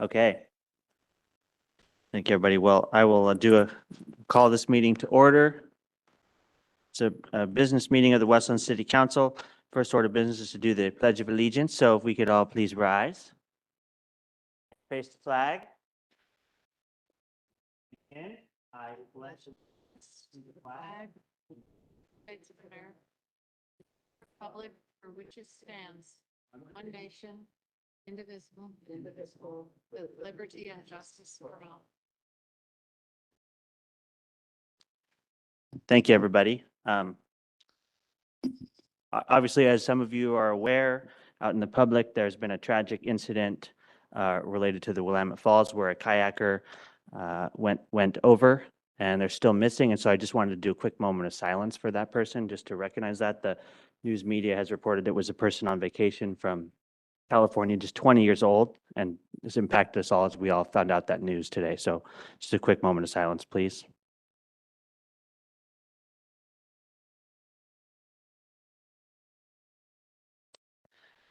Okay. Thank you, everybody. Well, I will call this meeting to order. It's a business meeting of the Westland City Council. First order of business is to do the Pledge of Allegiance. So if we could all please rise. Face the flag. And I pledge allegiance to the flag. States of America, Republic for which it stands, one nation, indivisible, with liberty and justice for all. Thank you, everybody. Obviously, as some of you are aware, out in the public, there's been a tragic incident related to the Willamette Falls where a kayaker went over and they're still missing. And so I just wanted to do a quick moment of silence for that person, just to recognize that. The news media has reported it was a person on vacation from California, just 20 years old, and this impacted us all as we all found out that news today. So just a quick moment of silence, please.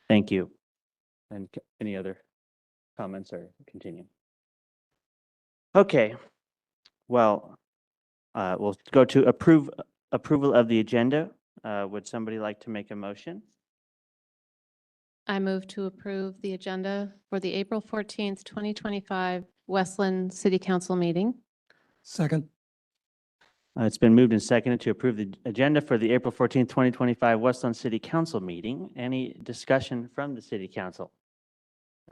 Thank you. And any other comments or continue? Okay. Well, we'll go to approval of the agenda. Would somebody like to make a motion? I move to approve the agenda for the April 14th, 2025 Westland City Council meeting. Second. It's been moved and seconded to approve the agenda for the April 14th, 2025 Westland City Council meeting. Any discussion from the City Council?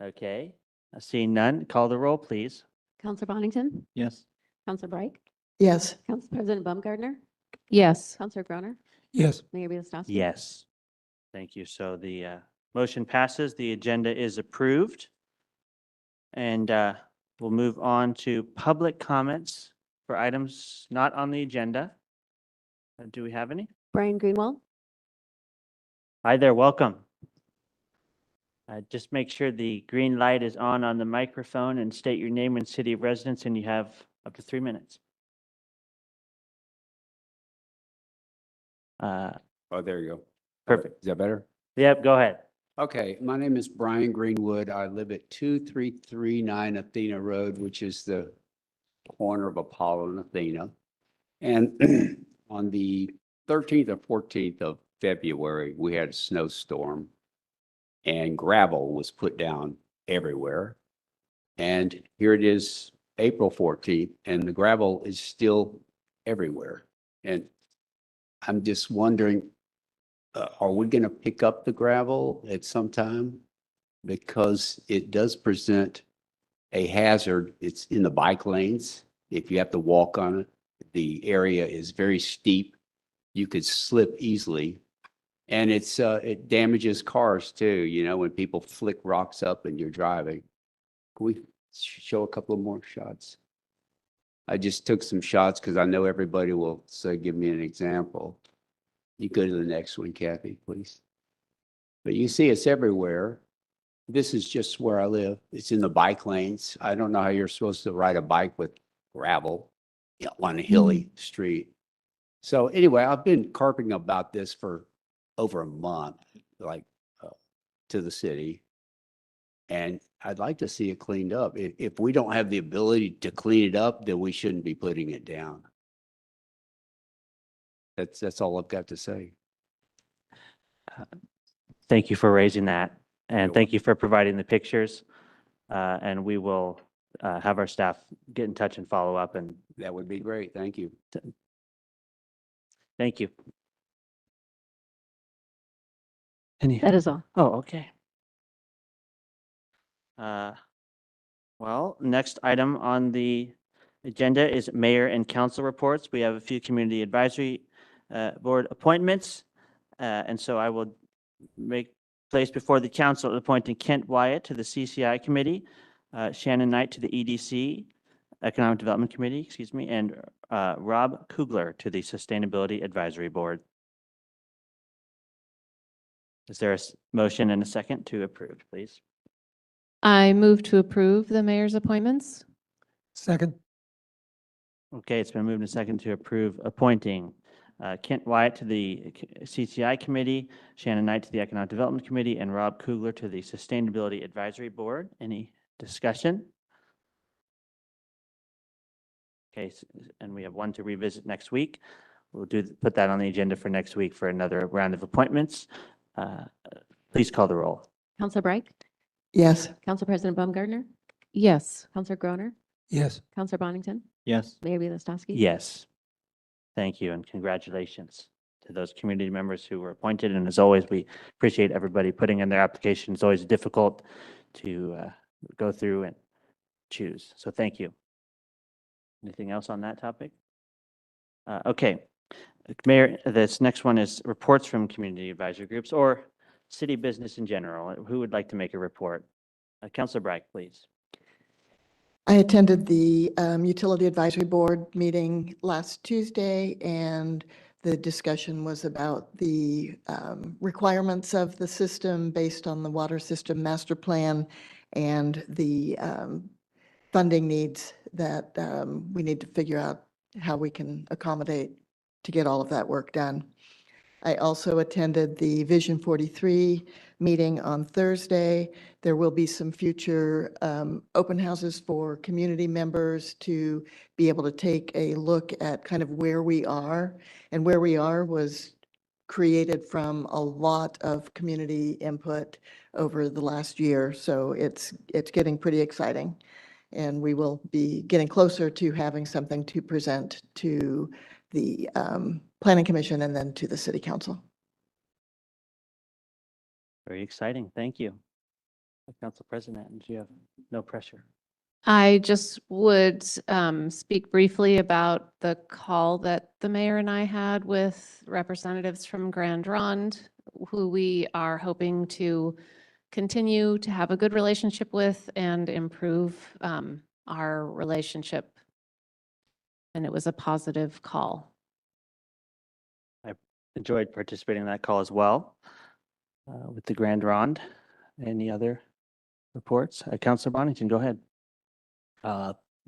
Okay. Seeing none, call the roll, please. Counselor Bonington? Yes. Counselor Bright? Yes. Council President Baumgartner? Yes. Counselor Groner? Yes. Mayor Bielostowski? Yes. Thank you. So the motion passes. The agenda is approved. And we'll move on to public comments for items not on the agenda. Do we have any? Brian Greenwald? Hi there, welcome. Just make sure the green light is on the microphone and state your name and city of residence, and you have up to 3 minutes. Oh, there you go. Perfect. Is that better? Yep, go ahead. Okay, my name is Brian Greenwood. I live at 2339 Athena Road, which is the corner of Apollo and Athena. And on the 13th or 14th of February, we had a snowstorm and gravel was put down everywhere. And here it is, April 14th, and the gravel is still everywhere. And I'm just wondering, are we going to pick up the gravel at some time? Because it does present a hazard. It's in the bike lanes. If you have to walk on it, the area is very steep. You could slip easily. And it damages cars too, you know, when people flick rocks up and you're driving. Can we show a couple of more shots? I just took some shots because I know everybody will say, give me an example. You go to the next one, Kathy, please. But you see it's everywhere. This is just where I live. It's in the bike lanes. I don't know how you're supposed to ride a bike with gravel on a hilly street. So anyway, I've been carping about this for over a month, to the city. And I'd like to see it cleaned up. If we don't have the ability to clean it up, then we shouldn't be putting it down. That's all I've got to say. Thank you for raising that. And You're thank you for providing the pictures. And we will have our staff get in touch and follow up. And That would be great. Thank you. thank you. That is all. Oh, okay. Well, next item on the agenda is mayor and council reports. We have a few community advisory board appointments. And so I will place before the council appointing Kent Wyatt to the CCI committee, Shannon Knight to the EDC, Economic Development Committee, excuse me, and Rob Kugler to the Sustainability Advisory Board. Is there a motion and a second to approve, please? I move to approve the mayor's appointments. Second. Okay, it's been moved and second to approve appointing Kent Wyatt to the CCI committee, Shannon Knight to the Economic Development Committee, and Rob Kugler to the Sustainability Advisory Board. Any Discussion? Okay, and we have one to revisit next week. We'll put that on the agenda for next week for another round of appointments. Please call the roll. Counselor Reich, Yes. Council President Baumgartner, Yes. Counselor Groner, Yes. Counselor Bonington, Yes. Mayor Listowski. Yes. Thank you and congratulations to those community members who were appointed. And as always, we appreciate everybody putting in their application. It's always difficult to go through and choose. So thank you. Anything else on that topic? Okay. Mayor, this next one is reports from community advisory groups or city business in general. Who would like to make a report? Councilor Bragg, please. I attended the Utility Advisory Board meeting last Tuesday, and the discussion was about the requirements of the system based on the water system master plan and the funding needs that we need to figure out how we can accommodate to get all of that work done. I also attended the Vision 43 meeting on Thursday. There will be some future open houses for community members to be able to take a look at kind of where we are. And where we are was created from a lot of community input over the last year. So it's getting pretty exciting. And we will be getting closer to having something to present to the Planning Commission and then to the City Council. Very exciting. Thank you. Council President, you have no pressure. I just would speak briefly about the call that the mayor and I had with representatives from Grand Ronde, who we are hoping to continue to have a good relationship with and improve our relationship. And it was a positive call. I enjoyed participating in that call as well with the Grand Ronde. Any other reports? Councilor Bonington, go ahead.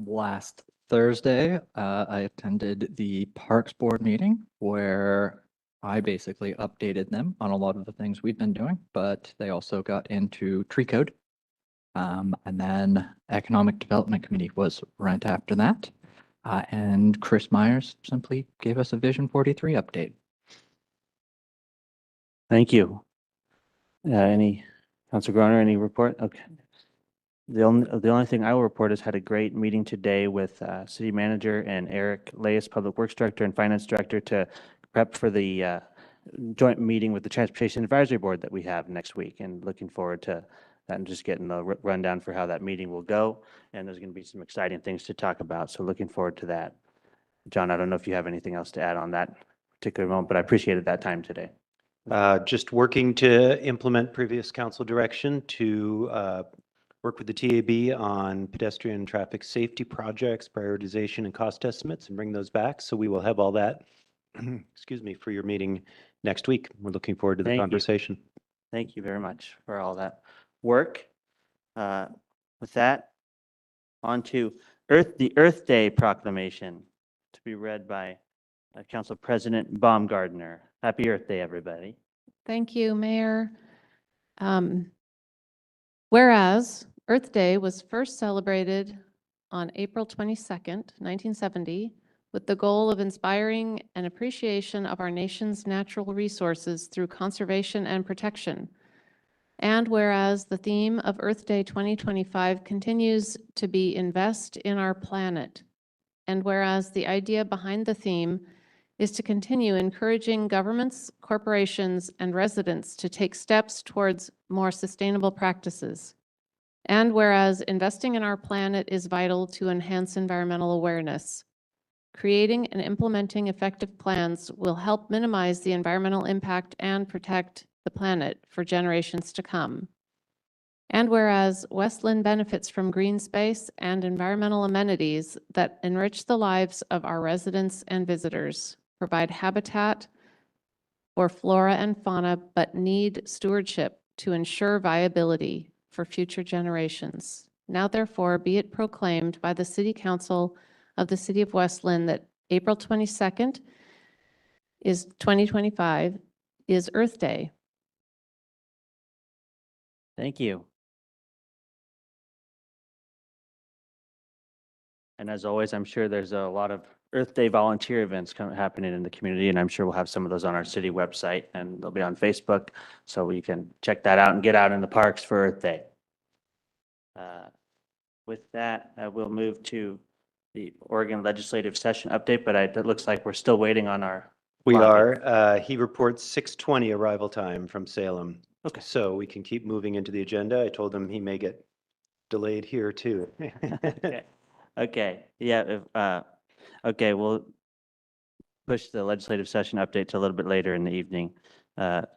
Last Thursday, I attended the Parks Board meeting where I basically updated them on a lot of the things we've been doing, but they also got into tree code. And then Economic Development Committee was right after that. And Chris Myers simply gave us a Vision 43 update. Thank you. Any, Councilor Groner, any report? Okay. The only thing I will report is had a great meeting today with City Manager and Eric Leas, Public Works Director and Finance Director, to prep for the joint meeting with the Transportation Advisory Board that we have next week, and looking forward to that and just getting the rundown for how that meeting will go. And there's going to be some exciting things to talk about, so looking forward to that. John, I don't know if you have anything else to add on that particular moment, but I appreciated that time today. Just working to implement previous council direction to work with the TAB on pedestrian traffic safety projects, prioritization and cost estimates, and bring those back. So we will have all that, excuse me, for your meeting next week. We're looking forward to the Thank you. conversation. Thank you very much for all that work. With that, on to the Earth Day Proclamation to be read by Council President Baumgartner. Happy Earth Day, everybody. Thank you, Mayor. Whereas Earth Day was first celebrated on April 22nd, 1970, with the goal of inspiring an appreciation of our nation's natural resources through conservation and protection. And whereas the theme of Earth Day 2025 continues to be Invest in Our Planet. And whereas the idea behind the theme is to continue encouraging governments, corporations, and residents to take steps towards more sustainable practices. And whereas investing in our planet is vital to enhance environmental awareness. Creating and implementing effective plans will help minimize the environmental impact and protect the planet for generations to come. And whereas Westland benefits from green space and environmental amenities that enrich the lives of our residents and visitors, provide habitat for flora and fauna, but need stewardship to ensure viability for future generations. Now therefore be it proclaimed by the City Council of the City of Westland that April 22nd is 2025 is Earth Day. Thank you. And as always, I'm sure there's a lot of Earth Day volunteer events happening in the community, and I'm sure we'll have some of those on our city website, and they'll be on Facebook, so you can check that out and get out in the parks for Earth Day. With that, we'll move to the Oregon legislative session update, but it looks like we're still waiting on our. We lobby. are. He reports 6:20 arrival time from Salem. Okay. So we can keep moving into the agenda. I told him he may get delayed here too. Okay. Okay, yeah, okay, we'll push the legislative session update to a little bit later in the evening.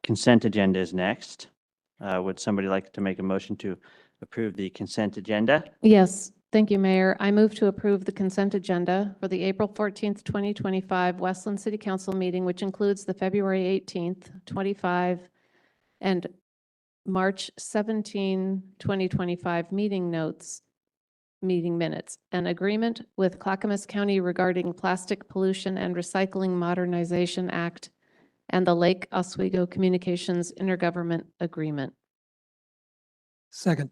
Consent agenda is next. Would somebody like to make a motion to approve the consent agenda? Yes, thank you, Mayor. I move to approve the consent agenda for the April 14th, 2025 Westland City Council meeting, which includes the February 18th, 25 and March 17, 2025 meeting notes, meeting minutes, an agreement with Clackamas County regarding Plastic Pollution and Recycling Modernization Act, and the Lake Oswego Communications Intergovernment Agreement. Second.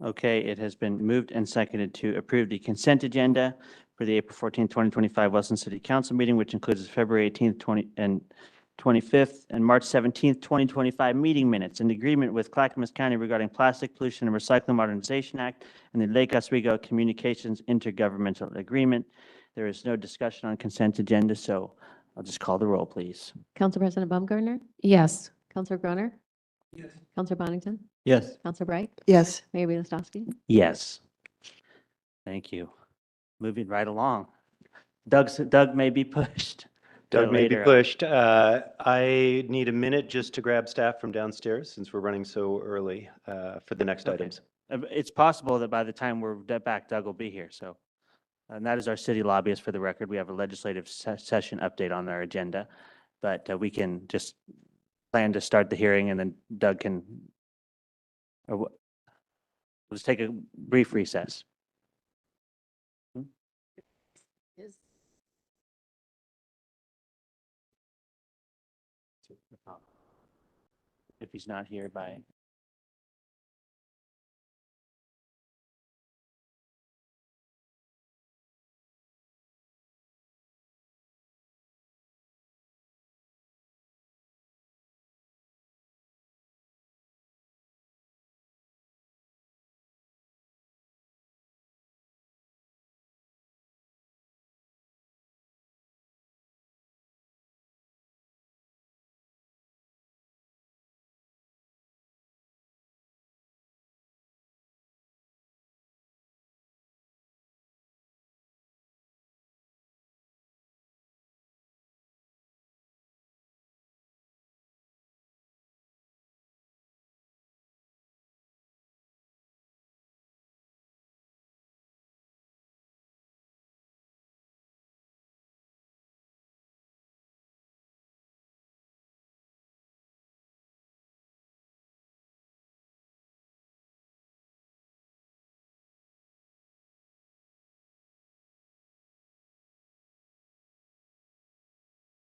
Okay, it has been moved and seconded to approve the consent agenda for the April 14th, 2025 Westland City Council meeting, which includes the February 18th, 25th, and March 17th, 2025 meeting minutes, an agreement with Clackamas County regarding Plastic Pollution and Recycling Modernization Act, and the Lake Oswego Communications Intergovernmental Agreement. There is no discussion on consent agenda, so I'll just call the roll, please. Council President Baumgartner, Yes. Councilor Groner. Yes. Councilor Bonington, Yes. Councilor Bright, Yes. Mayor Budenstowski. Yes. Thank you. Moving right along. Doug may be pushed. Doug may be later. pushed. I need a minute just to grab staff from downstairs since we're running so early for the next Okay. items. It's possible that by the time we're back, Doug will be here, so. And that is our city lobbyist for the record. We have a legislative session update on our agenda, but we can just plan to start the hearing and then Doug can, let's take a brief recess. Is If he's not here by.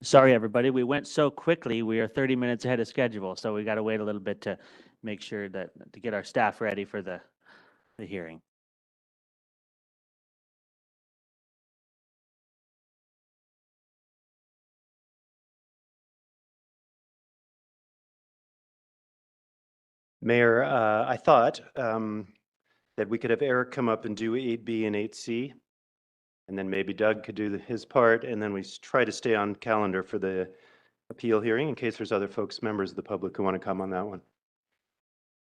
Sorry, everybody. We went so quickly. We are 30 minutes ahead of schedule, so we got to wait a little bit to make sure that, to get our staff ready for the hearing. Mayor, I thought that we could have Eric come up and do 8B and 8C. And then maybe Doug could do his part, and then we try to stay on calendar for the appeal hearing in case there's other folks, members of the public who want to come on that one.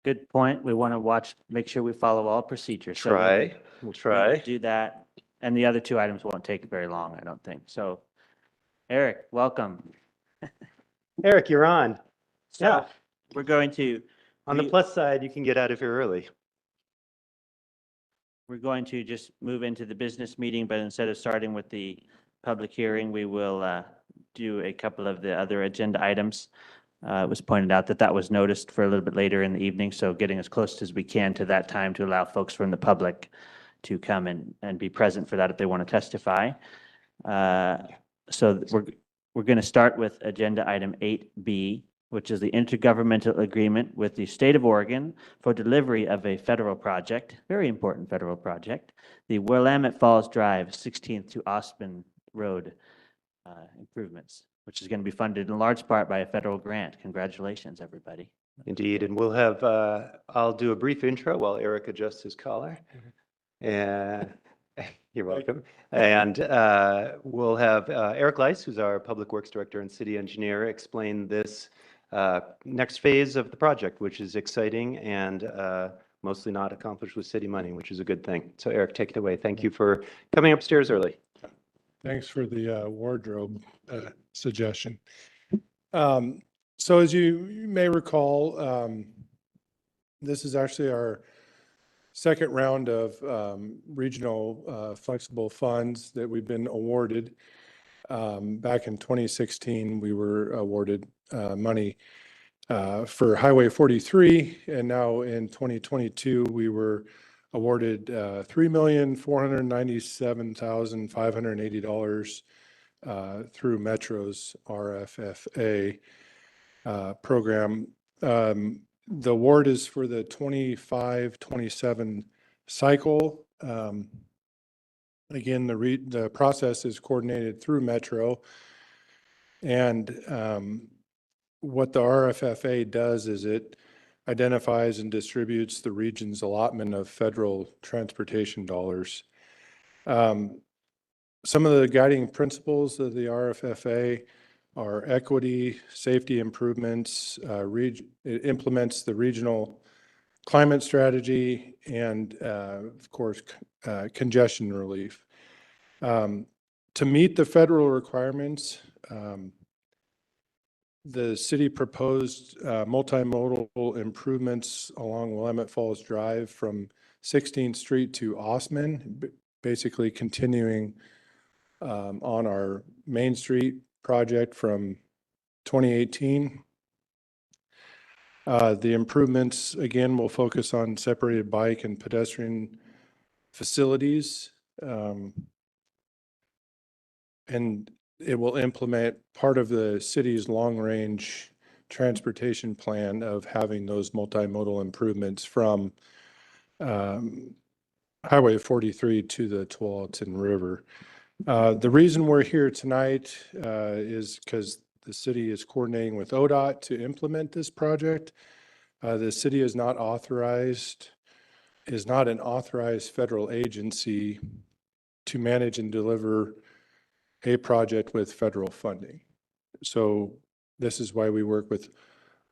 Good point. We want to make sure we follow all procedures. So We'll we'll try. do that. And the other two items won't take very long, I don't think. So Eric, welcome. Eric, you're on. So Yeah. we're going to, On the plus side, you can get out of here early. we're going to just move into the business meeting, but instead of starting with the public hearing, we will do a couple of the other agenda items. It was pointed out that that was noticed for a little bit later in the evening, so getting as close as we can to that time to allow folks from the public to come and be present for that if they want to testify. So we're going to start with agenda item 8B, which is the intergovernmental agreement with the state of Oregon for delivery of a federal project, very important federal project, the Willamette Falls Drive 16th to Ostman Road improvements, which is going to be funded in large part by a federal grant. Congratulations, everybody. Indeed, and we'll have, I'll do a brief intro while Eric adjusts his collar. And you're welcome. And we'll have Eric Leiss, who's our Public Works Director and City Engineer, explain this next phase of the project, which is exciting and mostly not accomplished with city money, which is a good thing. So Eric, take it away. Thank you for coming upstairs early. Thanks for the wardrobe suggestion. So as you may recall, this is actually our second round of regional flexible funds that we've been awarded. Back in 2016, we were awarded money for Highway 43, and now in 2022, we were awarded $3,497,580 through Metro's RFFA program. The award is for the 25-27 cycle. Again, the process is coordinated through Metro, and what the RFFA does is it identifies and distributes the region's allotment of federal transportation dollars. Some of the guiding principles of the RFFA are equity, safety improvements, it implements the regional climate strategy, and of course, congestion relief. To meet the federal requirements, the city proposed multimodal improvements along Willamette Falls Drive from 16th Street to Ostman, basically continuing on our Main Street project from 2018. The improvements, again, will focus on separated bike and pedestrian facilities. And it will implement part of the city's long-range transportation plan of having those multimodal improvements from Highway 43 to the Tualatin River. The reason we're here tonight is because the city is coordinating with ODOT to implement this project. The city is not an authorized federal agency to manage and deliver a project with federal funding. So this is why we work with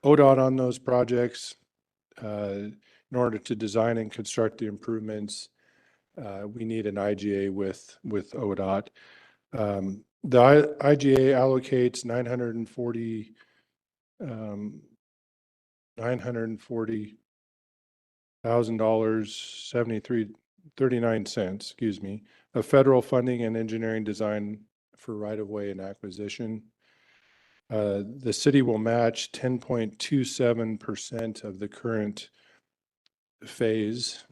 ODOT on those projects. In order to design and construct the improvements, we need an IGA with ODOT. The IGA allocates $940,000, of federal funding and engineering design for right-of-way and acquisition. The city will match 10.27% of the current phase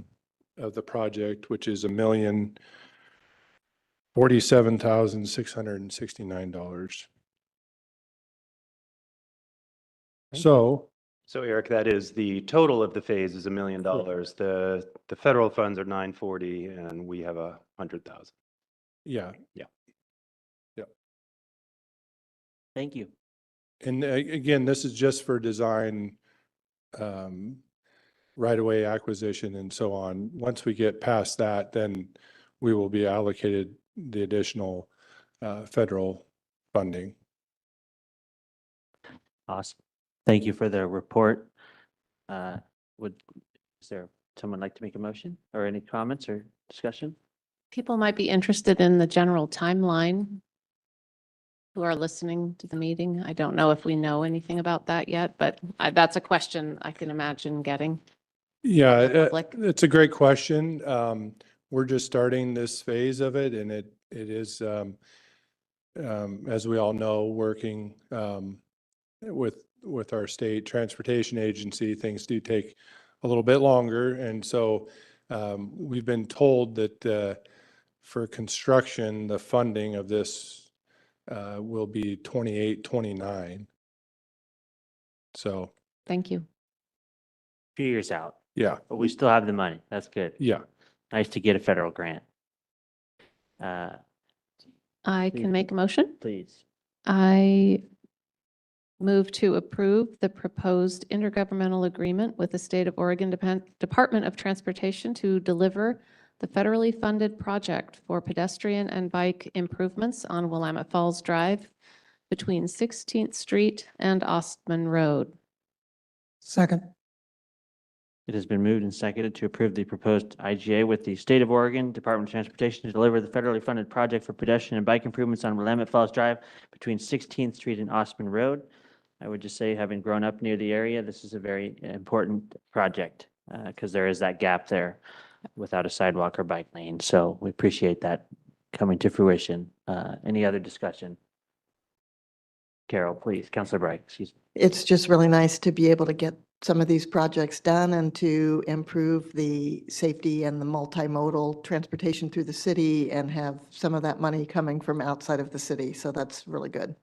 of the project, which is $1,047,669. So Eric, that is the total of the phase is $1 million. The federal funds are 940 and we have 100,000. yeah. Thank you. And again, this is just for design, right-of-way acquisition and so on. Once we get past that, then we will be allocated the additional federal funding. Awesome. Thank you for the report. Is there someone like to make a motion or any comments or discussion? People might be interested in the general timeline who are listening to the meeting. I don't know if we know anything about that yet, but that's a question I can imagine getting. Yeah, Public. it's a great question. We're just starting this phase of it, and it is, as we all know, working with our state transportation agency, things do take a little bit longer. And so we've been told that for construction, the funding of this will be 28, 29. So, Thank you. Few years out, yeah, but we still have the money. That's good. yeah. Nice to get a federal grant. I Please. can make a motion. Please. I move to approve the proposed intergovernmental agreement with the State of Oregon Department of Transportation to deliver the federally funded project for pedestrian and bike improvements on Willamette Falls Drive between 16th Street and Ostman Road. Second. It has been moved and seconded to approve the proposed IGA with the State of Oregon Department of Transportation to deliver the federally funded project for pedestrian and bike improvements on Willamette Falls Drive between 16th Street and Ostman Road. I would just say, having grown up near the area, this is a very important project because there is that gap there without a sidewalk or bike lane. So we appreciate that coming to fruition. Any other discussion? Carol, please. Councilor Bright, excuse me. It's just really nice to be able to get some of these projects done and to improve the safety and the multimodal transportation through the city and have some of that money coming from outside of the city. So that's really good.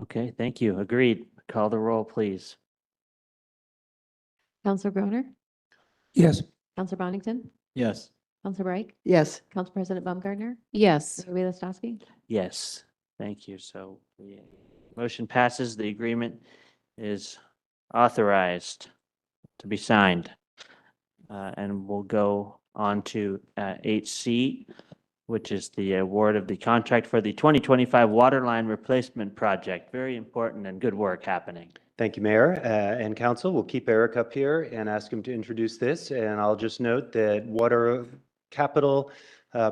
Okay, thank you. Agreed. Call the roll, please. Counselor Groner, Yes. Counselor Bonington, Yes. Counselor Reich, Yes. Council President Baumgartner, Yes. Mayor Listowski. Yes, thank you. So the motion passes. The agreement is authorized to be signed. And we'll go on to 8C, which is the award of the contract for the 2025 Waterline Replacement Project. Very important and good work happening. Thank you, Mayor and Council. We'll keep Eric up here and ask him to introduce this. And I'll just note that water capital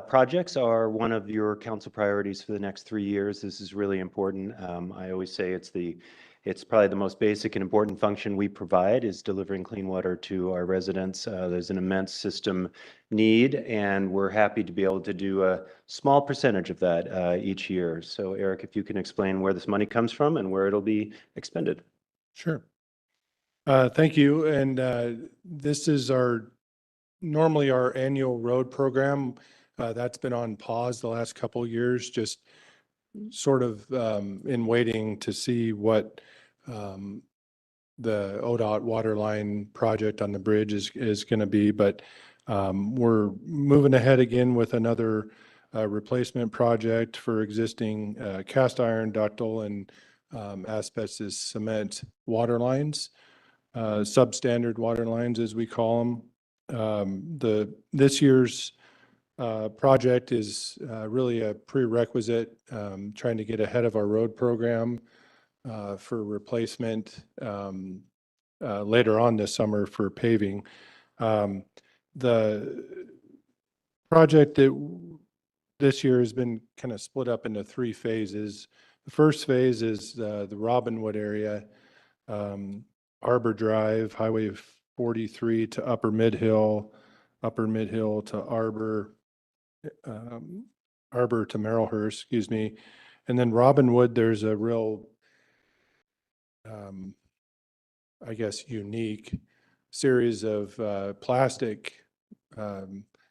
projects are one of your council priorities for the next 3 years. This is really important. I always say it's probably the most basic and important function we provide is delivering clean water to our residents. There's an immense system need, and we're happy to be able to do a small percentage of that each year. So Eric, if you can explain where this money comes from and where it'll be expended. Sure. Thank you. And this is normally our annual road program. That's been on pause the last couple of years, just sort of in waiting to see what the ODOT Waterline project on the bridge is going to be. But we're moving ahead again with another replacement project for existing cast iron, ductile, and asbestos cement water lines, substandard water lines, as we call them. This year's project is really a prerequisite, trying to get ahead of our road program for replacement later on this summer for paving. The project that this year has been kind of split up into 3 phases. The first phase is the Robinwood area, Arbor Drive, Highway 43 to Upper Mid-Hill to Arbor, Arbor to Merrillhurst, excuse me. And then Robinwood, there's a real, I guess, unique series of plastic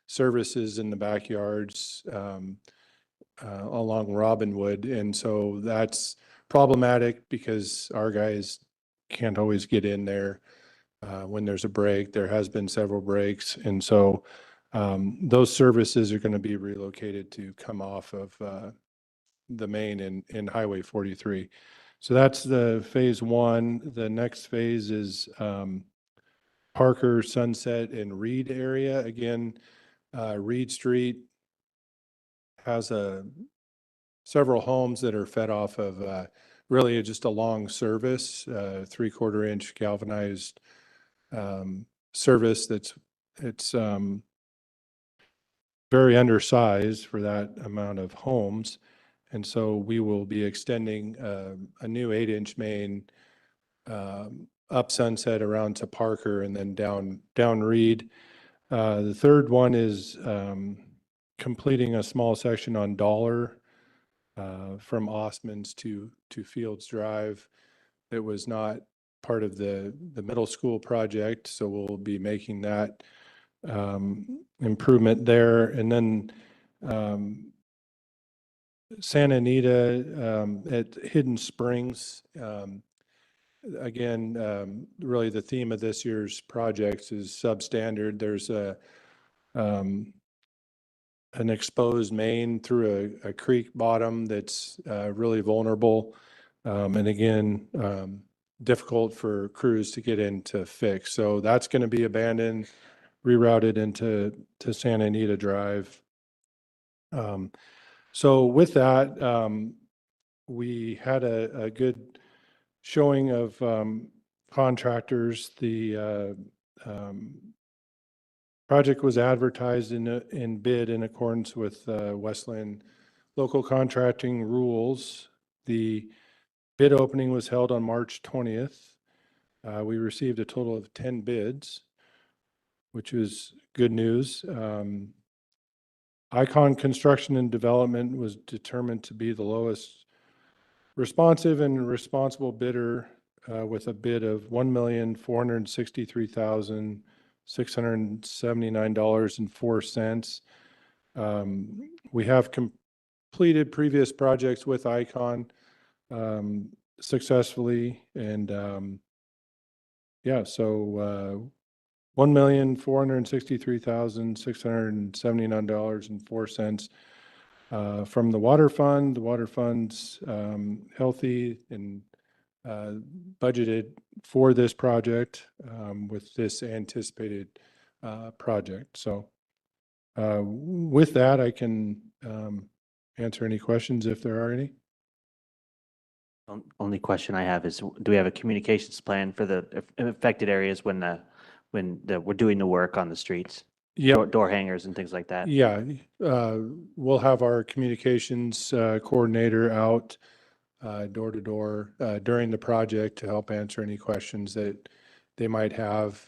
services in the backyards along Robinwood. And so that's problematic because our guys can't always get in there when there's a break. There has been several breaks. And so those services are going to be relocated to come off of the main in Highway 43. So that's the phase 1. The next phase is Parker, Sunset, and Reed area. Again, Reed Street has several homes that are fed off of really just a long service, 3/4 inch galvanized service it's very undersized for that amount of homes. And so we will be extending a new 8-inch main up Sunset around to Parker and then down Reed. The third one is completing a small section on Dollar from Ostman's to Fields Drive. It was not part of the middle school project, so we'll be making that improvement there. And then Santa Anita at Hidden Springs. Again, really the theme of this year's projects is substandard. There's an exposed main through a creek bottom that's really vulnerable. And again, difficult for crews to get in to fix. So that's going to be abandoned, rerouted into Santa Anita Drive. So with that, we had a good showing of contractors. The project was advertised in bid in accordance with Westland local contracting rules. The bid opening was held on March 20th. We received a total of 10 bids, which was good news. Icon Construction and Development was determined to be the lowest responsive and responsible bidder with a bid of $1,463,679.04. We have completed previous projects with Icon successfully, and yeah, so $1,463,679.04 from the water fund. The water fund's healthy and budgeted for this project with this anticipated project. So with that, I can answer any questions if there are any. Only question I have is, do we have a communications plan for the affected areas when we're doing the work on the streets? Yeah. Door hangers and things like that? Yeah, we'll have our communications coordinator out door to door during the project to help answer any questions that they might have.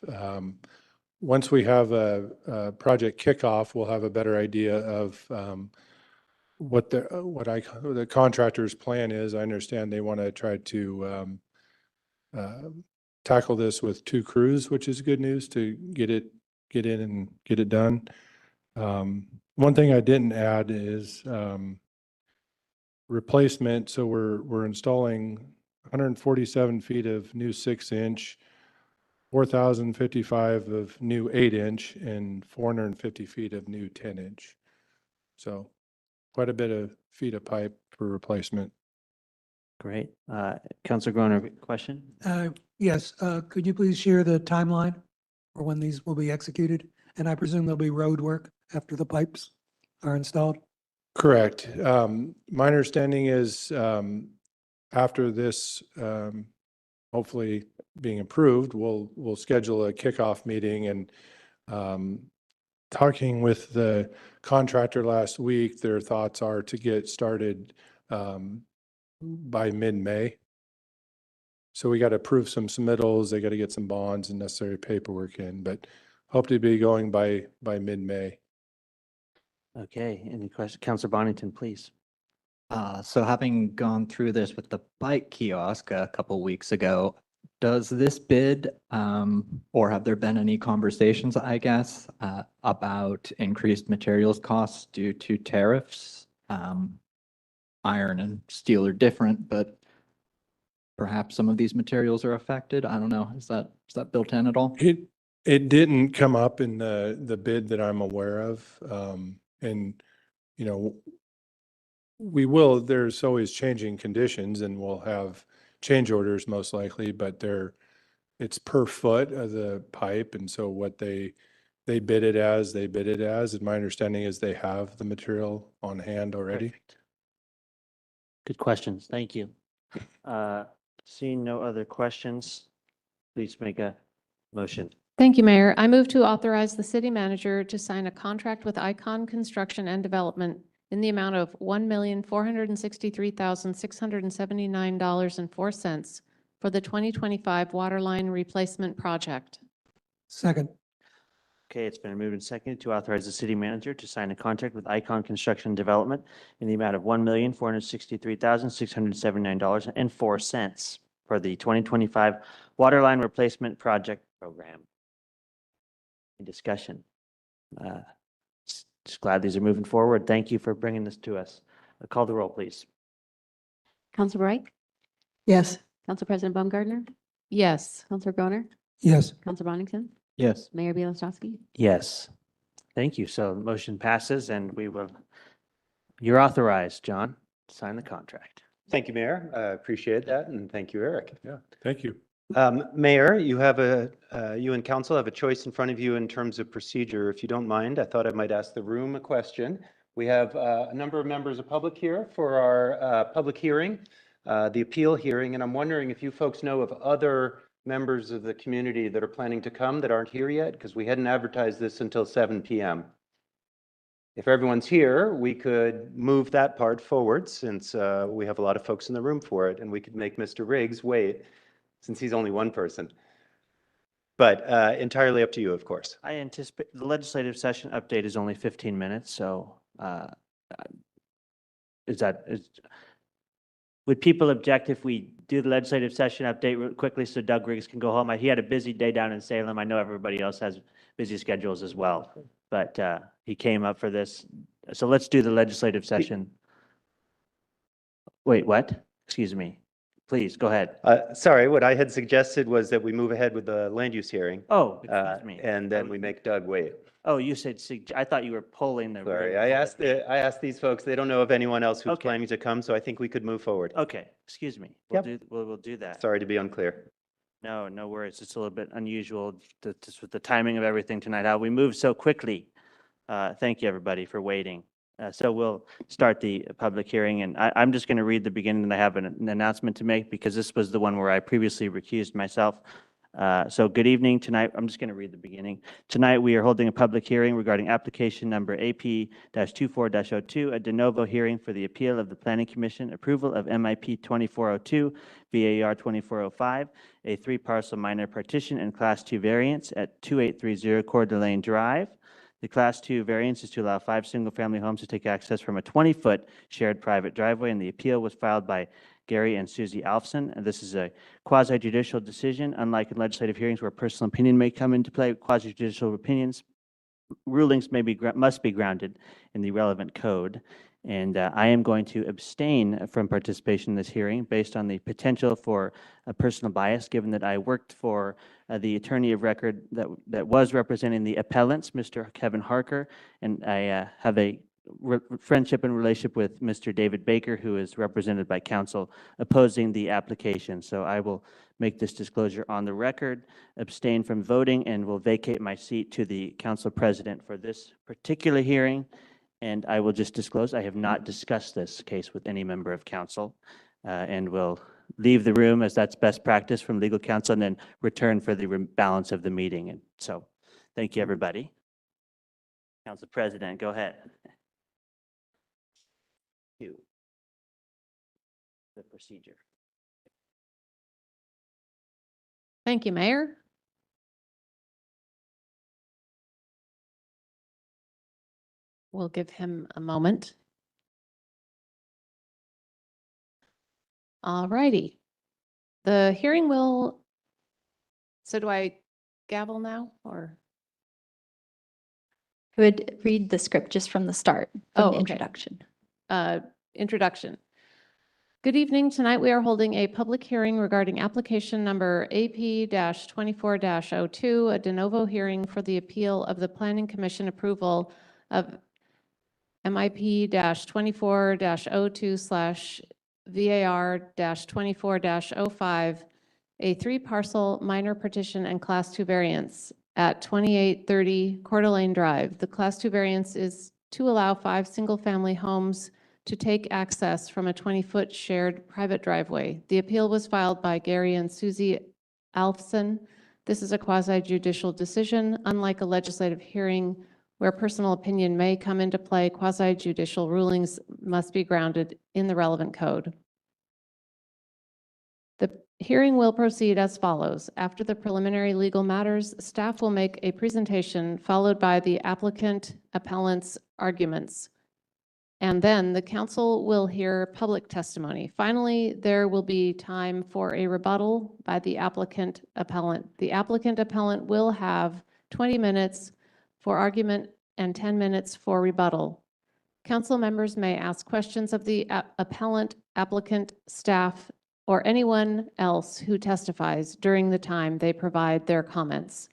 Once we have a project kickoff, we'll have a better idea of what the contractor's plan is. I understand they want to try to tackle this with 2 crews, which is good news to get in and get it done. One thing I didn't add is replacement. So we're installing 147 feet of new 6-inch, 4,055 of new 8-inch, and 450 feet of new 10-inch. So quite a bit of feet of pipe for replacement. Great. Councilor Groner, question? Yes, could you please share the timeline for when these will be executed? And I presume there'll be road work after the pipes are installed? Correct. My understanding is after this, hopefully being approved, we'll schedule a kickoff meeting, and talking with the contractor last week, their thoughts are to get started by mid-May. So we got to approve some submittals. They got to get some bonds and necessary paperwork in, but hope to be going by mid-May. Okay, any questions? Councilor Bonington, please. So having gone through this with the bike kiosk a couple weeks ago, does this bid, or have there been any conversations, I guess, about increased materials costs due to tariffs? Iron and steel are different, but perhaps some of these materials are affected. I don't know. Is that built in at all? It didn't come up in the bid that I'm aware of. And, you know, there's always changing conditions, and we'll have change orders most likely, but it's per foot of the pipe. And so what they bid it as. And my understanding is they have the material on hand already. Perfect. Good questions. Thank you. Seeing no other questions, please make a motion. Thank you, Mayor. I move to authorize the city manager to sign a contract with Icon Construction and Development in the amount of $1,463,679.04 for the 2025 Waterline Replacement Project. Second. Okay, it's been moved and seconded to authorize the city manager to sign a contract with Icon Construction Development in the amount of $1,463,679.04 for the 2025 Waterline Replacement Project Program. Any discussion? Just glad these are moving forward. Thank you for bringing this to us. Call the roll, please. Counselor Reich, Yes. Council President Baumgartner, Yes. Counselor Groner, Yes. Counselor Bonington, Yes. Mayor Bielostowski. Yes. Thank you. So the motion passes and you're authorized, John, to sign the contract. Thank you, Mayor. I appreciate that, and thank you, Eric. Yeah, thank you. Mayor, you and council have a choice in front of you in terms of procedure. If you don't mind, I thought I might ask the room a question. We have a number of members of public here for our public hearing, the appeal hearing, and I'm wondering if you folks know of other members of the community that are planning to come that aren't here yet, because we hadn't advertised this until 7 p.m. If everyone's here, we could move that part forward since we have a lot of folks in the room for it, and we could make Mr. Riggs wait since he's only one person. But entirely up to you, of course. I anticipate the legislative session update is only 15 minutes, so would people object if we do the legislative session update real quickly so Doug Riggs can go home? He had a busy day down in Salem. I know everybody else has busy schedules as well, but he came up for this. So let's do the legislative session. Wait, what? Excuse me. Please, go ahead. Sorry, what I had suggested was that we move ahead with the land use hearing. Oh, excuse me. And then we make Doug wait. Oh, you said, I thought you were polling the. Sorry, I asked these folks, they don't know of anyone else who's Okay. planning to come, so I think we could move forward. Okay, excuse me. We'll do that. Sorry to be unclear. No, no worries. It's a little bit unusual just with the timing of everything tonight, how we moved so quickly. Thank you, everybody, for waiting. So we'll start the public hearing, and I'm just going to read the beginning, and I have an announcement to make because this was the one where I previously recused myself. So good evening tonight. I'm just going to read the beginning. Tonight, we are holding a public hearing regarding application number AP-24-02, a de novo hearing for the appeal of the Planning Commission approval of MIP 2402, VAR 2405, a 3-parcel minor partition and Class 2 variance at 2830 Coeur d'Alene Drive. The Class 2 variance is to allow 5 single-family homes to take access from a 20-foot shared private driveway, and the appeal was filed by Gary and Susie Alfson. And this is a quasi-judicial decision. Unlike in legislative hearings where personal opinion may come into play, quasi-judicial opinions, rulings must be grounded in the relevant code. And I am going to abstain from participation in this hearing based on the potential for a personal bias, given that I worked for the attorney of record that was representing the appellants, Mr. Kevin Harker, and I have a friendship and relationship with Mr. David Baker, who is represented by counsel opposing the application. So I will make this disclosure on the record, abstain from voting, and will vacate my seat to the council president for this particular hearing. And I will just disclose, I have not discussed this case with any member of council, and will leave the room as that's best practice from legal counsel, and then return for the balance of the meeting. And so, thank you, everybody. Council President, go ahead. You. The procedure. Thank you, Mayor. We'll give him a moment. All righty. The hearing will, so do I gavel now or? I would read the script just from the start, from Oh, the okay. introduction. Introduction. Good evening. Tonight we are holding a public hearing regarding application number AP-24-02, a de novo hearing for the appeal of the Planning Commission approval of MIP-24-02/VAR-24-05, a 3-parcel minor partition and Class 2 variance at 2830 Coeur d'Alene Drive. The Class 2 variance is to allow 5 single-family homes to take access from a 20-foot shared private driveway. The appeal was filed by Gary and Susie Alfson. This is a quasi-judicial decision. Unlike a legislative hearing where personal opinion may come into play, quasi-judicial rulings must be grounded in the relevant code. The hearing will proceed as follows. After the preliminary legal matters, staff will make a presentation followed by the applicant appellant's arguments. And then the council will hear public testimony. Finally, there will be time for a rebuttal by the applicant appellant. The applicant appellant will have 20 minutes for argument and 10 minutes for rebuttal. Council members may ask questions of the appellant, applicant, staff, or anyone else who testifies during the time they provide their comments.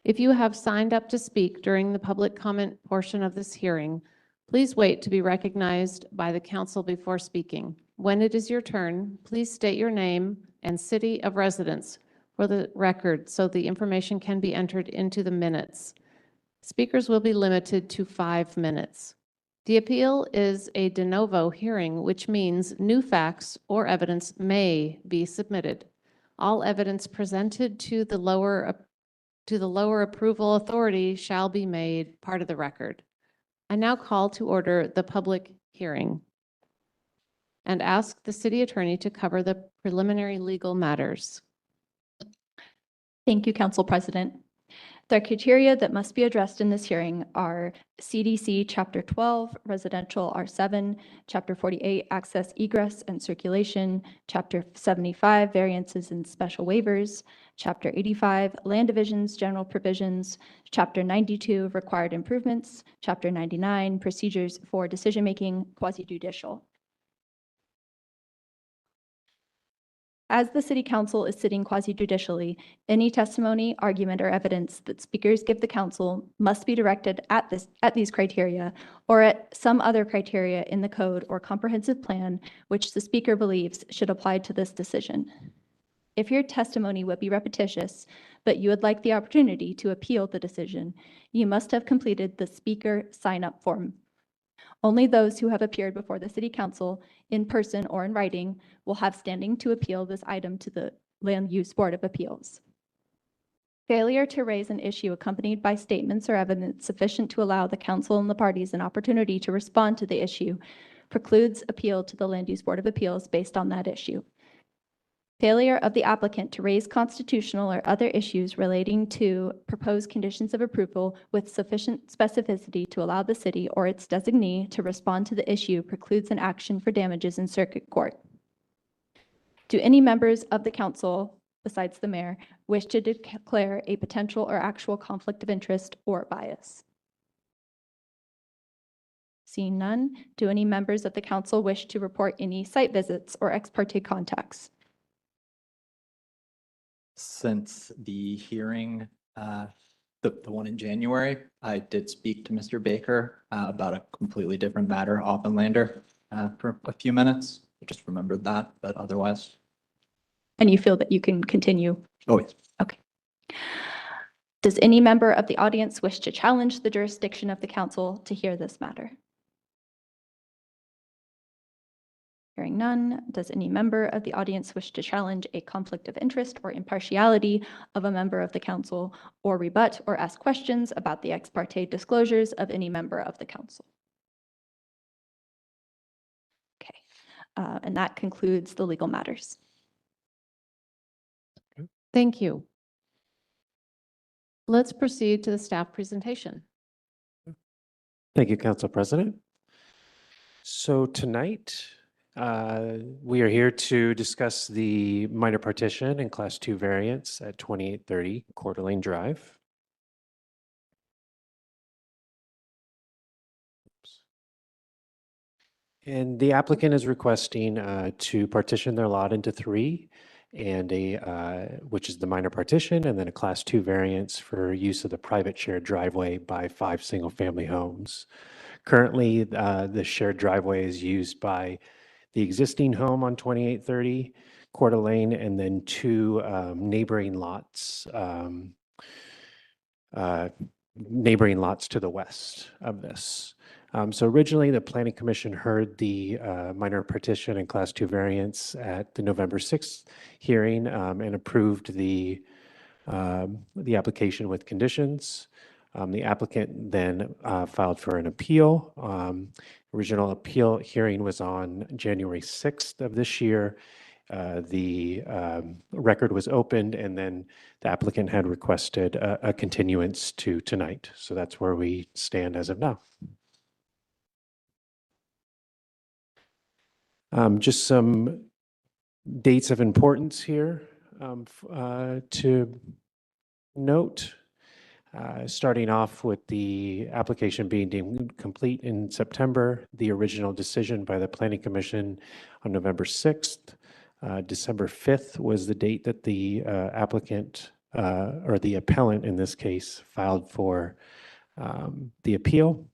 If you have signed up to speak during the public comment portion of this hearing, please wait to be recognized by the council before speaking. When it is your turn, please state your name and city of residence for the record so the information can be entered into the minutes. Speakers will be limited to 5 minutes. The appeal is a de novo hearing, which means new facts or evidence may be submitted. All evidence presented to the lower approval authority shall be made part of the record. I now call to order the public hearing and ask the city attorney to cover the preliminary legal matters. Thank you, Council President. The criteria that must be addressed in this hearing are CDC Chapter 12, Residential R7, Chapter 48, Access, Egress, and Circulation, Chapter 75, Variances and Special Waivers, Chapter 85, Land Divisions, General Provisions, Chapter 92, Required Improvements, Chapter 99, Procedures for Decision-Making, Quasi-Judicial. As the City Council is sitting quasi-judicially, any testimony, argument, or evidence that speakers give the Council must be directed at these criteria or at some other criteria in the code or comprehensive plan which the speaker believes should apply to this decision. If your testimony would be repetitious, but you would like the opportunity to appeal the decision, you must have completed the speaker sign-up form. Only those who have appeared before the City Council in person or in writing will have standing to appeal this item to the Land Use Board of Appeals. Failure to raise an issue accompanied by statements or evidence sufficient to allow the Council and the parties an opportunity to respond to the issue precludes appeal to the Land Use Board of Appeals based on that issue. Failure of the applicant to raise constitutional or other issues relating to proposed conditions of approval with sufficient specificity to allow the city or its designee to respond to the issue precludes an action for damages in circuit court. Do any members of the council, besides the mayor, wish to declare a potential or actual conflict of interest or bias? Seeing none, do any members of the council wish to report any site visits or ex parte contacts? Since the hearing, the one in January, I did speak to Mr. Baker about a completely different matter, Offenlander, for a few minutes. I just remembered that, but otherwise. And you feel that you can continue? Oh, yes. Okay. Does any member of the audience wish to challenge the jurisdiction of the council to hear this matter? Hearing none, does any member of the audience wish to challenge a conflict of interest or impartiality of a member of the council or rebut or ask questions about the ex parte disclosures of any member of the council? Okay, and that concludes the legal matters. Thank you. Let's proceed to the staff presentation. Thank you, Council President. So tonight, we are here to discuss the minor partition and Class 2 variance at 2830 Coeur d'Alene Drive. And the applicant is requesting to partition their lot into 3 and which is the minor partition, and then a Class 2 variance for use of the private shared driveway by 5 single-family homes. Currently, the shared driveway is used by the existing home on 2830 Coeur d'Alene, and then 2 neighboring lots to the west of this. So originally, the Planning Commission heard the minor partition and Class 2 variance at the November 6th hearing and approved the application with conditions. The applicant then filed for an appeal. Original appeal hearing was on January 6th of this year. The record was opened, and then the applicant had requested a continuance to tonight. So that's where we stand as of now. Just some dates of importance here to note. Starting off with the application being deemed complete in September, the original decision by the Planning Commission on November 6th. December 5th was the date that the applicant, or the appellant in this case, filed for the appeal.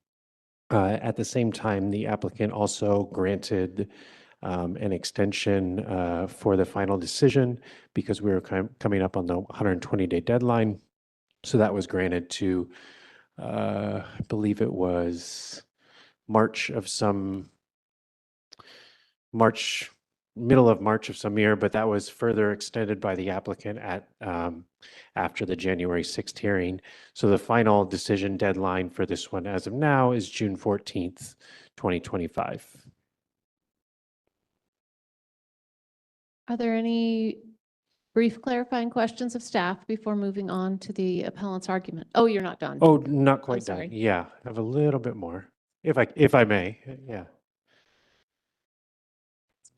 At the same time, the applicant also granted an extension for the final decision because we were coming up on the 120-day deadline. So that was granted to, I believe it was middle of March of some year, but that was further extended by the applicant at after the January 6th hearing. So the final decision deadline for this one as of now is June 14th, 2025. Are there any brief clarifying questions of staff before moving on to the appellant's argument? Oh, you're not done. Oh, not quite done. sorry. Yeah, I have a little bit more, if I may. Yeah.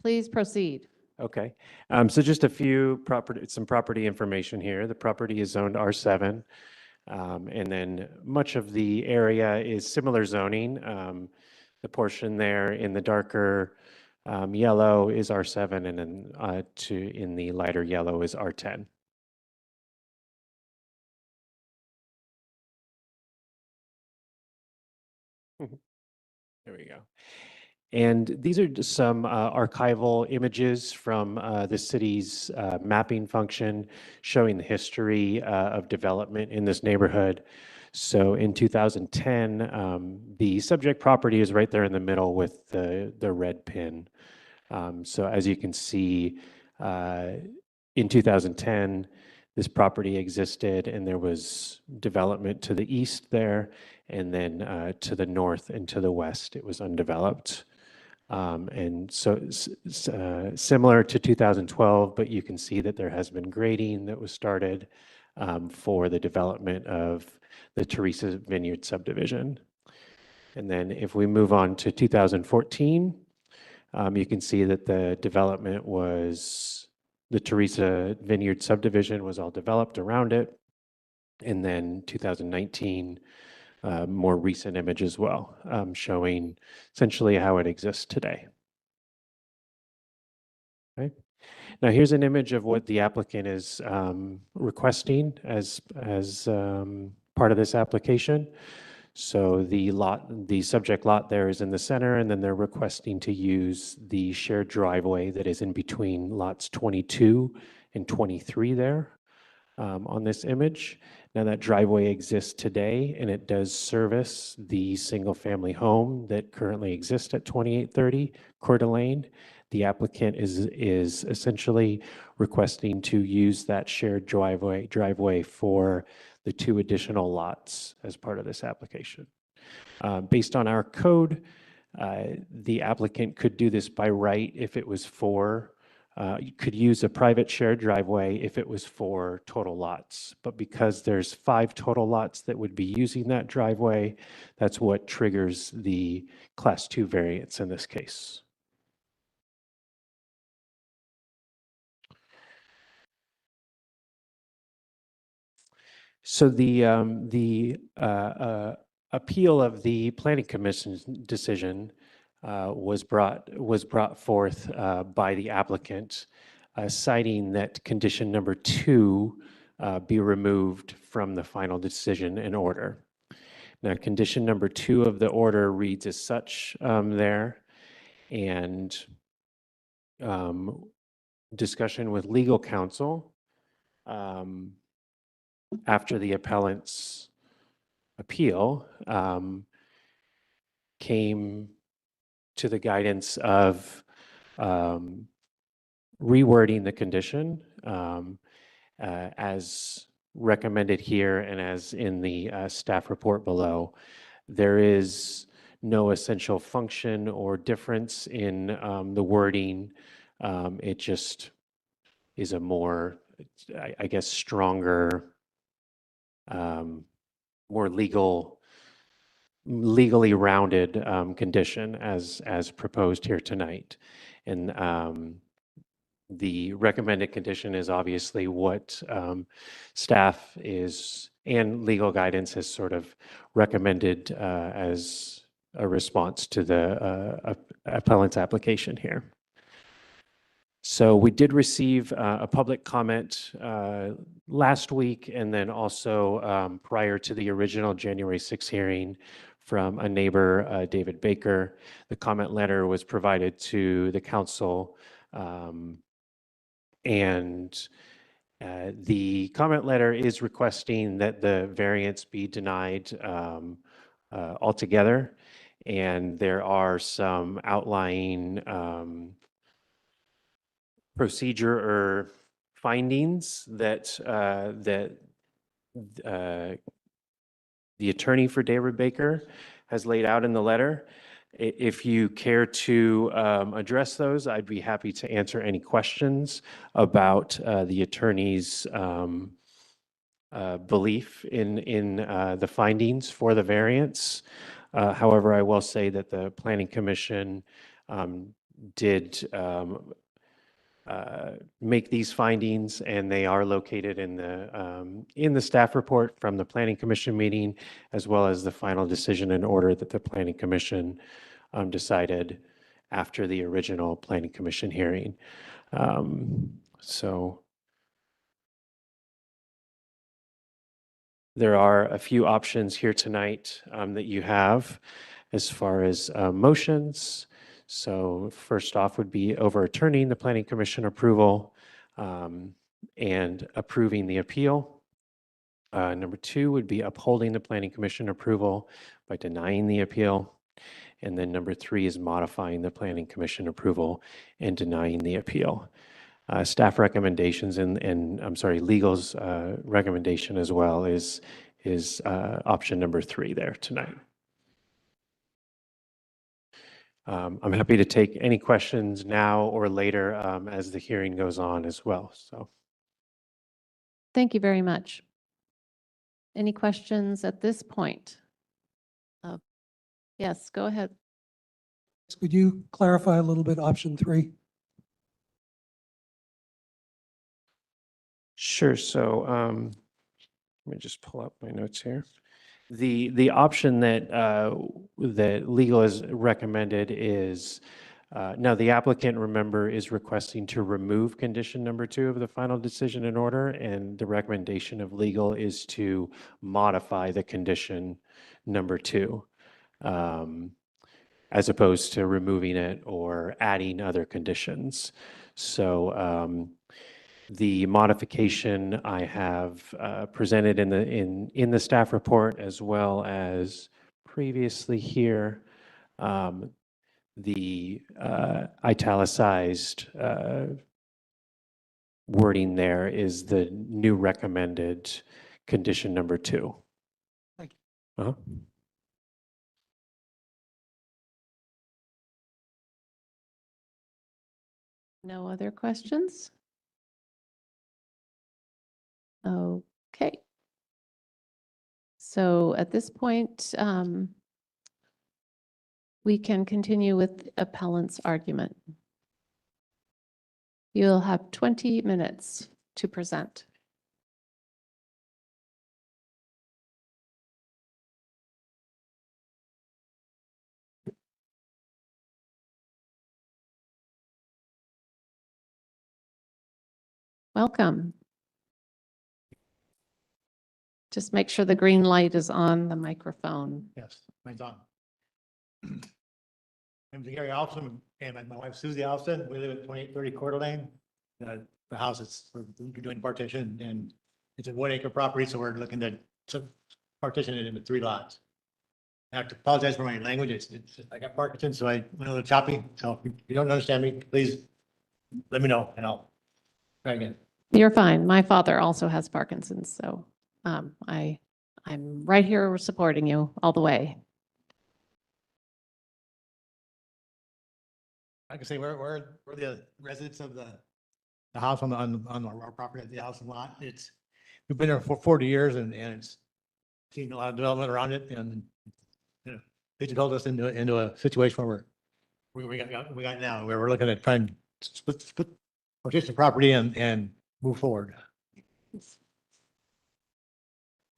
Please proceed. Okay. So just some property information here. The property is zoned R7. And then much of the area is similar zoning. The portion there in the darker yellow is R7, and then in the lighter yellow is R10. There we go. And these are just some archival images from the city's mapping function showing the history of development in this neighborhood. So in 2010, the subject property is right there in the middle with the red pin. So as you can see, in 2010, this property existed and there was development to the east there, and then to the north and to the west, it was undeveloped. And so similar to 2012, but you can see that there has been grading that was started for the development of the Teresa Vineyard subdivision. And then if we move on to 2014, you can see that the development the Teresa Vineyard subdivision was all developed around it. And then 2019, more recent image as well, showing essentially how it exists today. Okay. Now here's an image of what the applicant is requesting as part of this application. So the subject lot there is in the center, and then they're requesting to use the shared driveway that is in between lots 22 and 23 there on this image. Now that driveway exists today, and it does service the single-family home that currently exists at 2830 Coeur d'Alene. The applicant is essentially requesting to use that shared driveway for the 2 additional lots as part of this application. Based on our code, the applicant could do this by right if it was you could use a private shared driveway if it was for total lots. But because there's 5 total lots that would be using that driveway, that's what triggers the Class 2 variance in this case. So the appeal of the Planning Commission's decision was brought forth by the applicant, citing that condition number 2 be removed from the final decision and order. Now, condition number 2 of the order reads as such there, and discussion with legal counsel after the appellant's appeal came to the guidance of rewording the condition as recommended here and as in the staff report below. There is no essential function or difference in the wording. It just is a more, I guess, stronger, more legally rounded condition as proposed here tonight. And the recommended condition is obviously what staff is and legal guidance has sort of recommended as a response to the appellant's application here. So we did receive a public comment last week, and then also prior to the original January 6th hearing from a neighbor, David Baker. The comment letter was provided to the council, and the comment letter is requesting that the variance be denied altogether, and there are some outlying procedure or findings that the attorney for David Baker has laid out in the letter. If you care to address those, I'd be happy to answer any questions about the attorney's belief in the findings for the variance. However, I will say that the Planning Commission did make these findings, and they are located in the staff report from the Planning Commission meeting, as well as the final decision and order that the Planning Commission decided after the original Planning Commission hearing. So there are a few options here tonight that you have as far as motions. So first off would be overturning the Planning Commission approval and approving the appeal. Number two would be upholding the Planning Commission approval by denying the appeal. And then number three is modifying the Planning Commission approval and denying the appeal. Staff recommendations and I'm sorry, legal's recommendation as well is option number three there tonight. I'm happy to take any questions now or later as the hearing goes on as well. So, Thank you very much. Any questions at this point? Yes, go ahead. Could you clarify a little bit option 3? sure. So let me just pull up my notes here. The option that that legal has recommended is now the applicant, remember, is requesting to remove condition number 2 of the final decision and order, and the recommendation of legal is to modify the condition number 2 as opposed to removing it or adding other conditions. So the modification I have presented in the staff report, as well as previously here, the italicized wording there is the new recommended condition number 2. Thank you. Uh-huh. No other questions? Okay. So at this point, we can continue with appellant's argument. You'll have 20 minutes to present. Welcome. Just make sure the green light is on the microphone. Yes, mine's on. I'm Gary Alston and my wife Susie Alston. We live at 2830 Coeur Lane. The house is, we're doing partition, and it's a 1 acre property, so we're looking to partition it into 3 lots. I have to apologize for my language. It's I got Parkinson's, so I went a little choppy. So if you don't understand me, please let me know and I'll try again. You're fine. My father also has Parkinson's, so I'm right here supporting you all the way. I can say we're the residents of the house on our property, the house and lot. We've been there for 40 years and it's seen a lot of development around it, and you know, they just hold us into a situation where we got now, where we're looking at trying to split partition the property and move forward.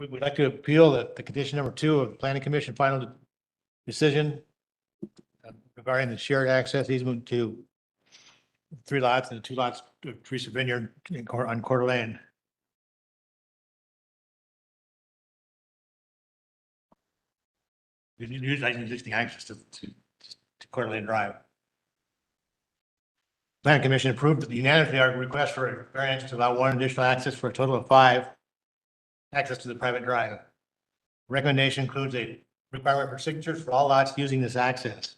We would like to appeal the condition number 2 of the planning commission final decision regarding the shared access easement to 3 lots and the 2 lots of Teresa Vineyard on Coeur Lane. Utilizing existing access to Coeur Lane Drive. Planning commission approved unanimously our request for a variance to allow 1 additional access for a total of 5 access to the private drive. Recommendation includes a requirement for signatures for all lots using this access.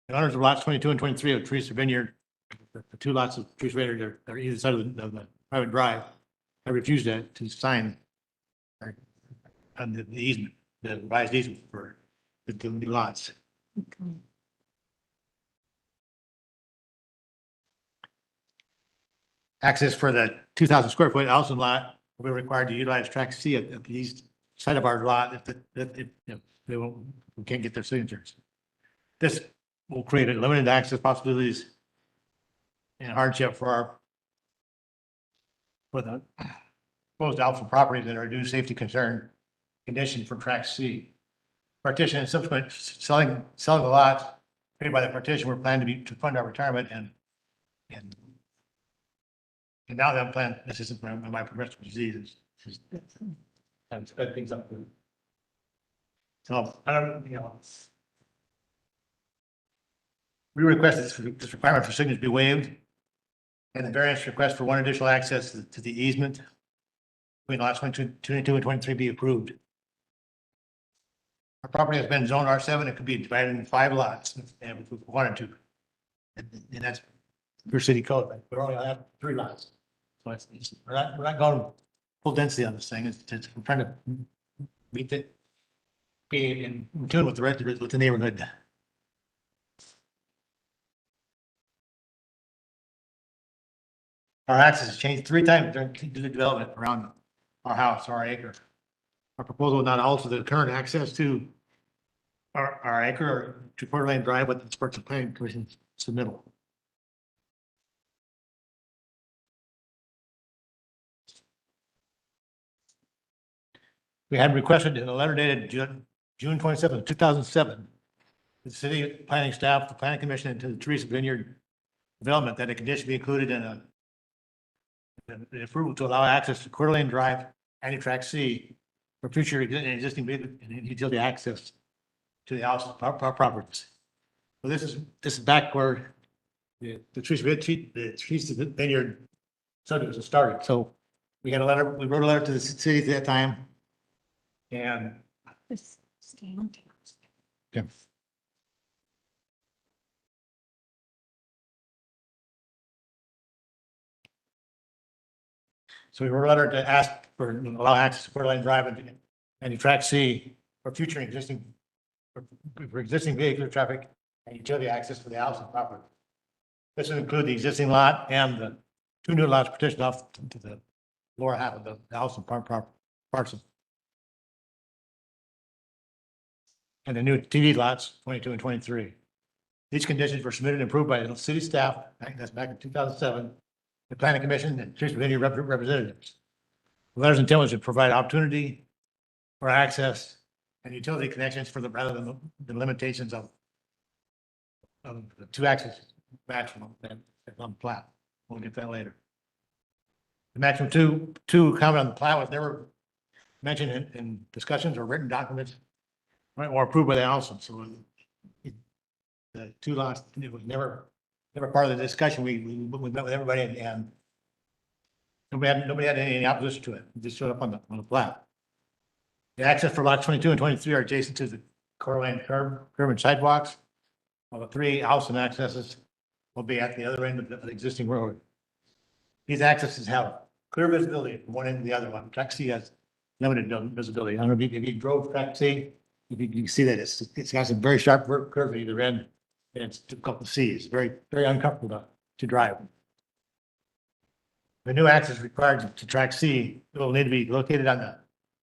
The owners of lots 22 and 23 of Teresa Vineyard, the 2 lots of Teresa Vineyard are either side of the private drive. I refused to sign on the easement, the revised easement for the new lots. Access for the 2,000 square foot Alson lot will be required to utilize track C at the east side of our lot if they won't, we can't get their signatures. This will create limited access possibilities and hardship for the proposed Alpha properties that are a due safety concern condition for track C. Partition and subsequent selling the lots paid by the partition were planned to fund our retirement and now that I'm planning, this isn't for my progressive diseases. And sped things up. So I don't, we request this requirement for signatures be waived and the variance request for 1 additional access to the easement between lots 22 and 23 be approved. Our property has been zoned R7. It could be divided into 5 lots if we wanted to. And that's per city code. We only have 3 lots. So we're not going full density on this thing. We're trying to be in tune with with the neighborhood. Our access has changed 3 times during the development around our house, our acre. Our proposal will not alter the current access to our acre or to Coeur Lane Drive with the Sparks Planning Commission submittal. We had requested in a letter dated June 27, 2007, the city planning staff, the planning commission, and to the Teresa Vineyard development that a condition be included in the approval to allow access to Coeur Lane Drive and track C for future existing utility access to the house properties. So this is back where the Teresa Vineyard subdivision started. So we wrote a letter to the city at that time. And yeah. So we wrote a letter to ask for allow access to Coeur Lane Drive and track C for future existing vehicular traffic and utility access for the house and property. This will include the existing lot and the 2 new lots partitioned off to the lower half of the house and parcel. And the new TV lots, 22 and 23. These conditions were submitted and approved by the city staff, that's back in 2007, the planning commission and Teresa Vineyard representatives. The letter's intent was to provide opportunity for access and utility connections rather than the limitations of the 2 access maximum that's on the plat. We'll get that later. The maximum two comment on the plat was never mentioned in discussions or written documents or approved by the council. So the 2 lots, it was never part of the discussion. We met with everybody and nobody had any opposition to it. It just showed up on the plat. The access for lots 22 and 23 are adjacent to the Coeur Lane curb and sidewalks. While the 3 house and accesses will be at the other end of the existing road. These accesses have clear visibility from one end to the other one. Track C has limited visibility. I don't know if you drove Track C, you can see that it's got some very sharp curve at either end, and it's difficult to see. It's very, very uncomfortable to drive. The new access required to Track C will need to be located on the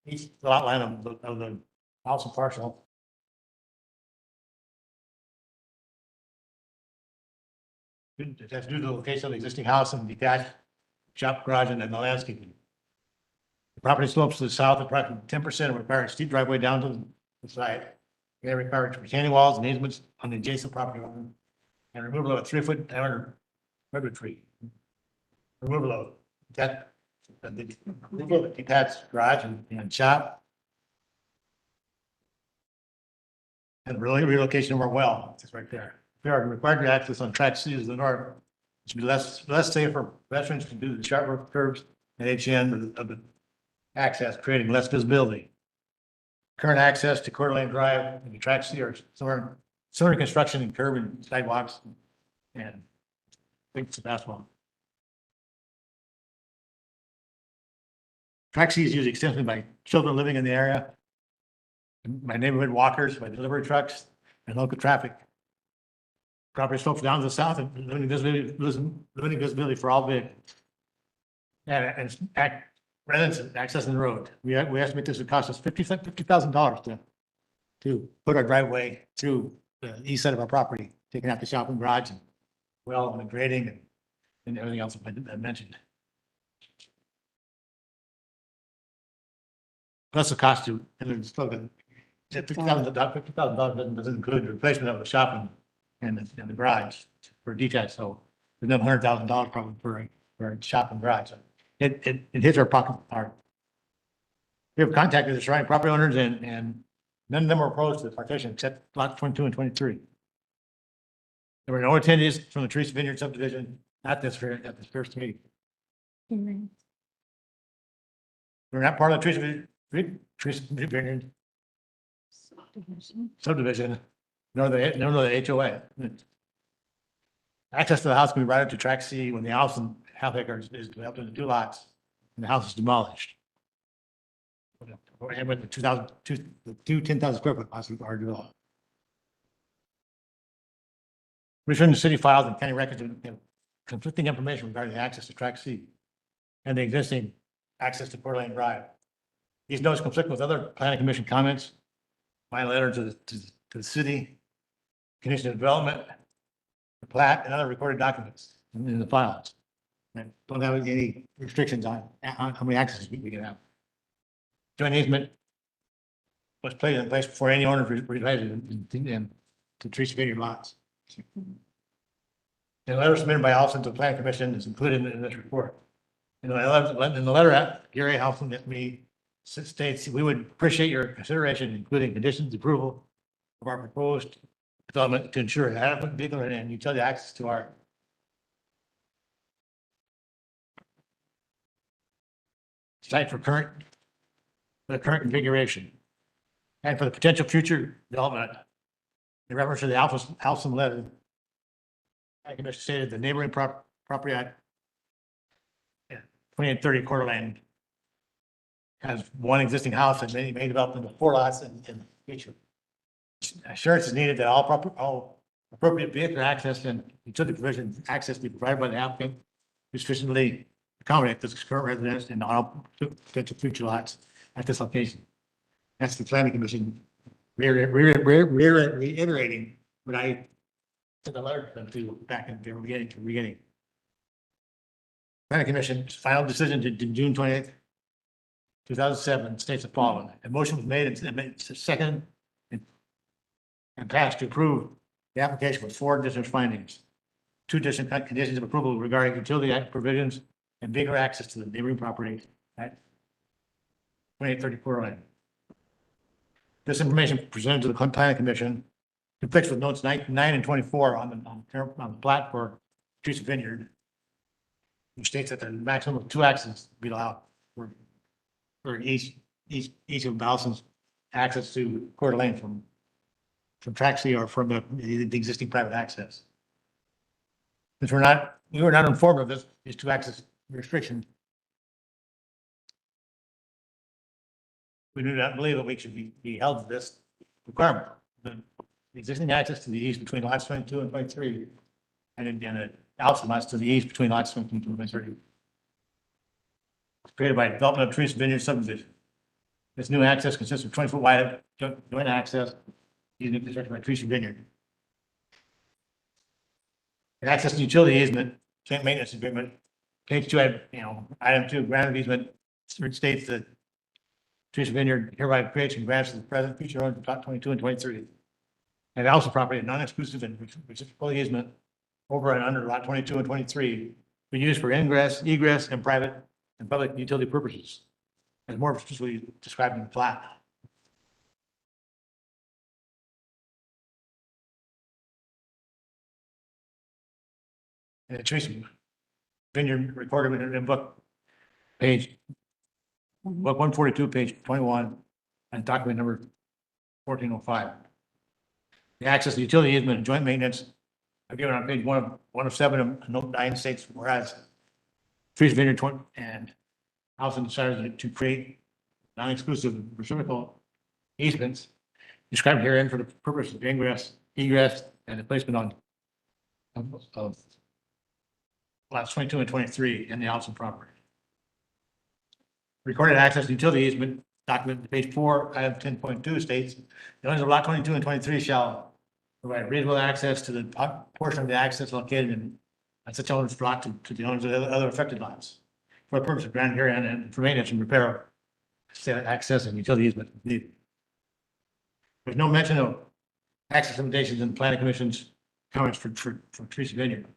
east lot line of the house and parcel. That's due to the location of the existing house and detached shop garage and the landscaping. property slopes to the south, approximately 10% of required steep driveway down to the side. They require retaining walls and easements on the adjacent property line, and removal of a 3-foot diameter redwood tree. Removal of that, the removal of the detached garage and shop. And really relocation of our well, it's right there. We are required to access on track C to the north. It should be less safe for pedestrians to do the sharp curves at each end of the access, creating less visibility. Current access to Coeur d'Alene Drive and the track C are similar construction and curb and sidewalks and I think it's basketball. Track C is used extensively by children living in the area, by neighborhood walkers, by delivery trucks, and local traffic. Property slopes down to the south and limiting visibility for all vehicles. And residents accessing the road. We estimate this would cost us $50,000 to put our driveway through the east side of our property, taking out the shopping garage and well and the grading and everything else I mentioned. Plus the cost to, and the slogan, $50,000 doesn't include the replacement of the shop and the garage for detached, so there's another $100,000 probably for a shop and garage. It hits our pocket. We have contacted the surrounding property owners and none of them were opposed to the partition except lots 22 and 23. There were no attendees from the Teresa Vineyard subdivision at this first meeting. Amen. We're not part of the Teresa Vineyard subdivision, nor the HOA. Access to the house can be routed to track C when the house and half acres is developed into 2 lots and the house is demolished. And with the 10,000 square foot houses are developed. Return to city files and county records have conflicting information regarding the access to track C and the existing access to Coeur d'Alene Drive. These notes conflict with other planning commission comments, my letter to the city, condition of development, the plat, and other recorded documents in the files. And don't have any restrictions on how many accesses we can have. Joint easement was placed in place before any owner resided in the Teresa Vineyard lots. The letter submitted by Allison to the planning commission is included in this report. In the letter, Gary Allison at me states, we would appreciate your consideration, including conditions of approval of our proposed development to ensure adequate vehicle and utility access to our site for the current configuration and for the potential future development. In reference to the Allison letter, the commission stated the neighboring property at 2830 Coeur d'Alene has one existing house and may develop into 4 lots in the future. Assurance is needed that all appropriate vehicle access and utility provision access be provided by the applicant to sufficiently accommodate this current residence and all potential future lots at this location. That's the planning commission reiterating what I sent a letter to them to back in the beginning. Planning Commission's final decision to June 20th, 2007 states the following. A motion was made and second and passed to approve the application with 4 additional findings. 2 additional conditions of approval regarding utility act provisions and bigger access to the neighboring property at 2834 Lane. This information presented to the Planning Commission conflicts with notes 9 and 24 on the plat for Teresa Vineyard, which states that the maximum of 2 accesses be allowed for each of Allison's access to Coeur d'Alene from track C or from the existing private access. Since we were not informed of these 2 access restrictions, we do not believe that we should be held to this requirement. The existing access to the east between lots 22 and 23, and the Allison lots to the east between lots 22 and 23. Created by development of Teresa Vineyard subdivision. This new access consists of 20-foot wide joint access using construction by Teresa Vineyard. And access to utility easement, joint maintenance agreement, page 2, item 2, grant of easement states that Teresa Vineyard hereby creates and grants the present, future owners of lot 22 and 23. And also property non-exclusive and reciprocal easement over and under lot 22 and 23 be used for ingress, egress, and private and public utility purposes, as more specifically described in the plat. And Teresa Vineyard recorded in book page, book 142, page 21, and document number 1405. The access to utility easement and joint maintenance are given on page one of 7 of note 9 states, whereas Teresa Vineyard and Allison decided to create non-exclusive reciprocal easements described herein for the purpose of ingress, egress, and the placement of lots 22 and 23 in the Allison property. Recorded access to utility easement document, page 4, item 10.2 states, the owners of lot 22 and 23 shall provide reasonable access to the portion of the access located in such owner's lot to the owners of the other affected lots for the purpose of granting herein and for maintenance and repair of access and utility easement needed. There's no mention of access limitations in the planning commission's comments for Teresa Vineyard,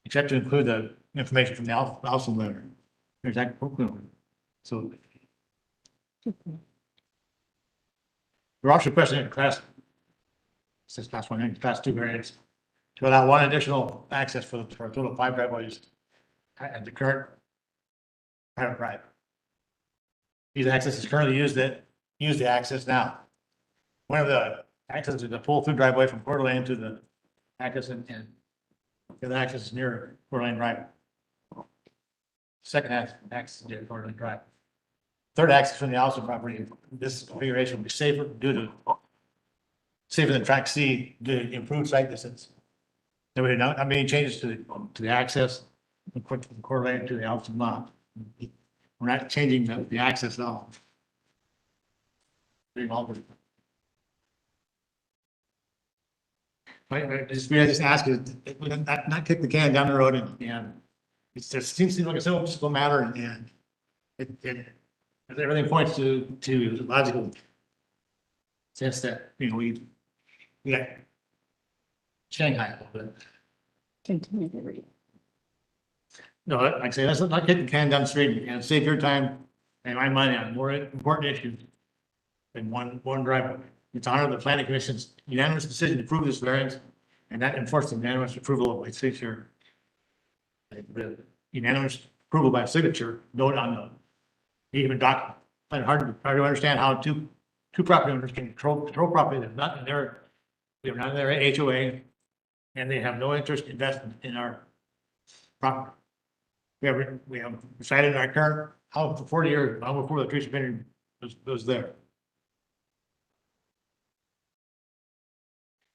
except to include the information from the Allison letter. There's that. So we're also requesting a class 1, class 2 variance to allow one additional access for a total of 5 driveways at the current private drive. These accesses currently use the access now. One of the accesses is a pull through driveway from Coeur Alene to the access and the other access is near Coeur Alene Drive. Second access is near Coeur Alene Drive. Third access from the Allison property, this configuration will be safer than track C due to improved site distance. There were not many changes to the access from Coeur Alene to the Allison lot. We're not changing the access at all. I just ask you, not kick the can down the road and it just seems like a simple matter and everything points to logical sense that, we got Shanghai a little bit. Continue to read. No, like I say, let's not kick the can down the street and save your time and my money on more important issues than one driveway. It's honor the planning commission's unanimous decision to approve this variance and that enforce the unanimous approval of my signature. The unanimous approval by signature, note on the even document. It's hard to understand how two property owners can control property that's not in their, they're not in their HOA, and they have no interest investment in our property. We have resided in our current house for 40 years, long before the Teresa Vineyard was there.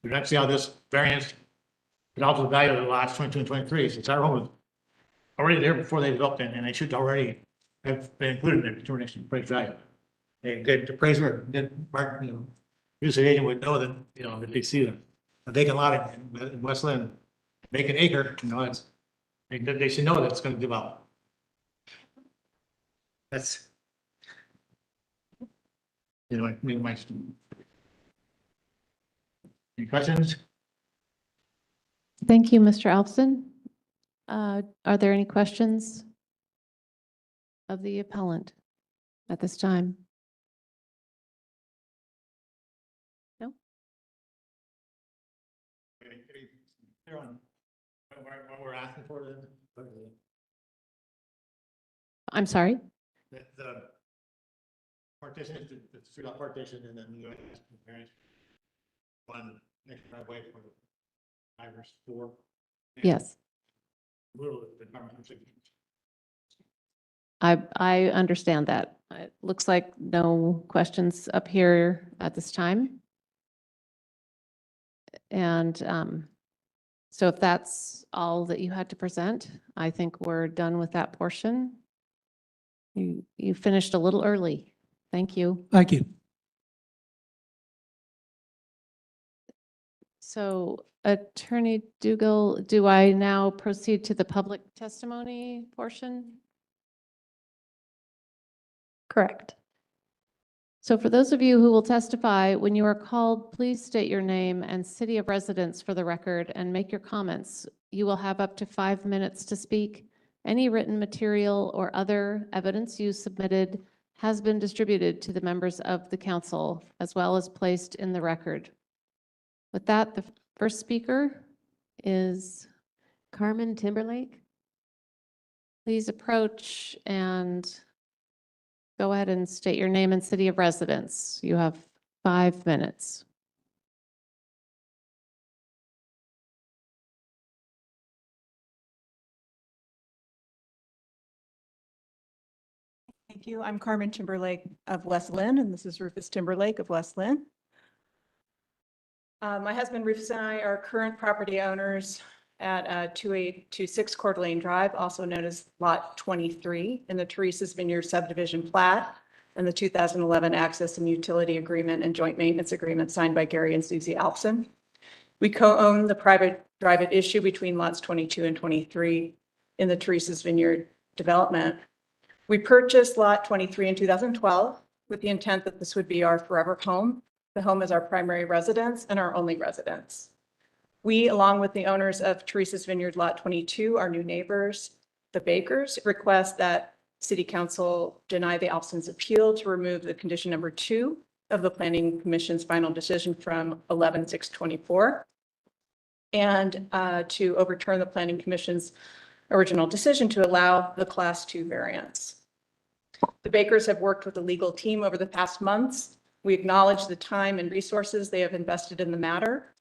We don't see how this variance could alter the value of the lots 22 and 23, since our home was already there before they developed it, and they should already have been included in the determination of appraised value. A good appraiser, good market, real estate agent would know that, that they see a vacant lot in West Lynn, vacant acre, they should know that it's going to develop. That's, my. Any questions? Thank you, Mr. Alfson. Are there any questions of the appellant at this time? No? What we're asking for I'm sorry? the partition, the street lot partition, and then you ask the parents one next driveway for the drivers 4. Yes. I understand that. It looks like no questions up here at this time. And so if that's all that you had to present, I think we're done with that portion. You finished a little early. Thank you. Thank you. So Attorney Dougal, do I now proceed to the public testimony portion? Correct. So for those of you who will testify, when you are called, please state your name and city of residence for the record and make your comments. You will have up to 5 minutes to speak. Any written material or other evidence you submitted has been distributed to the members of the council as well as placed in the record. With that, the first speaker is Carmen Timberlake. Please approach and go ahead and state your name and city of residence. You have 5 minutes. Thank you. I'm Carmen Timberlake of West Lynn, and this is Rufus Timberlake of West Lynn. My husband Rufus and I are current property owners at 2826 Coeur d'Alene Drive, also known as Lot 23 in the Teresa's Vineyard subdivision plat and the 2011 Access and Utility Agreement and Joint Maintenance Agreement signed by Gary and Susie Alpson. We co-own the private drive at issue between lots 22 and 23 in the Teresa's Vineyard development. We purchased lot 23 in 2012 with the intent that this would be our forever home. The home is our primary residence and our only residence. We, along with the owners of Teresa's Vineyard Lot 22, our new neighbors, the Bakers, request that City Council deny the Alpson's appeal to remove the condition number 2 of the Planning Commission's final decision from 11/6/24 and to overturn the Planning Commission's original decision to allow the Class 2 variance. The Bakers have worked with the legal team over the past months. We acknowledge the time and resources they have invested in the matter.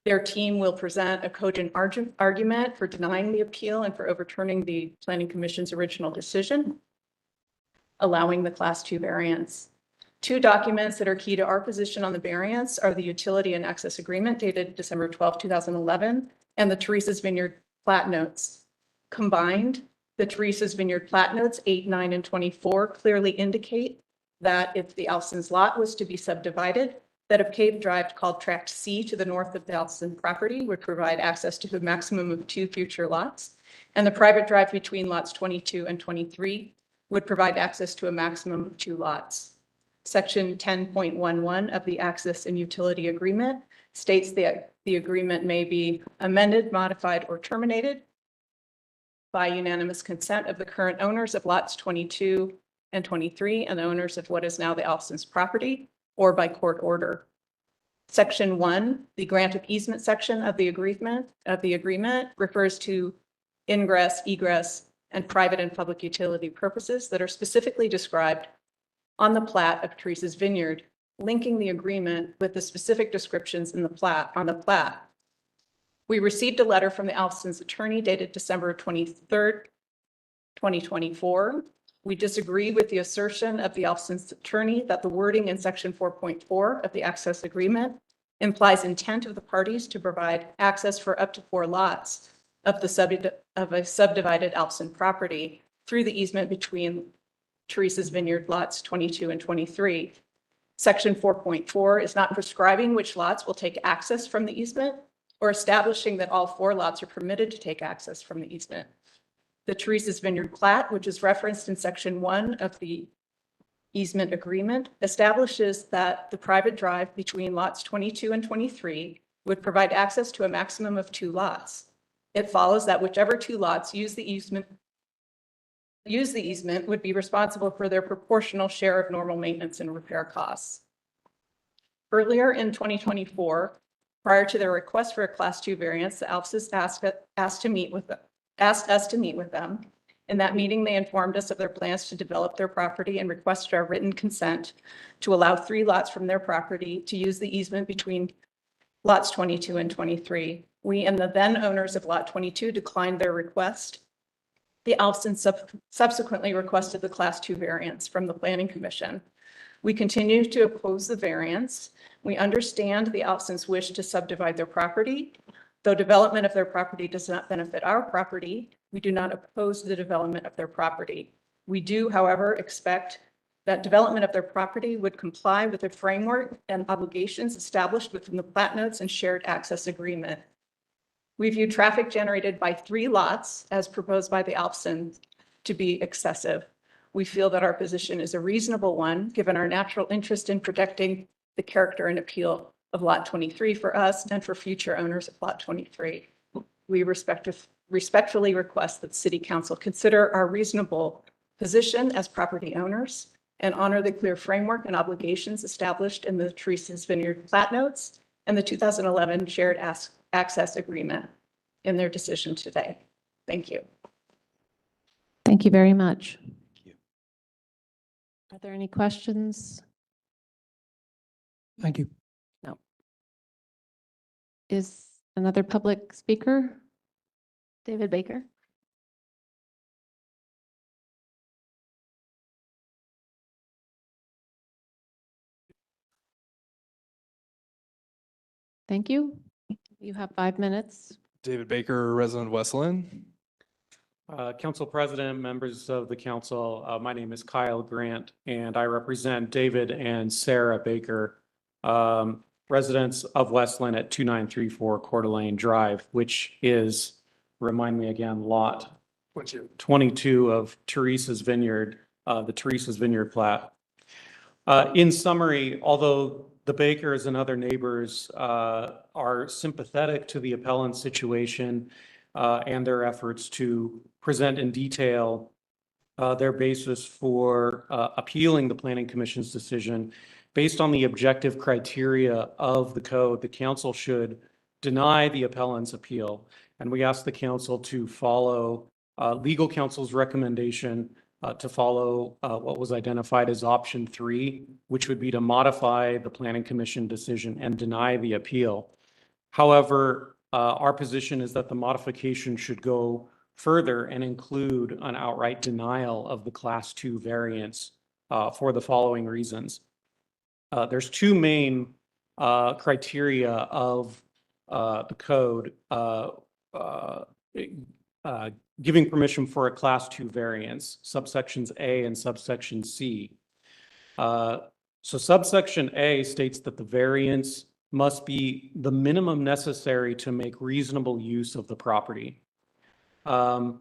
Their team will present a cogent argument for denying the appeal and for overturning the Planning Commission's original decision, allowing the Class 2 variance. 2 documents that are key to our position on the variance are the Utility and Access Agreement dated December 12, 2011, and the Teresa's Vineyard plat notes. Combined, the Teresa's Vineyard plat notes 8, 9, and 24 clearly indicate that if the Alpson's lot was to be subdivided, that a paved drive called Tract C to the north of the Alpson property would provide access to a maximum of 2 future lots, and the private drive between lots 22 and 23 would provide access to a maximum of 2 lots. Section 10.11 of the Access and Utility Agreement states that the agreement may be amended, modified, or terminated by unanimous consent of the current owners of lots 22 and 23 and the owners of what is now the Alpson's property, or by court order. Section 1, the grant of easement section of the agreement refers to ingress, egress, and private and public utility purposes that are specifically described on the plat of Teresa's Vineyard, linking the agreement with the specific descriptions in the plat. We received a letter from the Alpson's attorney dated December 23rd, 2024. We disagree with the assertion of the Alpson's attorney that the wording in section 4.4 of the access agreement implies intent of the parties to provide access for up to 4 lots of a subdivided Alpson property through the easement between Teresa's Vineyard lots 22 and 23. Section 4.4 is not prescribing which lots will take access from the easement or establishing that all 4 lots are permitted to take access from the easement. The Teresa's Vineyard plat, which is referenced in section 1 of the easement agreement, establishes that the private drive between lots 22 and 23 would provide access to a maximum of 2 lots. It follows that whichever 2 lots use the easement would be responsible for their proportional share of normal maintenance and repair costs. Earlier in 2024, prior to their request for a Class 2 variance, the Alpsons asked us to meet with them. In that meeting, they informed us of their plans to develop their property and requested our written consent to allow 3 lots from their property to use the easement between lots 22 and 23. We and the then owners of lot 22 declined their request. The Alpsons subsequently requested the Class 2 variance from the Planning Commission. We continue to oppose the variance. We understand the Alpsons wish to subdivide their property. Though development of their property does not benefit our property, we do not oppose the development of their property. We do, however, expect that development of their property would comply with the framework and obligations established within the plat notes and shared access agreement. We view traffic generated by 3 lots as proposed by the Alpsons to be excessive. We feel that our position is a reasonable one, given our natural interest in protecting the character and appeal of Lot 23 for us and for future owners of Lot 23. We respectfully request that City Council consider our reasonable position as property owners and honor the clear framework and obligations established in the Teresa's Vineyard plat notes and the 2011 shared access agreement in their decision today. Thank you. Thank you very much. you. Are there any questions? Thank you. No. Is another public speaker? David Baker. Thank you. You have 5 minutes. David Baker, resident of Westland. Council President, members of the council, my name is Kyle Grant, and I represent David and Sarah Baker, residents of Westland at 2934 Coeur d'Alene Drive, which is, remind me again, lot 22 of Teresa's Vineyard, the Teresa's Vineyard plat. In summary, although the Bakers and other neighbors are sympathetic to the appellant's situation and their efforts to present in detail their basis for appealing the Planning Commission's decision, based on the objective criteria of the code, the council should deny the appellant's appeal. And we ask the council to follow legal counsel's recommendation to follow what was identified as option 3, which would be to modify the Planning Commission decision and deny the appeal. However, our position is that the modification should go further and include an outright denial of the Class 2 variance for the following reasons. There's 2 main criteria of the code giving permission for a Class 2 variance, subsections A and subsection C. So subsection A states that the variance must be the minimum necessary to make reasonable use of the property. The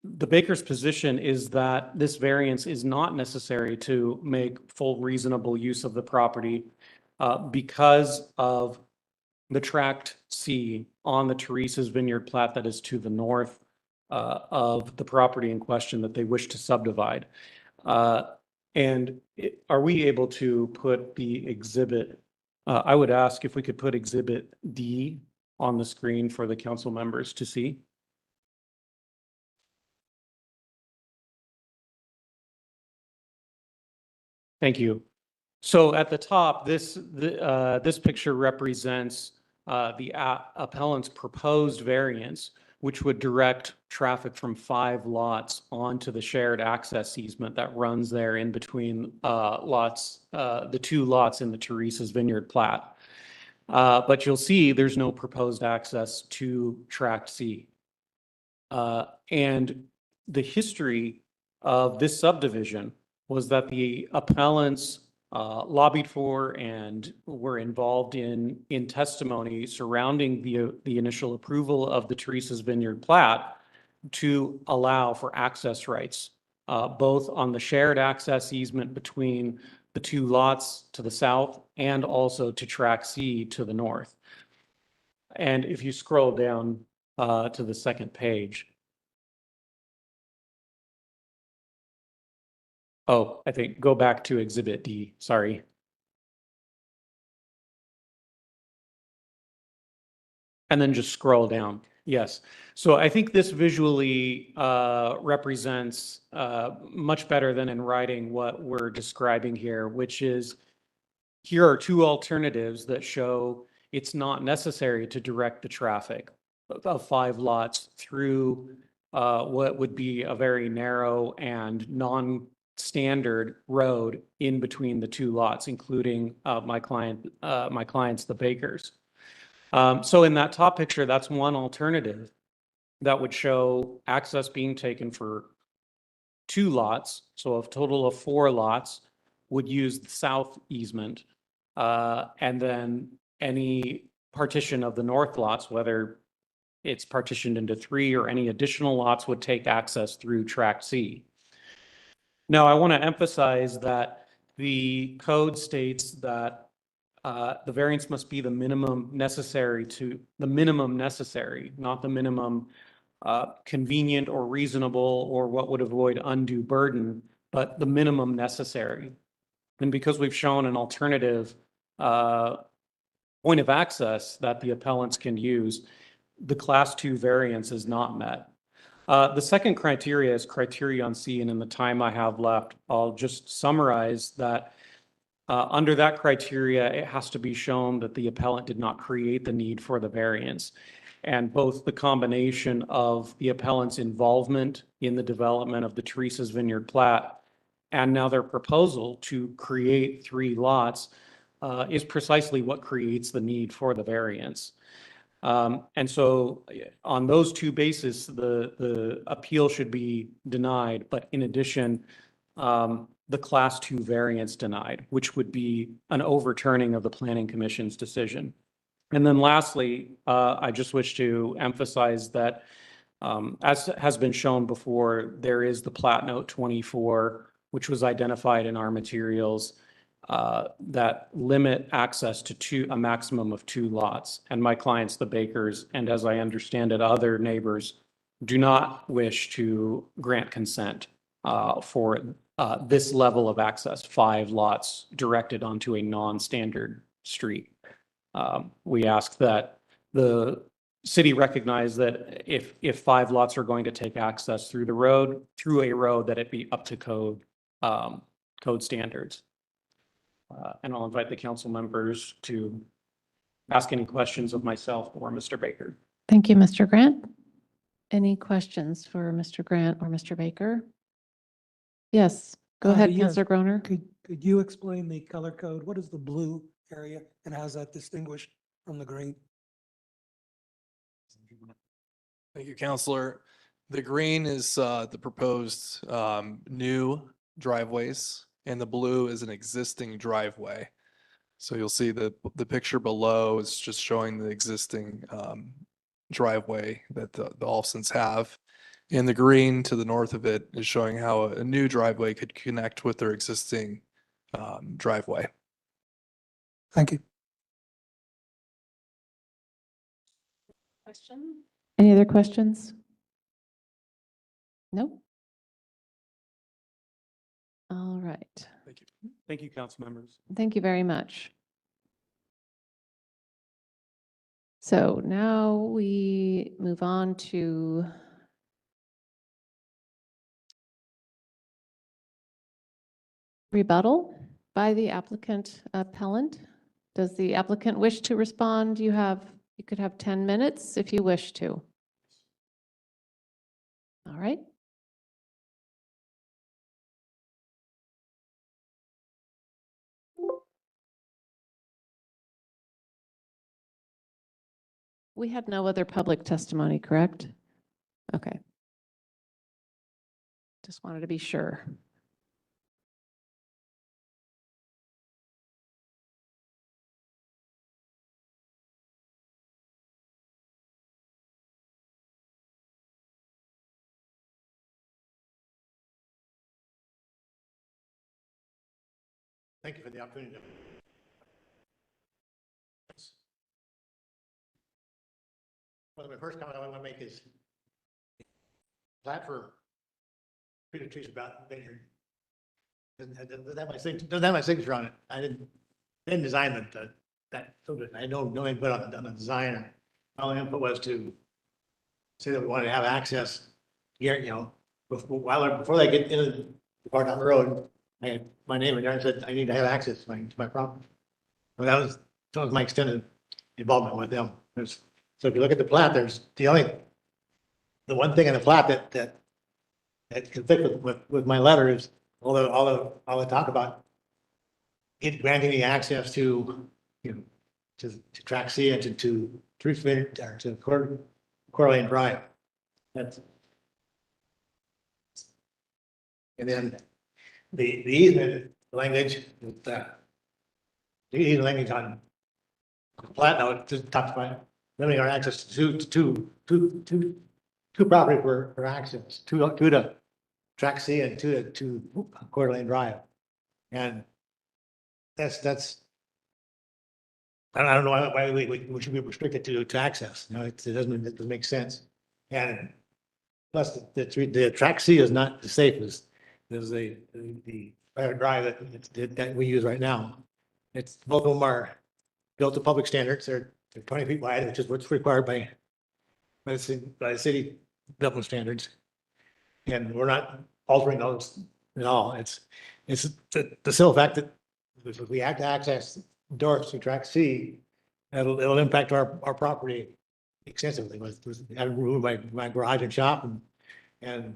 Baker's position is that this variance is not necessary to make full reasonable use of the property because of the tract C on the Teresa's Vineyard plat that is to the north of the property in question that they wish to subdivide. Are we able to put the exhibit? I would ask if we could put exhibit D on the screen for the council members to see. Thank you. So at the top, this picture represents the appellant's proposed variance, which would direct traffic from 5 lots onto the shared access easement that runs there in between the 2 lots in the Teresa's Vineyard plat. But you'll see there's no proposed access to tract C. And the history of this subdivision was that the appellants lobbied for and were involved in testimony surrounding the initial approval of the Teresa's Vineyard plat to allow for access rights, both on the shared access easement between the 2 lots to the south and also to tract C to the north. And if you scroll down to the second page. Oh, I think go back to exhibit D, sorry. And then just scroll down. Yes. So I think this visually represents much better than in writing what we're describing here, which is here are 2 alternatives that show it's not necessary to direct the traffic of 5 lots through what would be a very narrow and non-standard road in between the 2 lots, including my clients, the Bakers. So in that top picture, that's one alternative that would show access being taken for 2 lots. So a total of 4 lots would use the south easement. And then any partition of the north lots, whether it's partitioned into 3 or any additional lots would take access through tract C. Now, I want to emphasize that the code states that the variance must be the minimum necessary, not the minimum convenient or reasonable or what would avoid undue burden, but the minimum necessary. And because we've shown an alternative point of access that the appellants can use, the class 2 variance is not met. The second criteria is criterion C, and in the time I have left, I'll just summarize that under that criteria, it has to be shown that the appellant did not create the need for the variance. And both the combination of the appellant's involvement in the development of the Teresa's Vineyard plat and now their proposal to create 3 lots is precisely what creates the need for the variance. And so on those 2 bases, the appeal should be denied, but in addition, the class 2 variance denied, which would be an overturning of the Planning Commission's decision. And then lastly, I just wish to emphasize that as has been shown before, there is the plat note 24, which was identified in our materials that limit access to a maximum of 2 lots. And my clients, the Bakers, and as I understand it, other neighbors do not wish to grant consent for this level of access, 5 lots directed onto a non-standard street. We ask that the city recognize that if 5 lots are going to take access through a road, that it be up to code standards. And I'll invite the council members to ask any questions of myself or Mr. Baker. Thank you, Mr. Grant. Any questions for Mr. Grant or Mr. Baker? Yes, go ahead, yes. Councilor Groner. Could you explain the color code? What is the blue area and how's that distinguished from the green? Thank you, Counselor. The green is the proposed new driveways, and the blue is an existing driveway. So you'll see the picture below is just showing the existing driveway that the Olsons have. And the green to the north of it is showing how a new driveway could connect with their existing driveway. Thank you. Question? Any other questions? No? All right. Thank you. Thank you, council members. Thank you very much. So now we move on to rebuttal by the applicant appellant. Does the applicant wish to respond? You could have 10 minutes if you wish to. All right. We had no other public testimony, correct? Okay. Just wanted to be sure. Thank you for the opportunity. Well, the first comment I want to make is that for Peter Trees about Vineyard doesn't have my signature on it. I didn't design that. I know no input on the design. My only input was to say that we wanted to have access here, before they get into the part down the road. I had my neighbor there and said, I need to have access to my property. Well, that was my extended involvement with them. So if you look at the plat, there's the one thing in the plat that conflicts with my letter is all the talk about it granting the access to track C and to Coeur Lane Drive. And then the easement language, the easement language on the plat note just talks about limiting our access to two property for access, two to track C and two to Coeur d'Alene Drive. And that's, I don't know why we should be restricted to access. You know, it doesn't make sense. And plus the track C is not the safest. There's the private drive that we use right now. It's, both of them are built to public standards. They're 20 feet wide, which is what's required by the city development standards. And we're not altering those at all. It's the simple fact that if we have to access doors through track C, it'll impact our property extensively with having room my garage and shop and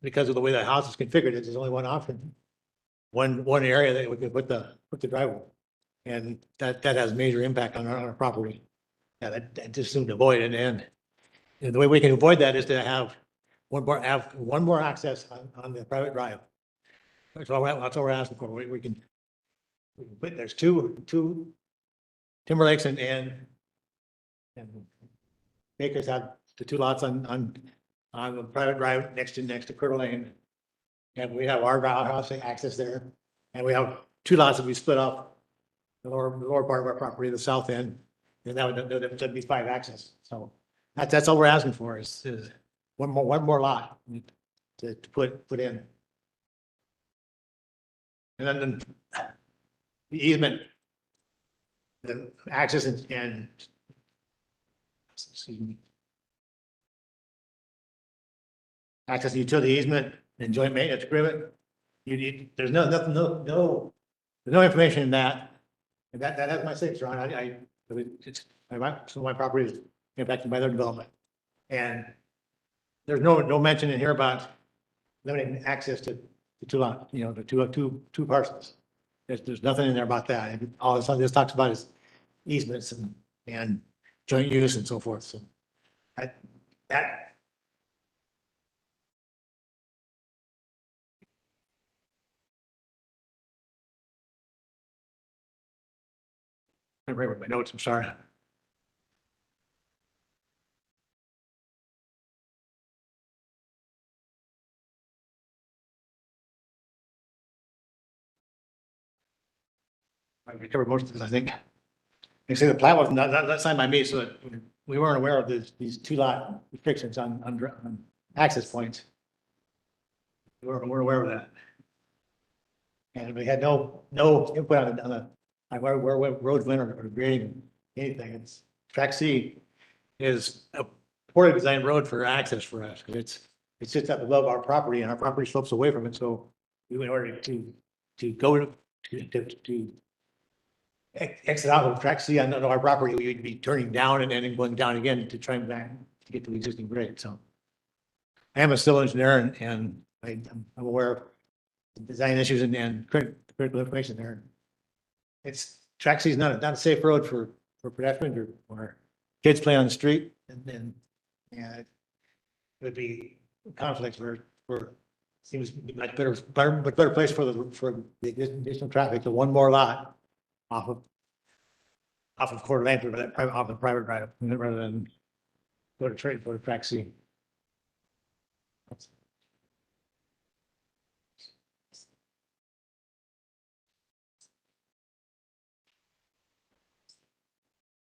because of the way the house is configured, there's only one option. One area that we can put the driveway. And that has major impact on our property. Yeah, that just seemed to avoid it. And the way we can avoid that is to have one more access on the private drive. That's all we're asking for. We can put, there's two Timber Lakes and Bakers have the two lots on the private drive next to Coeur d'Alene. And we have our house access there. And we have two lots that we split up the lower part of our property, the south end, and that'd be 5 access. So that's all we're asking for is one more lot to put in. And then the easement, the access and excuse me, access and utility easement and joint maintenance agreement. There's no information in that. And that has my signature on it. So my property is impacted by their development. And there's no mention in here about limiting access to two lot, you know, the two parcels. There's nothing in there about that. And all this talks about is easements and joint use and so forth. So that I read with my notes, I'm sorry. I recovered most of this, I think. They say the plat was not signed by me, so that we weren't aware of these two lot restrictions on access points. We're aware of that. And we had no input on the where roads went or grading anything. It's track C is a poorly designed road for access for us because it sits up above our property and our property slopes away from it. So in order to go to exit out of track C on our property, we would be turning down and then going down again to try and back to get to the existing grade. So I am a civil engineer and I'm aware of the design issues and critical information there. It's track C is not a safe road for pedestrians or kids play on the street and it would be conflicts for seems much better place for the additional traffic, the one more lot off of Coeur d'Alene, off the private drive rather than go to track C.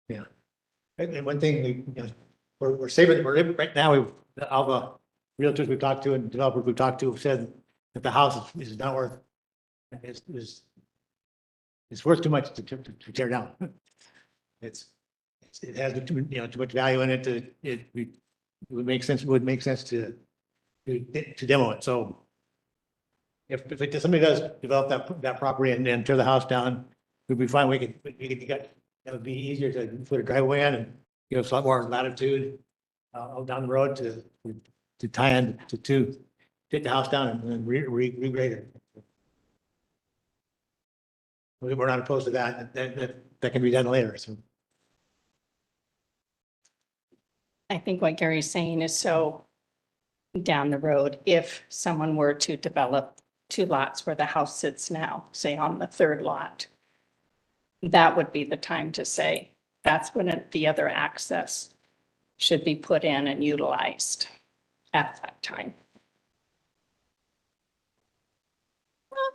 Yeah. And one thing we're saving, right now, all the realtors we've talked to and developers we've talked to have said that the house is not worth, it's worth too much to tear down. It has too much value in it. It would make sense to demo it. So if somebody does develop that property and then tear the house down, we'd be fine. We could get, that would be easier to put a driveway in and give us a lot more latitude down the road to tie in to take the house down and then regrade it. We're not opposed to that. That can be done later. So I think what Gary's saying is so down the road, if someone were to develop 2 lots where the house sits now, say on the 3rd lot, that would be the time to say, that's when the other access should be put in and utilized at that time.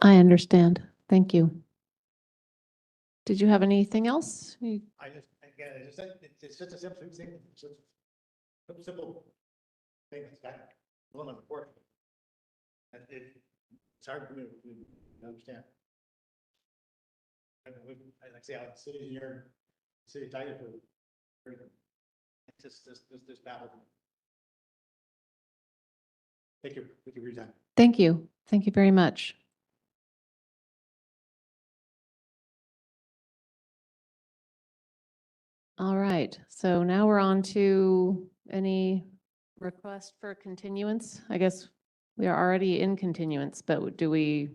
I understand. Thank you. Did you have anything else? I just, again, it's just a simple thing, simple thing that's got a little important. It's hard for me to understand. Like I say, I'm sitting here, city tiger for, it's just this battle. Thank you for your time. Thank you. Thank you very much. All right, so now we're on to any request for continuance. I guess we are already in continuance, but do we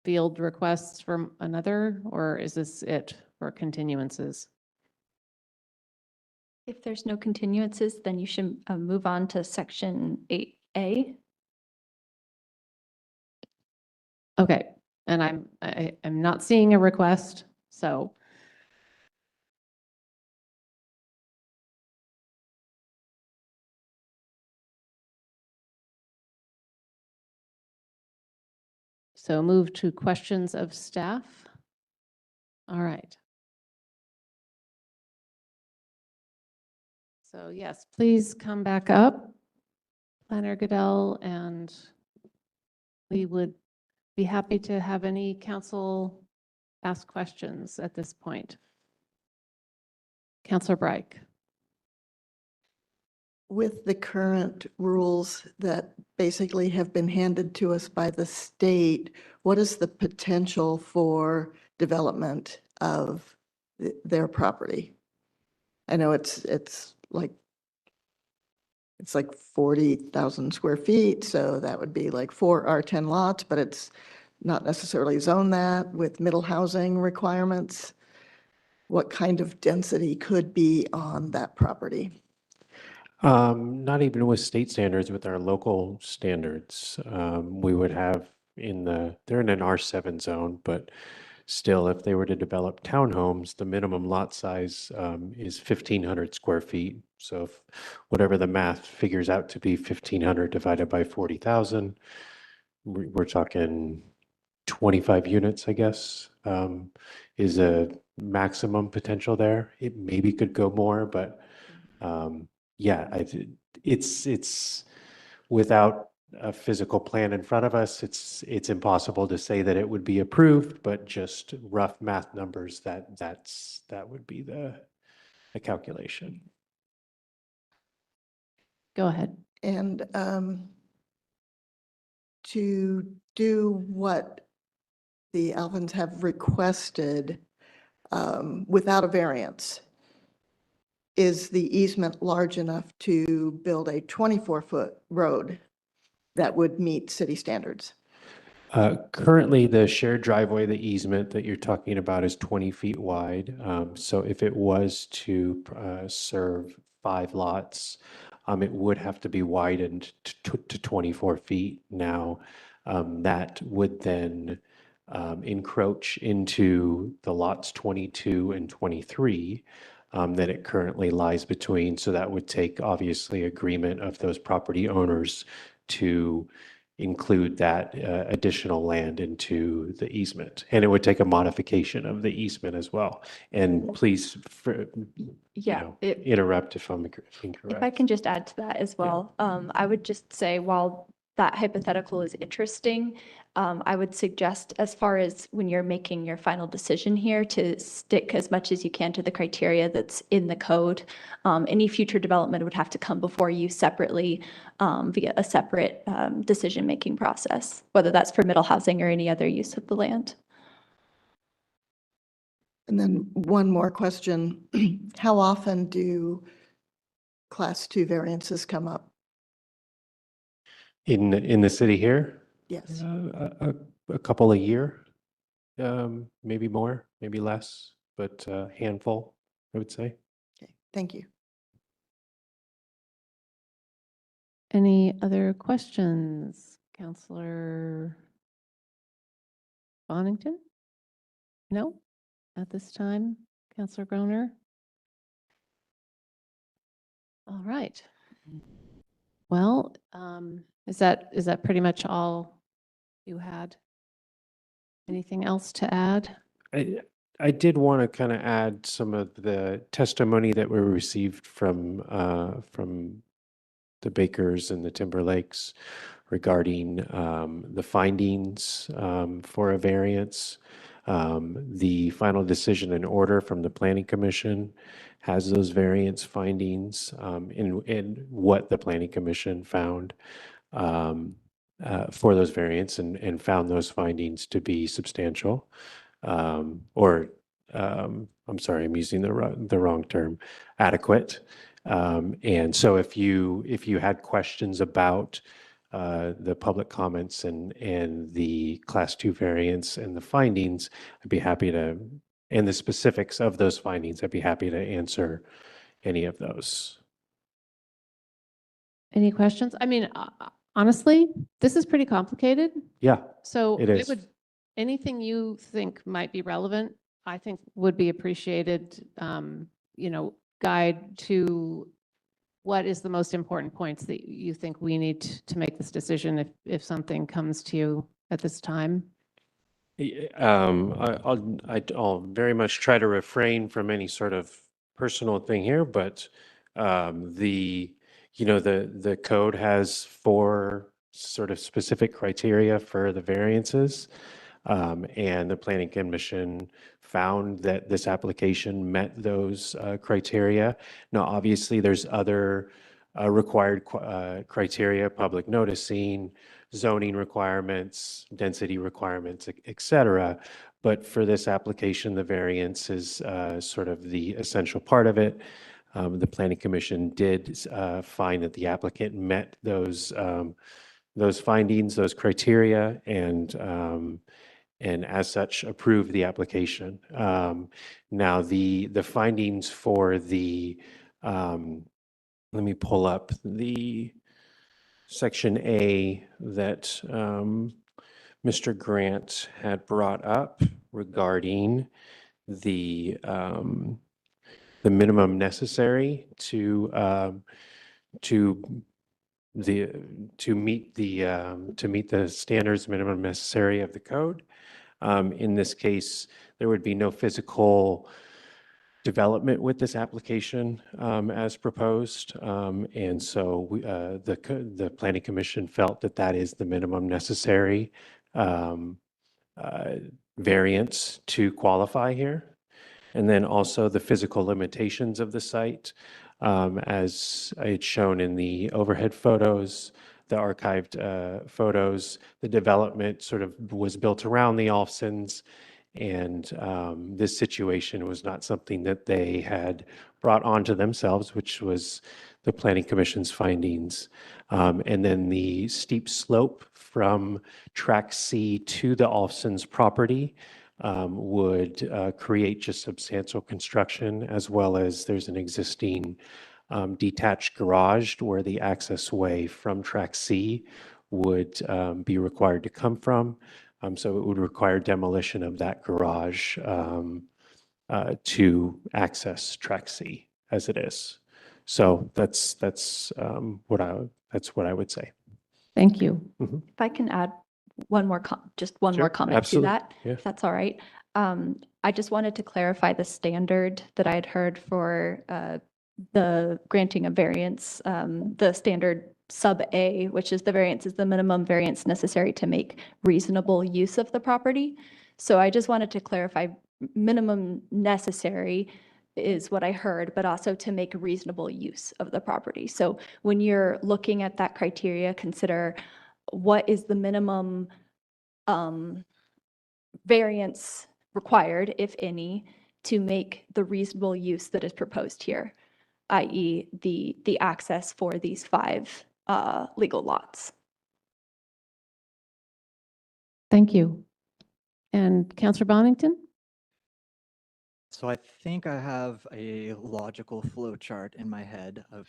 field requests from another, or is this it for continuances? If there's no continuances, then you should move on to section 8A. Okay, and I'm not seeing a request, so. So move to questions of staff. All right. So yes, please come back up, Planner Goodell, and we would be happy to have any council ask questions at this point. Councilor Breik. With the current rules that basically have been handed to us by the state, what is the potential for development of their property? I know it's like 40,000 square feet, so that would be like 4 R10 lots, but it's not necessarily zoned that with middle housing requirements. What kind of density could be on that property? Not even with state standards, with our local standards, we would have they're in an R7 zone, but still, if they were to develop townhomes, the minimum lot size is 1,500 square feet. So if whatever the math figures out to be 1,500 divided by 40,000, we're talking 25 units, I guess, is a maximum potential there. It maybe could go more, but yeah, it's without a physical plan in front of us, it's impossible to say that it would be approved, but just rough math numbers, that would be the calculation. Go ahead. And to do what the Alvins have requested without a variance, is the easement large enough to build a 24-foot road that would meet city standards? Currently, the shared driveway, the easement that you're talking about is 20 feet wide. So if it was to serve 5 lots, it would have to be widened to 24 feet. Now, that would then encroach into the lots 22 and 23 that it currently lies between. So that would take obviously agreement of those property owners to include that additional land into the easement. And it would take a modification of the easement as well. And please, interrupt if I'm incorrect. If I can just add to that as well, I would just say while that hypothetical is interesting, I would suggest as far as when you're making your final decision here to stick as much as you can to the criteria that's in the code. Any future development would have to come before you separately via a separate decision-making process, whether that's for middle housing or any other use of the land. And then one more question. How often do Class 2 variances come up? In the city here? Yes. A couple a year, maybe more, maybe less, but a handful, I would say. Okay, thank you. Any other questions? Councilor Bonington? No, at this time. Councilor Groner? All right. Well, is that pretty much all you had? Anything else to add? I did want to kind of add some of the testimony that we received from the Bakers and the Timberlakes regarding the findings for a variance. The final decision and order from the Planning Commission has those variance findings in what the Planning Commission found for those variants and found those findings to be substantial. I'm sorry, I'm using the wrong term, adequate. And so if you had questions about the public comments and the class 2 variants and the findings, I'd be happy to, and the specifics of those findings, I'd be happy to answer any of those. Any questions? I mean, honestly, this is pretty complicated. Yeah, So it is. anything you think might be relevant, I think would be appreciated, guide to what is the most important points that you think we need to make this decision if something comes to you at this time? I'll very much try to refrain from any sort of personal thing here, but the code has 4 sort of specific criteria for the variances. And the Planning Commission found that this application met those criteria. Now, obviously, there's other required criteria, public noticing, zoning requirements, density requirements, et cetera. But for this application, the variance is sort of the essential part of it. The Planning Commission did find that the applicant met those findings, those criteria, and as such approved the application. Now the findings for the, let me pull up the section A that Mr. Grant had brought up regarding the minimum necessary to meet the standards minimum necessary of the code. In this case, there would be no physical development with this application as proposed. And so the Planning Commission felt that that is the minimum necessary variance to qualify here. And then also the physical limitations of the site, as I had shown in the overhead photos, the archived photos, the development sort of was built around the Olsons, and this situation was not something that they had brought onto themselves, which was the Planning Commission's findings. And then the steep slope from Track C to the Olsons property would create just substantial construction, as well as there's an existing detached garage where the access way from Track C would be required to come from. So it would require demolition of that garage to access Track C as it is. So that's what I would say. Thank you. Mm-hmm. If I can add one more more comment absolutely. to that, Yeah. if that's all right. I just wanted to clarify the standard that I had heard for the granting of variance, the standard sub A, which is the variance is the minimum variance necessary to make reasonable use of the property. So I just wanted to clarify minimum necessary is what I heard, but also to make reasonable use of the property. So when you're looking at that criteria, consider what is the minimum variance required, if any, to make the reasonable use that is proposed here, i.e. the access for these 5 legal lots. Thank you. And Councillor Bonington? So I think I have a logical flow chart in my head of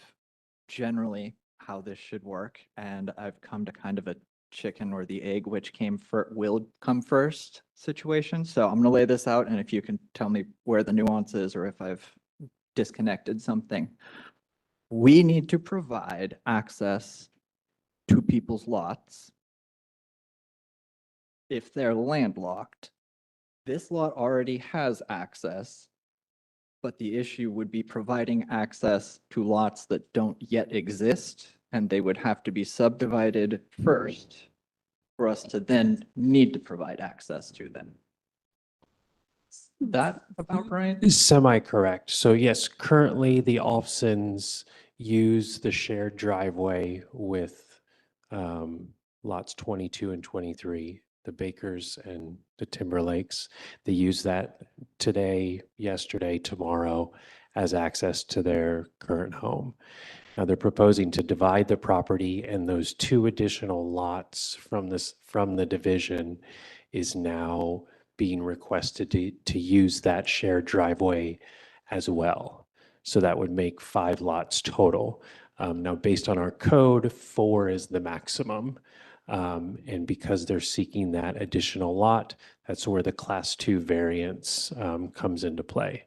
generally how this should work, and I've come to kind of a chicken or the egg, which will come first situation. So I'm going to lay this out, and if you can tell me where the nuance is or if I've disconnected something. we need to provide access to people's lots if they're landlocked. This lot already has access, but the issue would be providing access to lots that don't yet exist, and they would have to be subdivided first for us to then need to provide access to them. Is that about right? Semi-correct. So yes, currently the Olsons use the shared driveway with lots 22 and 23, the Bakers and the Timberlakes. They use that today, yesterday, tomorrow as access to their current home. Now they're proposing to divide the property, and those 2 additional lots from the division is now being requested to use that shared driveway as well. So that would make 5 lots total. Now, based on our code, 4 is the maximum. And because they're seeking that additional lot, that's where the Class 2 variance comes into play.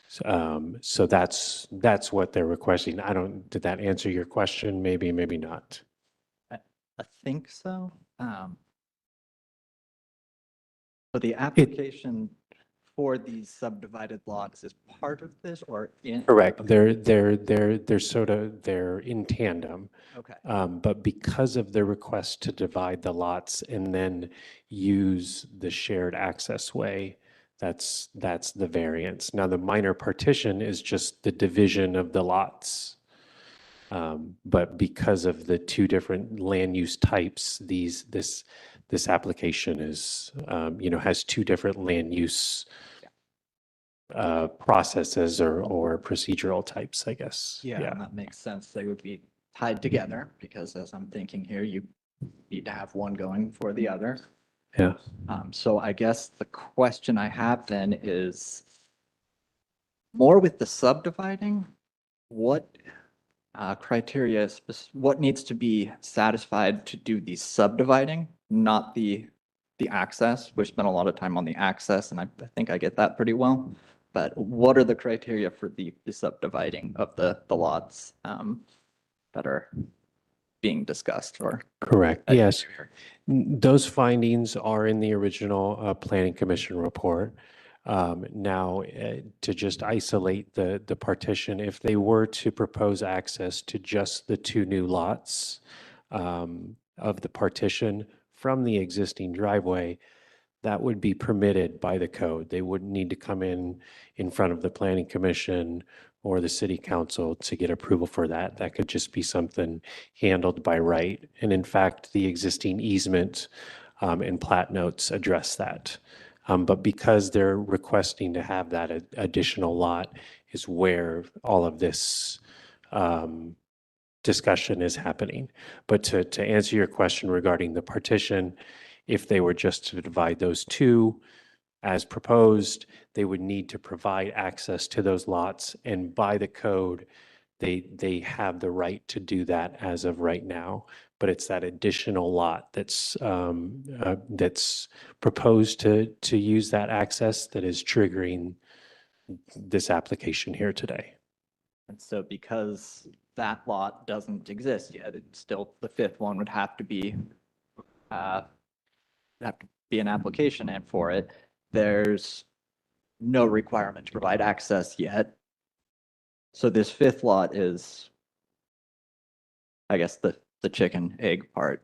So that's what they're requesting. Did that answer your question? Maybe, maybe not. I think so. So the application for these subdivided lots is part of this or in? Correct. Okay. They're in tandem. Okay. But because of the request to divide the lots and then use the shared access way, that's the variance. Now, the minor partition is just the division of the lots. But because of the 2 different land use types, this application is, has 2 different land use processes or procedural types, I guess. Yeah, and that makes sense. They would be tied together because as I'm thinking here, you need to have one going for the other. Yeah. So I guess the question I have then is more with the subdividing, what criteria, what needs to be satisfied to do the subdividing, not the access? We've spent a lot of time on the access, and I think I get that pretty well. But what are the criteria for the subdividing of the lots that are being discussed or? Correct. Yes. Those findings are in the original Planning Commission report. Now, to just isolate the partition, if they were to propose access to just the 2 new lots of the partition from the existing driveway, that would be permitted by the code. They wouldn't need to come in front of the Planning Commission or the City Council to get approval for that. That could just be something handled by right. And in fact, the existing easement and plat notes address that. But because they're requesting to have that additional lot is where all of this discussion is happening. But to answer your question regarding the partition, if they were just to divide those 2 as proposed, they would need to provide access to those lots. And by the code, they have the right to do that as of right now. But it's that additional lot that's proposed to use that access that is triggering this application here today. And so because that lot doesn't exist yet, it's still, the 5th one would have to be an application in for it. There's no requirement to provide access yet. So this 5th lot is, I guess, the chicken egg part.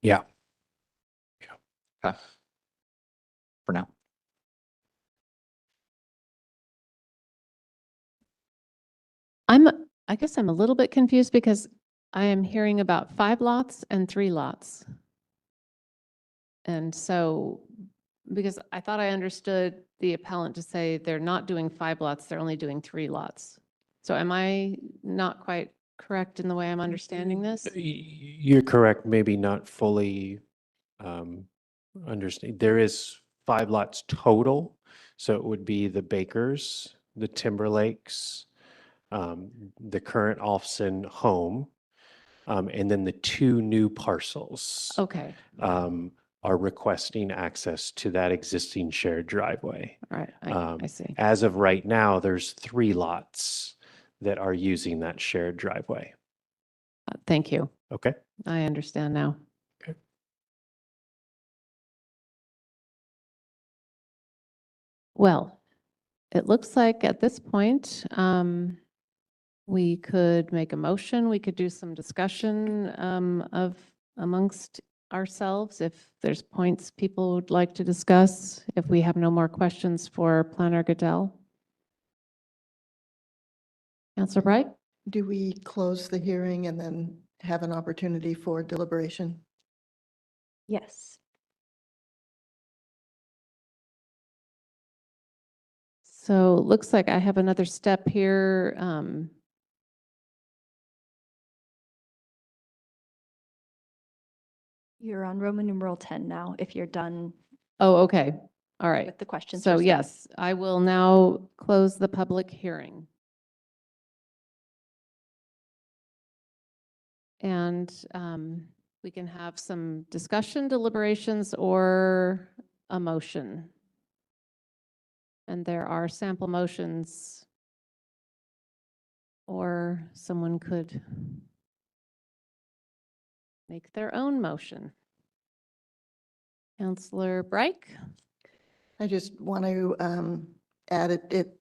Yeah. Okay. For now. I guess I'm a little bit confused because I am hearing about 5 lots and 3 lots. And so, because I thought I understood the appellant to say they're not doing 5 lots, they're only doing 3 lots. So am I not quite correct in the way I'm understanding this? You're correct, maybe not fully understand. There is 5 lots total. So it would be the Bakers, the Timberlakes, the current Olson home, and then the 2 new parcels. Okay. Are requesting access to that existing shared driveway. All right. I see. As of right now, there's 3 lots that are using that shared driveway. Thank you. Okay. I understand now. Okay. Well, it looks like at this point, we could make a motion. We could do some discussion of amongst ourselves if there's points people would like to discuss, if we have no more questions for Planner Goodell. Councilor Bright? Do we close the hearing and then have an opportunity for deliberation? Yes. So it looks like I have another step here. You're on Roman numeral 10 now, if you're done Oh, okay. All right. with the questions. So or yes, I will now close the public hearing. And we can have some discussion, deliberations, or a motion. And there are sample motions, or someone could make their own motion. Councilor Bright? I just want to add it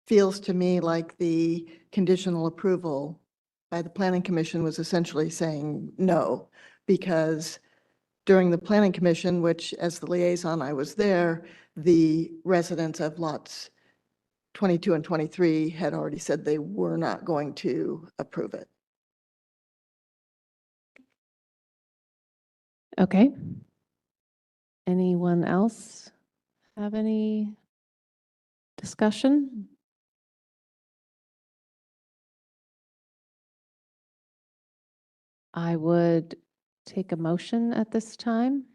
feels to me like the conditional approval by the Planning Commission was essentially saying no, because during the Planning Commission, which as the liaison I was there, the residents of lots 22 and 23 had already said they were not going to approve it. Okay. Anyone else have any discussion? I would take a motion at this time.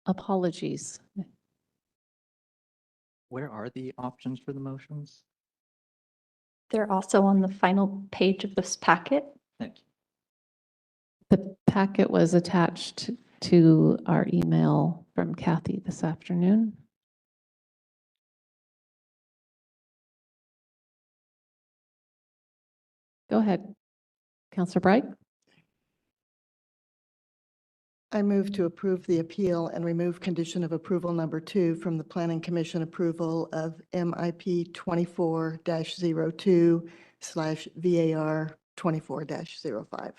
Apologies. Where are the options for the motions? They're also on the final page of this packet. Thank you. The packet was attached to our email from Kathy this afternoon. Go ahead, Councilor Bright. I move to approve the appeal and remove condition of approval number 2 from the Planning Commission approval of MIP 24-02/VAR 24-05.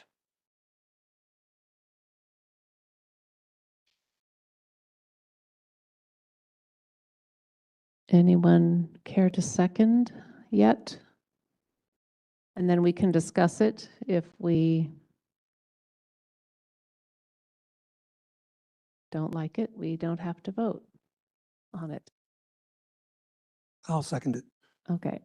Anyone care to second yet? And then we can discuss it if we don't like it. We don't have to vote on it. I'll second it. Okay.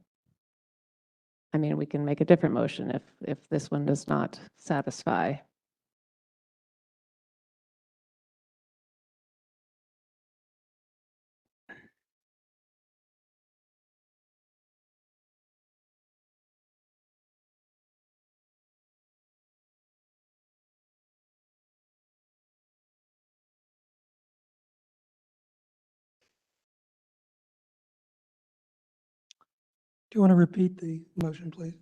I mean, we can make a different motion if this one does not satisfy. Do you want to repeat the motion, please?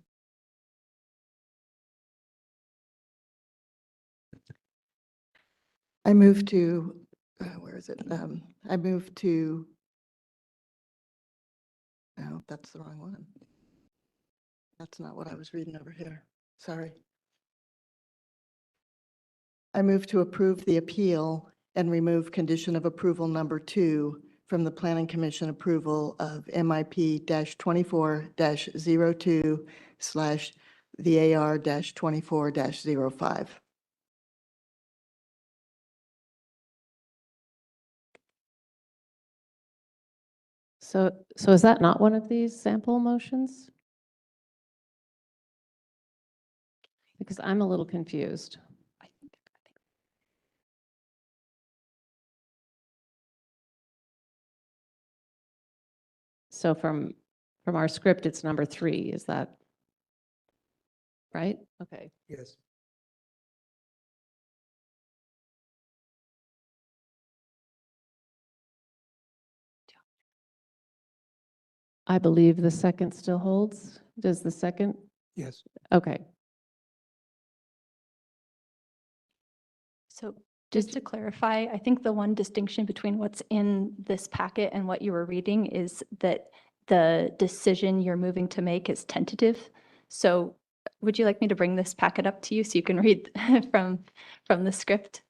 I move to, where is it? I move to, no, that's the wrong one. That's not what I was reading over here. Sorry. I move to approve the appeal and remove condition of approval number 2 from the Planning Commission approval of MIP-24-02/VAR-24-05. So is that not one of these sample motions? Because I'm a little confused. So from our script, it's number 3, is that right? Okay. Yes. I believe the second still holds. Does the second? Yes. Okay. So just to clarify, I think the one distinction between what's in this packet and what you were reading is that the decision you're moving to make is tentative. So would you like me to bring this packet up to you so you can read from the script?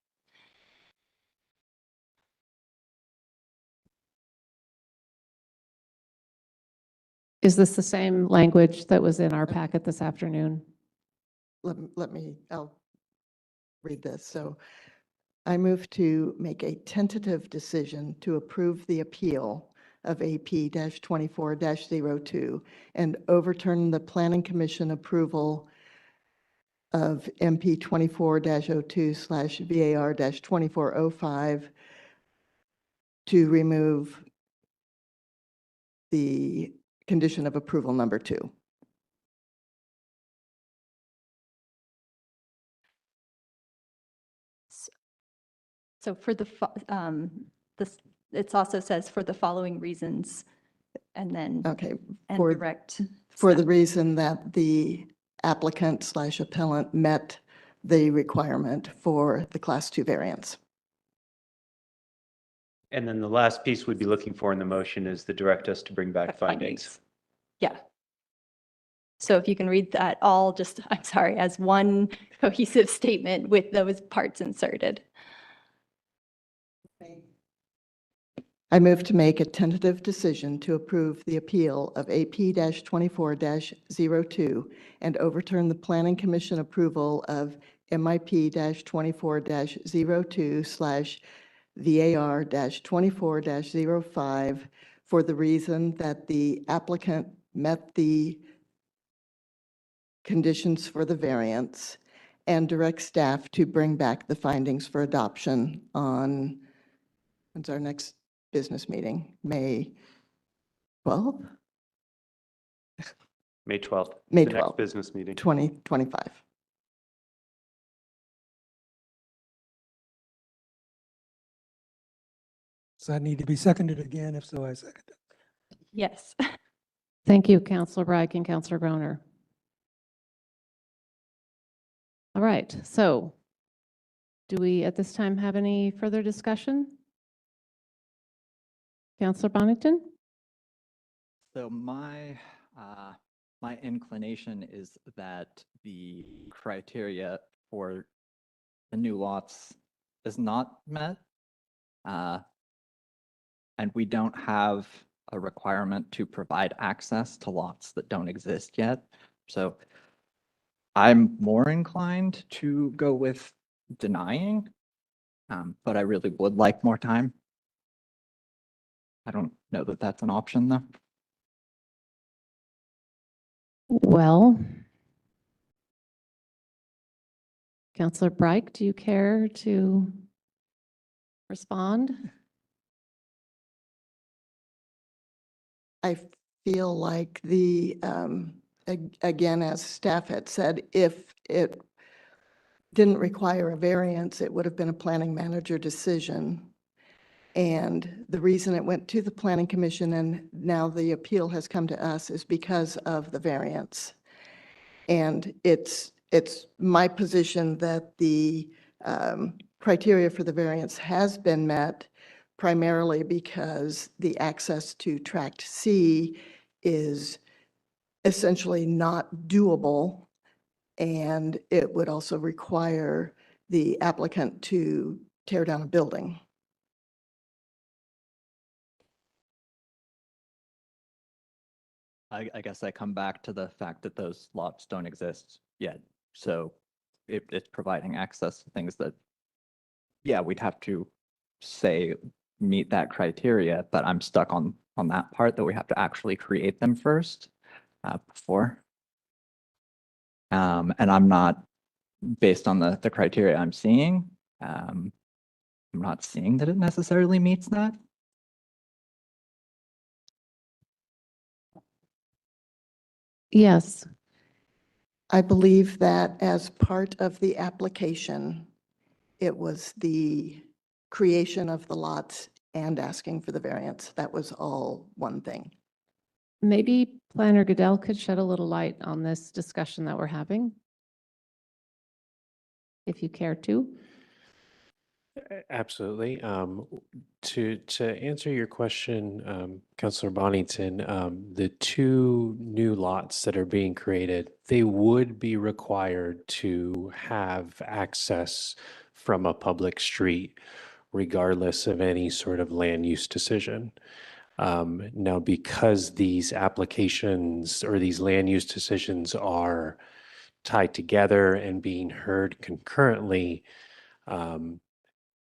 Is this the same language that was in our packet this afternoon? I'll read this. So I move to make a tentative decision to approve the appeal of AP-24-02 and overturn the Planning Commission approval of MP 24-02/VAR-2405 to remove the condition of approval number 2. So for this, it also says for the following reasons, and then Okay. and For direct the staff. reason that the applicant/appellant met the requirement for the Class 2 variance. And then the last piece we'd be looking for in the motion is the direct us to bring back findings. Yeah. So if you can read that all just, I'm sorry, as one cohesive statement with those parts inserted. I move to make a tentative decision to approve the appeal of AP-24-02 and overturn the Planning Commission approval of MIP-24-02/VAR-2405 for the reason that the applicant met the conditions for the variance and direct staff to bring back the findings for adoption on, when's our next business meeting? May 12th? May 12th. May the next 12th. business meeting. 2025. Does that need to be seconded again? If so, I second it. Yes. Thank you, Councilor Reich and Councilor Groner. All right, so do we at this time have any further discussion? Councilor Bonington? So my inclination is that the criteria for the new lots is not met. And we don't have a requirement to provide access to lots that don't exist yet. So I'm more inclined to go with denying, but I really would like more time. I don't know that that's an option though. Well, Councilor Reich, do you care to respond? I feel like again, as staff had said, if it didn't require a variance, it would have been a planning manager decision. And the reason it went to the Planning Commission and now the appeal has come to us is because of the variance. And it's my position that the criteria for the variance has been met primarily because the access to Tract C is essentially not doable. And it would also require the applicant to tear down a building. I guess I come back to the fact that those lots don't exist yet. So it's providing access to things that, yeah, we'd have to say meet that criteria, but I'm stuck on on that part, that we have to actually create them first before. And I'm not, based on the criteria I'm seeing, I'm not seeing that it necessarily meets that. Yes. I believe that as part of the application, it was the creation of the lots and asking for the variance. That was all one thing. Maybe Planner Goodell could shed a little light on this discussion that we're having, if you care to. Absolutely. To answer your question, Councilor Bonington, the two new lots that are being created, they would be required to have access from a public street, regardless of any sort of land use decision. Now, because these applications or these land use decisions are tied together and being heard concurrently,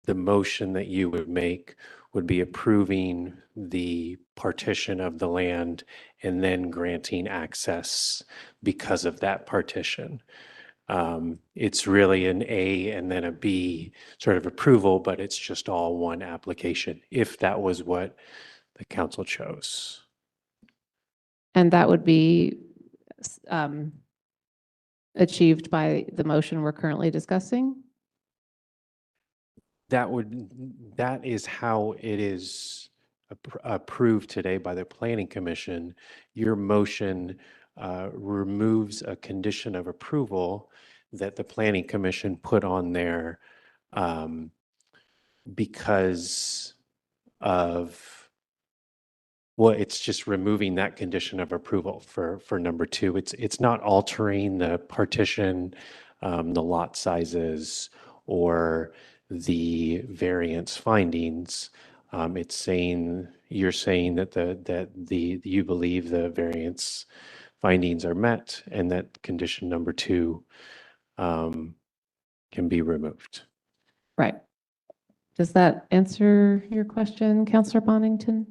the motion that you would make would be approving the partition of the land and then granting access because of that partition. It's really an A and then a B sort of approval, but it's just all one application, if that was what the council chose. And that would be achieved by the motion we're currently discussing? That is how it is approved today by the Planning Commission. Your motion removes a condition of approval that the Planning Commission put on there because of, well, it's just removing that condition of approval for number two. It's not altering the partition, the lot sizes, or the variance findings. It's saying, you're saying that you believe the variance findings are met and that condition number two can be removed. Right. Does that answer your question, Councilor Bonington?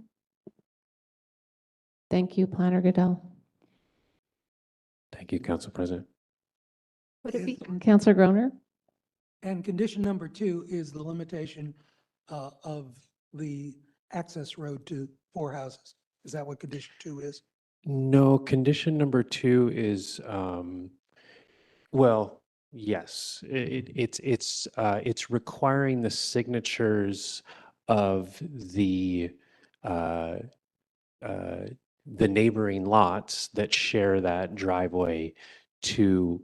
Thank you, Planner Goodell. Thank you, Council President. Would it be Councilor Groner? And condition number two is the limitation of the access road to 4 houses. Is that what condition 2 is? No, condition number 2 is, well, yes, it's requiring the signatures of the neighboring lots that share that driveway to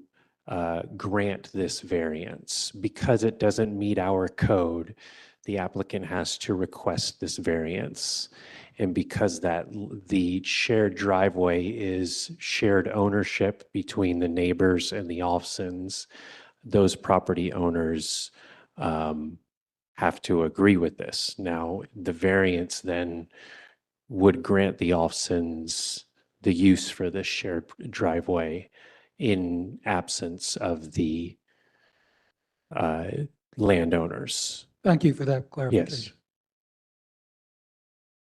grant this variance. Because it doesn't meet our code, the applicant has to request this variance. And because the shared driveway is shared ownership between the neighbors and the Olsons, those property owners have to agree with this. Now, the variance then would grant the Olsons the use for this shared driveway in absence of the landowners. Thank you for that Yes. clarification.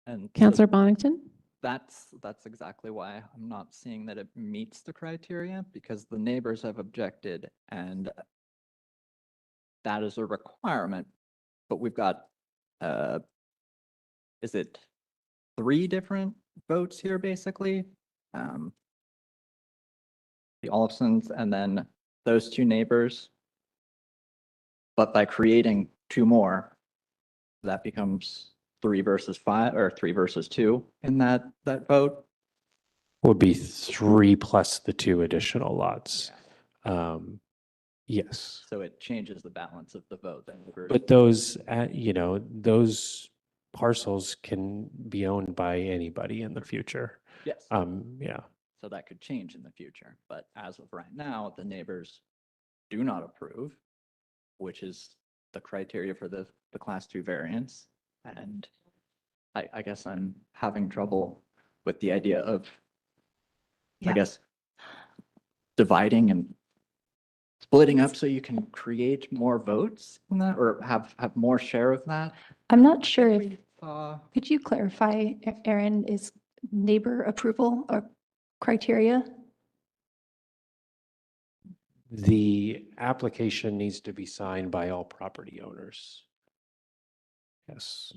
And Councilor Bonington? that's exactly why I'm not seeing that it meets the criteria, because the neighbors have objected and that is a requirement. But we've got, is it 3 different votes here, basically? The Olsons and then those 2 neighbors. But by creating 2 more, that becomes 3 versus 5 or 3 versus 2 in that vote. Would be 3 plus the 2 additional lots. Yes. So it changes the balance of the vote then. But those, those parcels can be owned by anybody in the future. Yes. Yeah. So that could change in the future. But as of right now, the neighbors do not approve, which is the criteria for the class 2 variance. And I guess I'm having trouble with the idea of, I guess, dividing and splitting up so you can create more votes in that, or have more share of that. I'm not sure if Could you clarify, Aaron, is neighbor approval a criteria? The application needs to be signed by all property owners. Yes.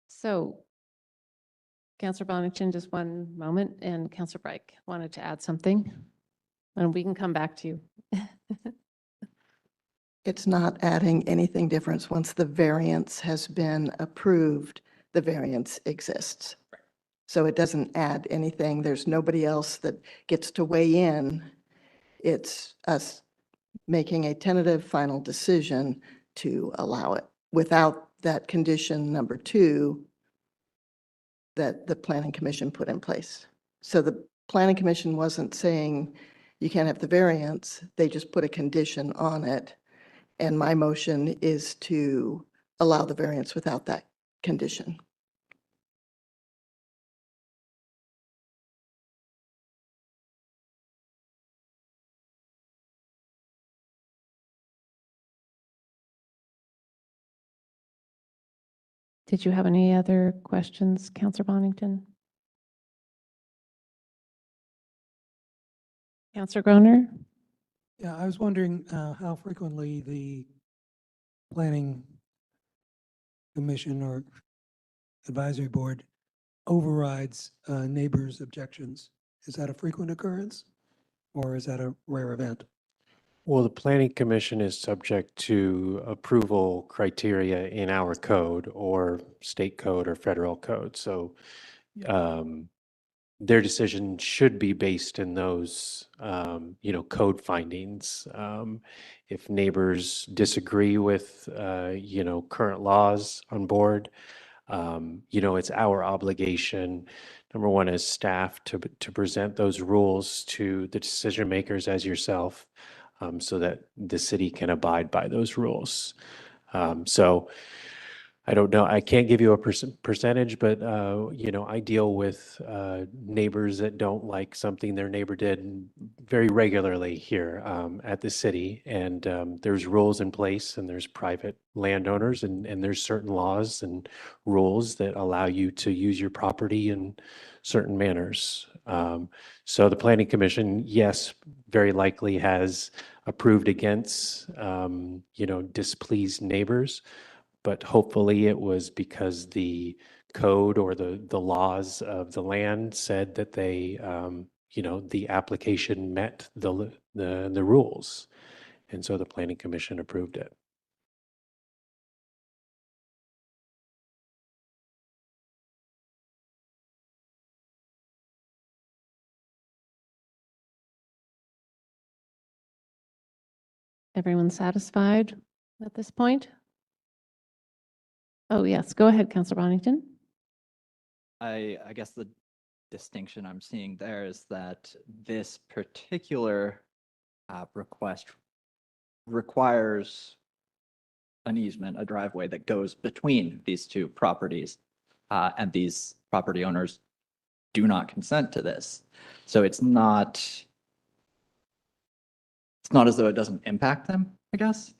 So Counselor Bonington, just one moment, and Counselor Reich wanted to add something, and we can come back to you. It's not adding anything different. Once the variance has been approved, the variance exists. So it doesn't add anything. There's nobody else that gets to weigh in. It's us making a tentative final decision to allow it without that condition number 2 that the Planning Commission put in place. So the Planning Commission wasn't saying you can't have the variance. They just put a condition on it. And my motion is to allow the variance without that condition. Did you have any other questions, Counselor Bonington? Counselor Groner? Yeah, I was wondering how frequently the planning commission or advisory board overrides neighbors' objections. Is that a frequent occurrence or is that a rare event? Well, the planning commission is subject to approval criteria in our code or state code or federal code. So their decision should be based in those, code findings. If neighbors disagree with, current laws on board, it's our obligation, number one, as staff to present those rules to the decision makers as yourself, so that the city can abide by those rules. So I don't know, I can't give you a percentage, but, I deal with neighbors that don't like something their neighbor did very regularly here at the city. And there's rules in place and there's private landowners and there's certain laws and rules that allow you to use your property in certain manners. So the Planning Commission, yes, very likely has approved against, displeased neighbors. But hopefully it was because the code or the laws of the land said that they, the application met the rules. And so the Planning Commission approved it. Everyone satisfied at this point? Oh, yes. Go ahead, Counselor Bonington. I guess the distinction I'm seeing there is that this particular request requires an easement, a driveway that goes between these two properties, and these property owners do not consent to this. So it's not as though it doesn't impact them, I guess,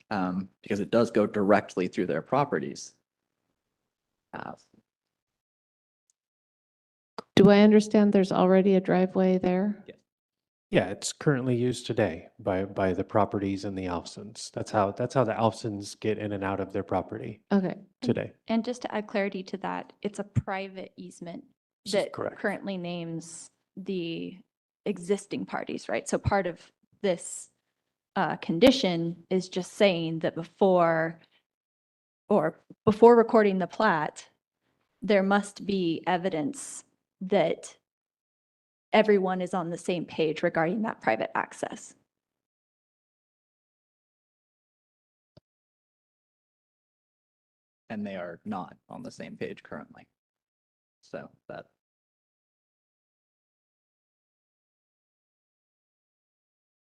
because it does go directly through their properties. Do I understand there's already a driveway there? Yes. Yeah, it's currently used today by the properties and the Alfsons. That's how the Alfsons get in and out of their property Okay. today. And just to add clarity to that, it's a private easement This is that correct. currently names the existing parties, right? So part of this condition is just saying that before recording the plat, there must be evidence that everyone is on the same page regarding that private access. And they are not on the same page currently. So that.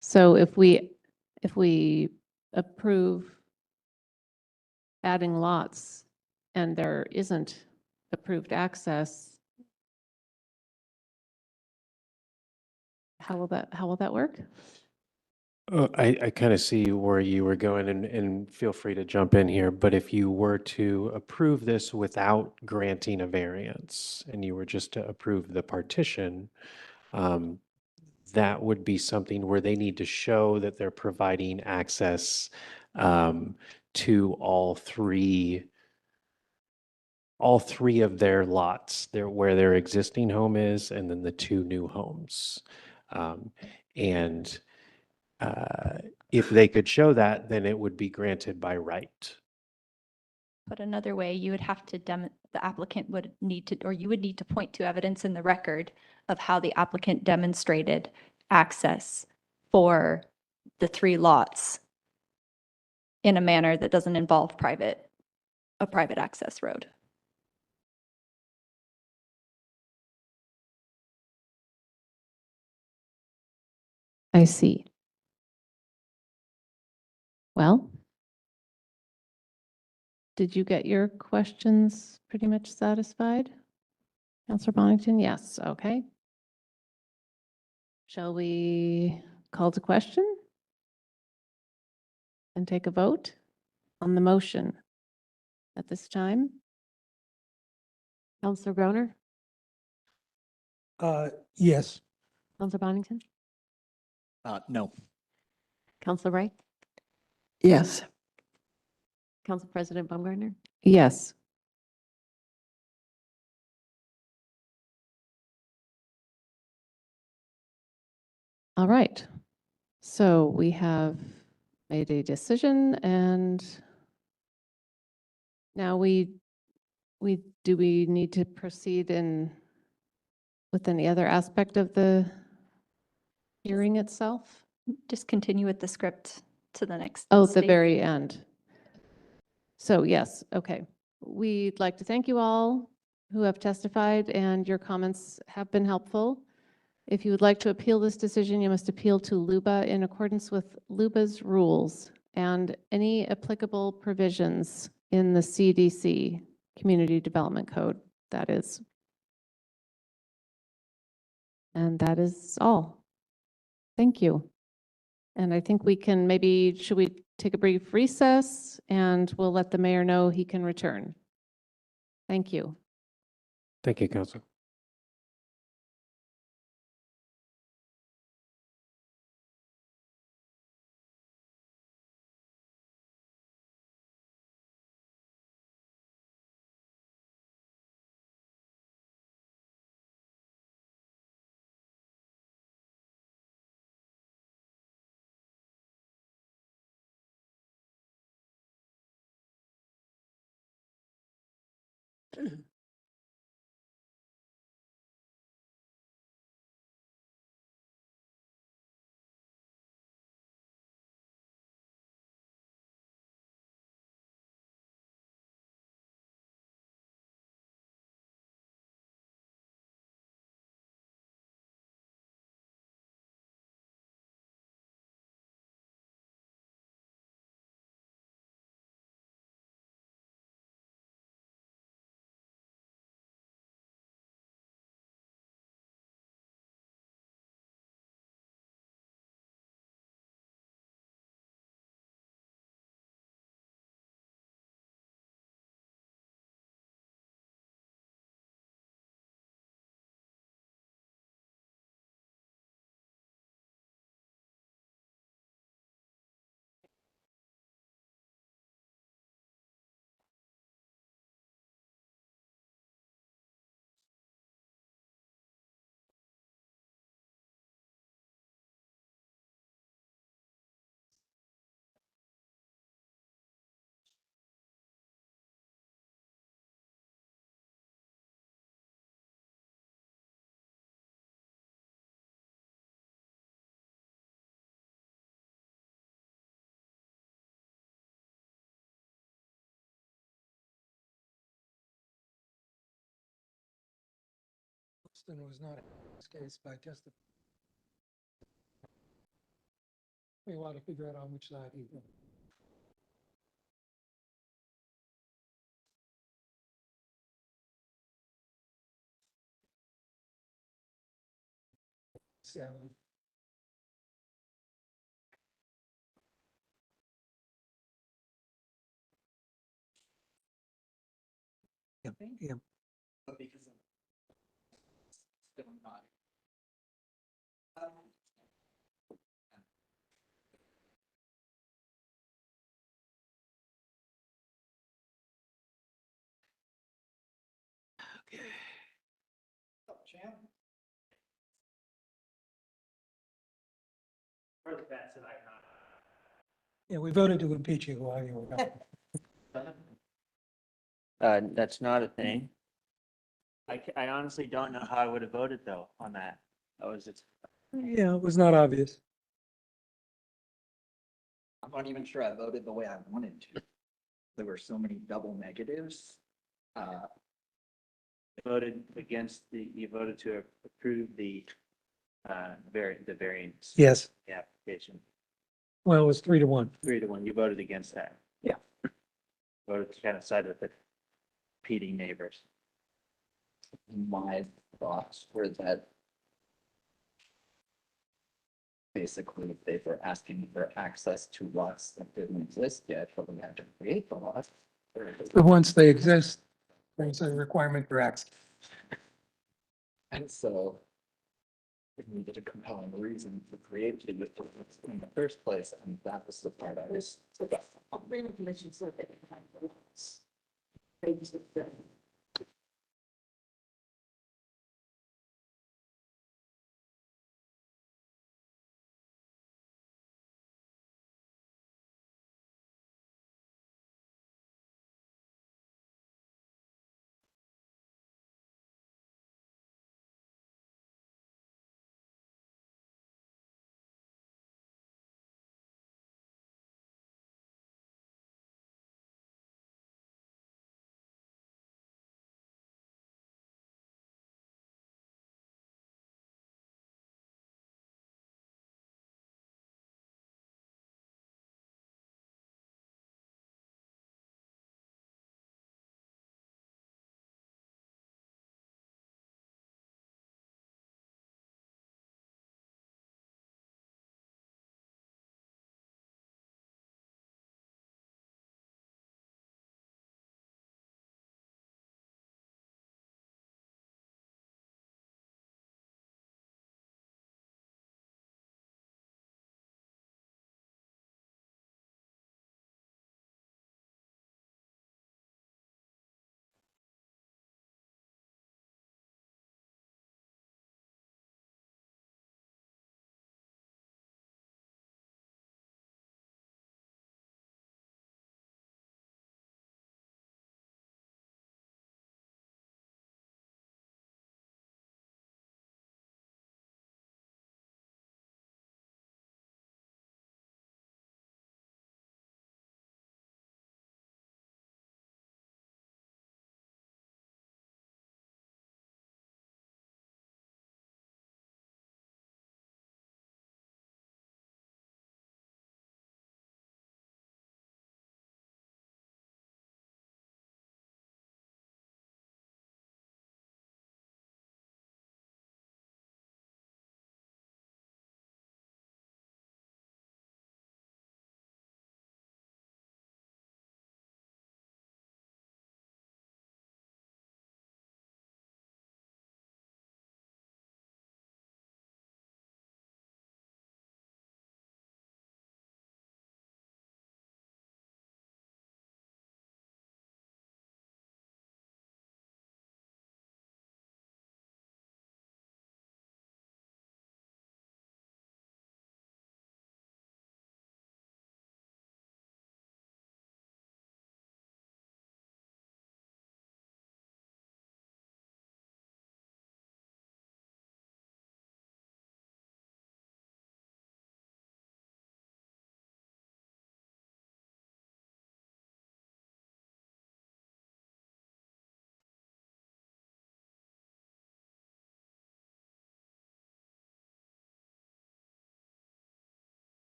So if we approve adding lots and there isn't approved access, how will that work? I kind of see where you were going and feel free to jump in here, but if you were to approve this without granting a variance and you were just to approve the partition, um, that would be something where they need to show that they're providing access to all three of their lots, where their existing home is, and then the two new homes. And if they could show that, then it would be granted by right. Put another way, you would have to the applicant would need to, or you would need to point to evidence in the record of how the applicant demonstrated access for the 3 lots in a manner that doesn't involve a private access road. I see. Well, did you get your questions pretty much satisfied? Counselor Bonington, yes, okay. Shall we call to question and take a vote on the motion at this time? Counselor Groner, Yes. Counselor Bonington, No. Counselor Wright, Yes. Council President Baumgartner? Yes. All right. So we have made a decision and now do we need to proceed with any other aspect of the hearing itself? Just continue with the script to the next. Oh, the stage. very end. So yes, okay. We'd like to thank you all who have testified and your comments have been helpful. If you would like to appeal this decision, you must appeal to LUBA in accordance with LUBA's rules and any applicable provisions in the CDC, Community Development Code, that is. And that is all. Thank you. And I think we can should we take a brief recess and we'll let the mayor know he can return. Thank you. Thank you, Council. Ostman was not in this case by testifying. We want to figure out on which side he went. So Yeah, yeah. But because of still not. Yeah, we voted to impeach you while you were gone. That's not a thing. I honestly don't know how I would have voted though on that. That was just. Yeah, it was not obvious. I'm not even sure I voted the way I wanted to. There were so many double negatives. Voted against you voted to approve the variance. Yes. The application. Well, it was 3-1. 3-1. You voted against that. Yeah. Voted to kind of side with the competing neighbors. My thoughts were that basically they were asking for access to lots that didn't exist yet, but we had to create the lots. But once they exist, there's a requirement for access. And so we needed a compelling reason to create the utilities in the first place, and that was the part I was. Commission said that. They just.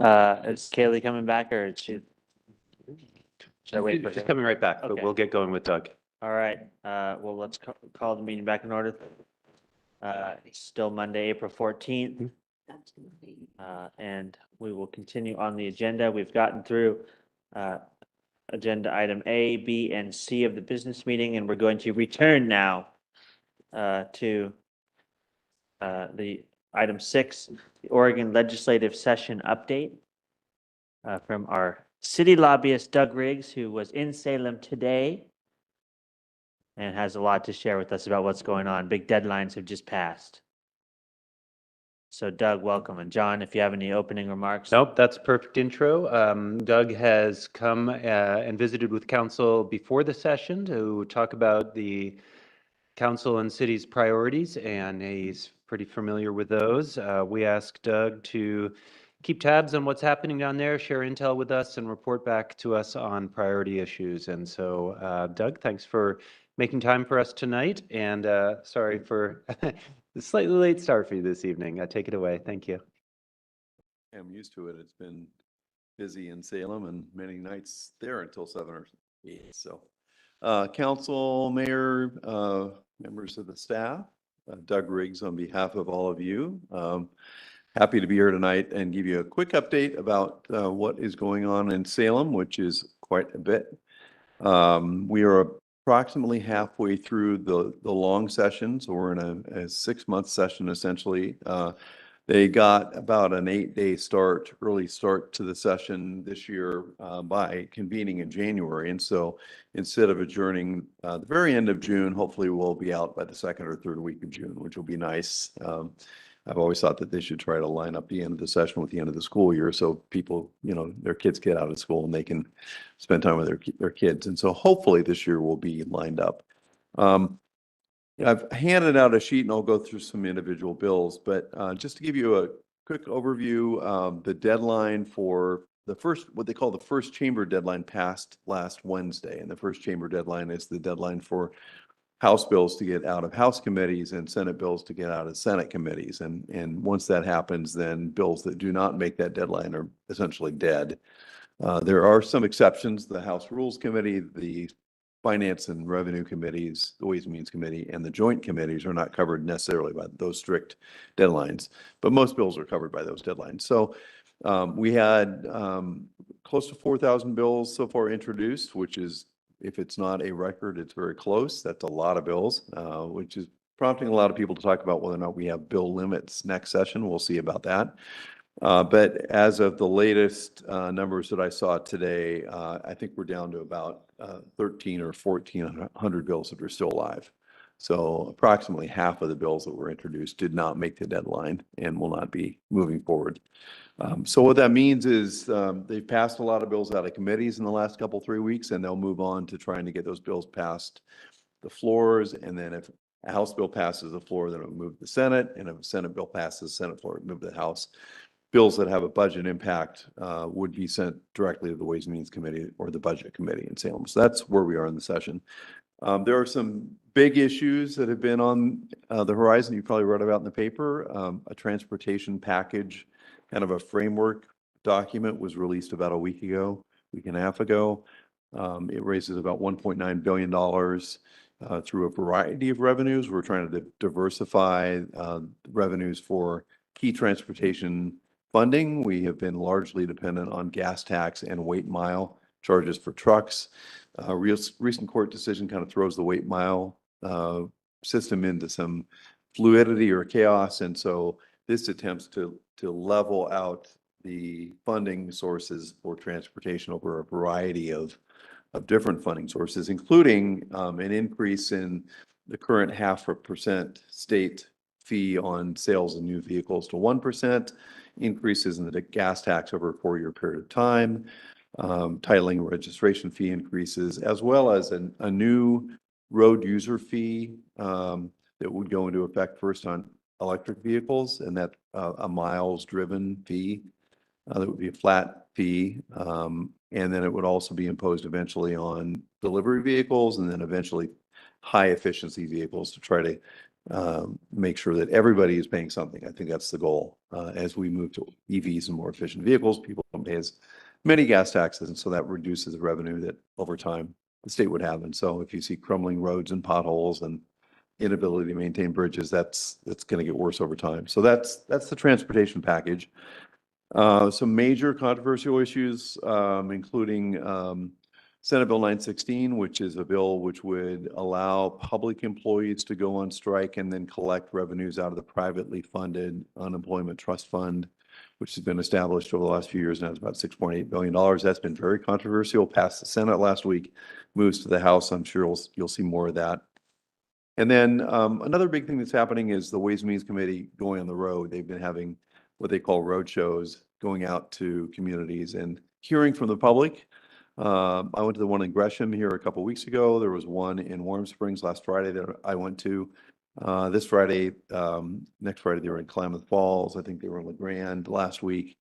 Is Kaylee coming back or is she? Should I wait for She's her? coming right back, but Okay. we'll get going with Doug. All right, well, let's call the meeting back in order. It's still Monday, April 14th. And we will continue on the agenda. We've gotten through agenda item A, B, and C of the business meeting, and we're going to return now to the item 6, the Oregon Legislative Session update from our city lobbyist, Doug Riggs, who was in Salem today and has a lot to share with us about what's going on. Big deadlines have just passed. So Doug, welcome. And John, if you have any opening remarks. Nope, that's a perfect intro. Doug has come and visited with council before the session to talk about the council and city's priorities, and he's pretty familiar with those. We asked Doug to keep tabs on what's happening down there, share intel with us, and report back to us on priority issues. And so, Doug, thanks for making time for us tonight, and sorry for the slightly late start for you this evening. Take it away. Thank you. I'm used to it. It's been busy in Salem and many nights there until 7 or 8. So, council, mayor, members of the staff, Doug Riggs on behalf of all of you. Happy to be here tonight and give you a quick update about what is going on in Salem, which is quite a bit. We are approximately halfway through the long session, so we're in a 6-month session essentially. They got about an 8-day early start to the session this year by convening in January. And so instead of adjourning the very end of June, hopefully we'll be out by the 2nd or 3rd week of June, which will be nice. I've always thought that they should try to line up the end of the session with the end of the school year so people, their kids get out of school and they can spend time with their kids. And so hopefully this year will be lined up. I've handed out a sheet and I'll go through some individual bills, but just to give you a quick overview, the deadline for what they call the first chamber deadline passed last Wednesday. And the first chamber deadline is the deadline for House bills to get out of House committees and Senate bills to get out of Senate committees. And once that happens, then bills that do not make that deadline are essentially dead. There are some exceptions. The House Rules Committee, the Finance and Revenue Committees, the Ways and Means Committee, and the Joint Committees are not covered necessarily by those strict deadlines, but most bills are covered by those deadlines. So we had close to 4,000 bills so far introduced, which is, if it's not a record, it's very close. That's a lot of bills, which is prompting a lot of people to talk about whether or not we have bill limits next session. We'll see about that. But as of the latest numbers that I saw today, I think we're down to about 13 or 1,400 bills that are still alive. So approximately half of the bills that were introduced did not make the deadline and will not be moving forward. So what that means is they've passed a lot of bills out of committees in the last 3 weeks, and they'll move on to trying to get those bills past the floors. And then if a House bill passes the floor, then it'll move to the Senate. And if a Senate bill passes the Senate floor, it'll move to the House. Bills that have a budget impact would be sent directly to the Ways and Means Committee or the Budget Committee in Salem. So that's where we are in the session. There are some big issues that have been on the horizon. You probably read about in the paper. A transportation package, kind of a framework document, was released about a week and a half ago. It raises about $1.9 billion through a variety of revenues. We're trying to diversify revenues for key transportation funding. We have been largely dependent on gas tax and weight mile charges for trucks. Recent court decision kind of throws the weight mile system into some fluidity or chaos. And so this attempts to level out the funding sources for transportation over a variety of different funding sources, including an increase in the current 0.5% state fee on sales of new vehicles to 1%, increases in the gas tax over a 4-year period of time, titling and registration fee increases, as well as a new road user fee that would go into effect first on electric vehicles, and that a miles driven fee that would be a flat fee. And then it would also be imposed eventually on delivery vehicles and then eventually high efficiency vehicles to try to make sure that everybody is paying something. I think that's the goal. As we move to EVs and more efficient vehicles, people don't pay as many gas taxes, and so that reduces the revenue that over time the state would have. And so if you see crumbling roads and potholes and inability to maintain bridges, that's going to get worse over time. So that's the transportation package. Some major controversial issues, including Senate Bill 916, which is a bill which would allow public employees to go on strike and then collect revenues out of the privately funded unemployment trust fund, which has been established over the last few years. Now it's about $6.8 billion. That's been very controversial. Passed the Senate last week, moves to the House. I'm sure you'll see more of that. And then another big thing that's happening is the Ways and Means Committee going on the road. They've been having what they call road shows, going out to communities and hearing from the public. I went to the one in Gresham here a couple of weeks ago. There was one in Warm Springs last Friday that I went to. This Friday, next Friday, they were in Klamath Falls. I think they were in LeGrand last week,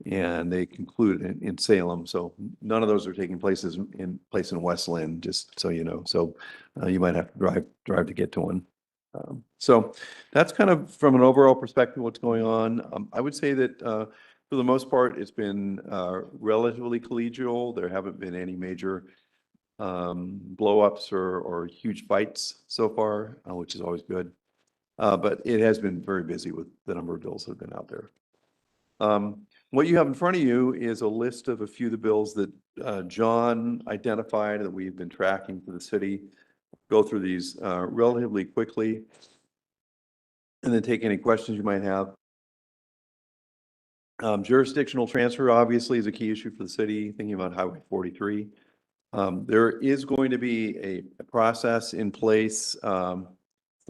and they concluded in Salem. So none of those are taking place in West Lynn, just so you know. So you might have to drive to get to one. So that's kind of from an overall perspective what's going on. I would say that for the most part, it's been relatively collegial. There haven't been any major blow-ups or huge fights so far, which is always good. But it has been very busy with the number of bills that have been out there. What you have in front of you is a list of a few of the bills that John identified that we've been tracking for the city. Go through these relatively quickly and then take any questions you might have. Jurisdictional transfer obviously is a key issue for the city, thinking about Highway 43. There is going to be a process in place for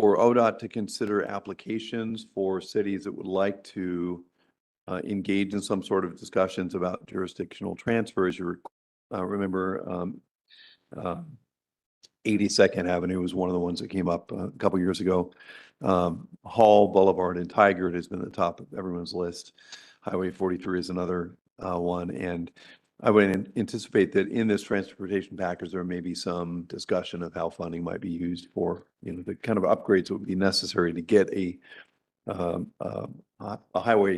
ODOT to consider applications for cities that would like to engage in some sort of discussions about jurisdictional transfers. You remember 82nd Avenue was one of the ones that came up a couple years ago. Hall Boulevard and Tigard has been at the top of everyone's list. Highway 43 is another one. And I would anticipate that in this transportation package, there may be some discussion of how funding might be used for, the kind of upgrades that would be necessary to get a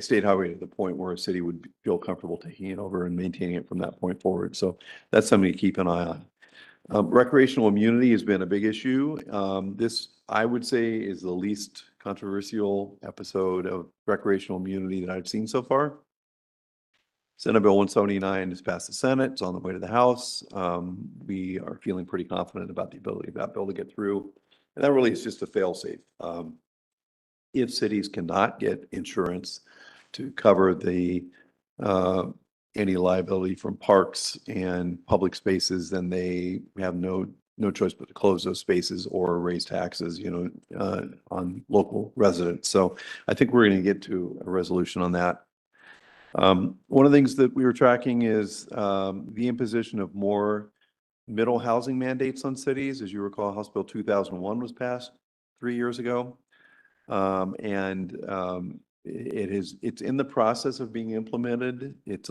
state highway to the point where a city would feel comfortable taking it over and maintaining it from that point forward. So that's something to keep an eye on. Recreational immunity has been a big issue. This, I would say, is the least controversial episode of recreational immunity that I've seen so far. Senate Bill 179 has passed the Senate. It's on the way to the House. We are feeling pretty confident about the ability of that bill to get through. And that really is just a fail-safe. If cities cannot get insurance to cover the any liability from parks and public spaces, then they have no choice but to close those spaces or raise taxes, on local residents. So I think we're going to get to a resolution on that. One of the things that we were tracking is the imposition of more middle housing mandates on cities. As you recall, House Bill 2001 was passed 3 years ago. It's in the process of being implemented. It's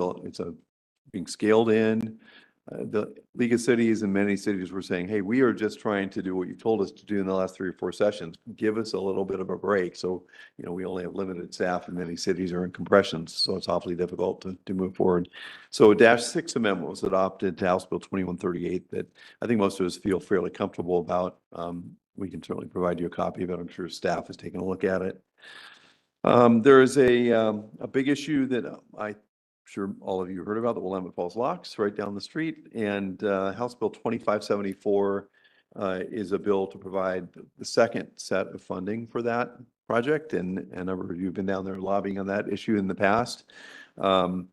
being scaled in. The League of Cities and many cities were saying, hey, we are just trying to do what you told us to do in the last 3 or 4 sessions. Give us a little bit of a break. So, we only have limited staff and many cities are in compressions. So it's awfully difficult to move forward. So a -6 amendment was adopted to House Bill 2138 that I think most of us feel fairly comfortable about. We can certainly provide you a copy of it. I'm sure staff has taken a look at it. There is a big issue that I'm sure all of you heard about, the Willamette Falls locks right down the street. And House Bill 2574 is a bill to provide the second set of funding for that project. And a number of you have been down there lobbying on that issue in the past. The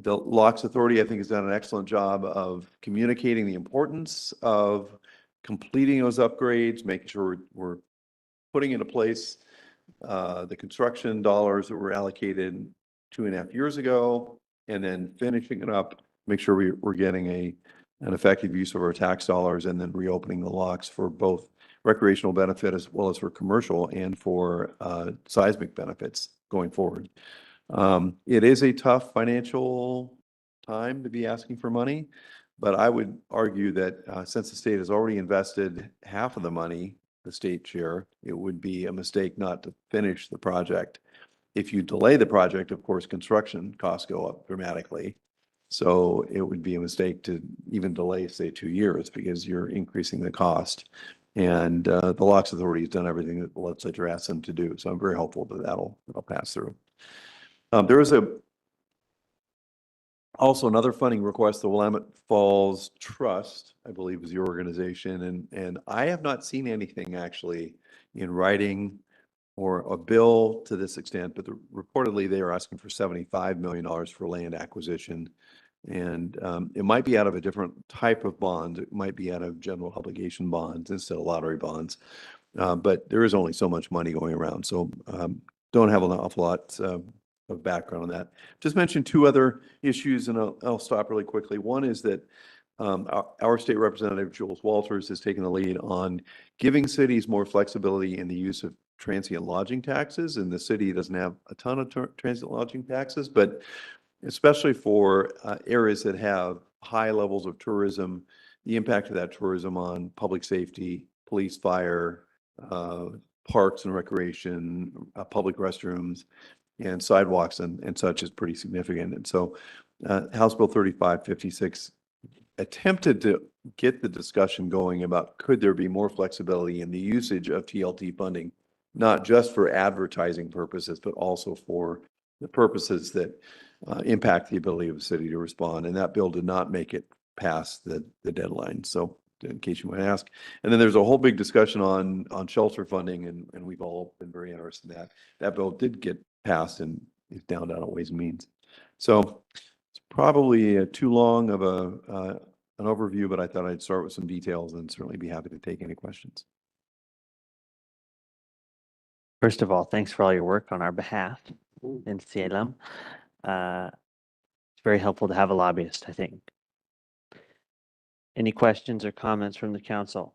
Locks Authority, I think, has done an excellent job of communicating the importance of completing those upgrades, making sure we're putting into place the construction dollars that were allocated 2.5 years ago, and then finishing it up, make sure we're getting an effective use of our tax dollars, and then reopening the locks for both recreational benefit as well as for commercial and for seismic benefits going forward. It is a tough financial time to be asking for money, but I would argue that since the state has already invested half of the money the state share. It would be a mistake not to finish the project. If you delay the project, of course, construction costs go up dramatically. So it would be a mistake to even delay, say, 2 years because you're increasing the cost. And the Locks Authority has done everything that the legislature asked them to do. So I'm very hopeful that that'll pass through. There is also another funding request, the Willamette Falls Trust, I believe is your organization. And I have not seen anything actually in writing or a bill to this extent, but reportedly they are asking for $75 million for land acquisition. And it might be out of a different type of bond. It might be out of general obligation bonds instead of lottery bonds. But there is only so much money going around. So don't have an awful lot of background on that. Just mention two other issues, and I'll stop really quickly. One is that our state representative, Jules Walters, has taken the lead on giving cities more flexibility in the use of transient lodging taxes. And the city doesn't have a ton of transient lodging taxes, but especially for areas that have high levels of tourism, the impact of that tourism on public safety, police, fire, parks and recreation, public restrooms, and sidewalks and such is pretty significant. And so House Bill 3556 attempted to get the discussion going about could there be more flexibility in the usage of TLT funding, not just for advertising purposes, but also for the purposes that impact the ability of the city to respond. And that bill did not make it past the deadline. So in case you might ask. And then there's a whole big discussion on shelter funding, and we've all been very interested in that. That bill did get passed and is down on Ways and Means. So it's probably too long of an overview, but I thought I'd start with some details and certainly be happy to take any questions. First of all, thanks for all your work on our behalf in Salem. It's very helpful to have a lobbyist, I think. Any questions or comments from the council?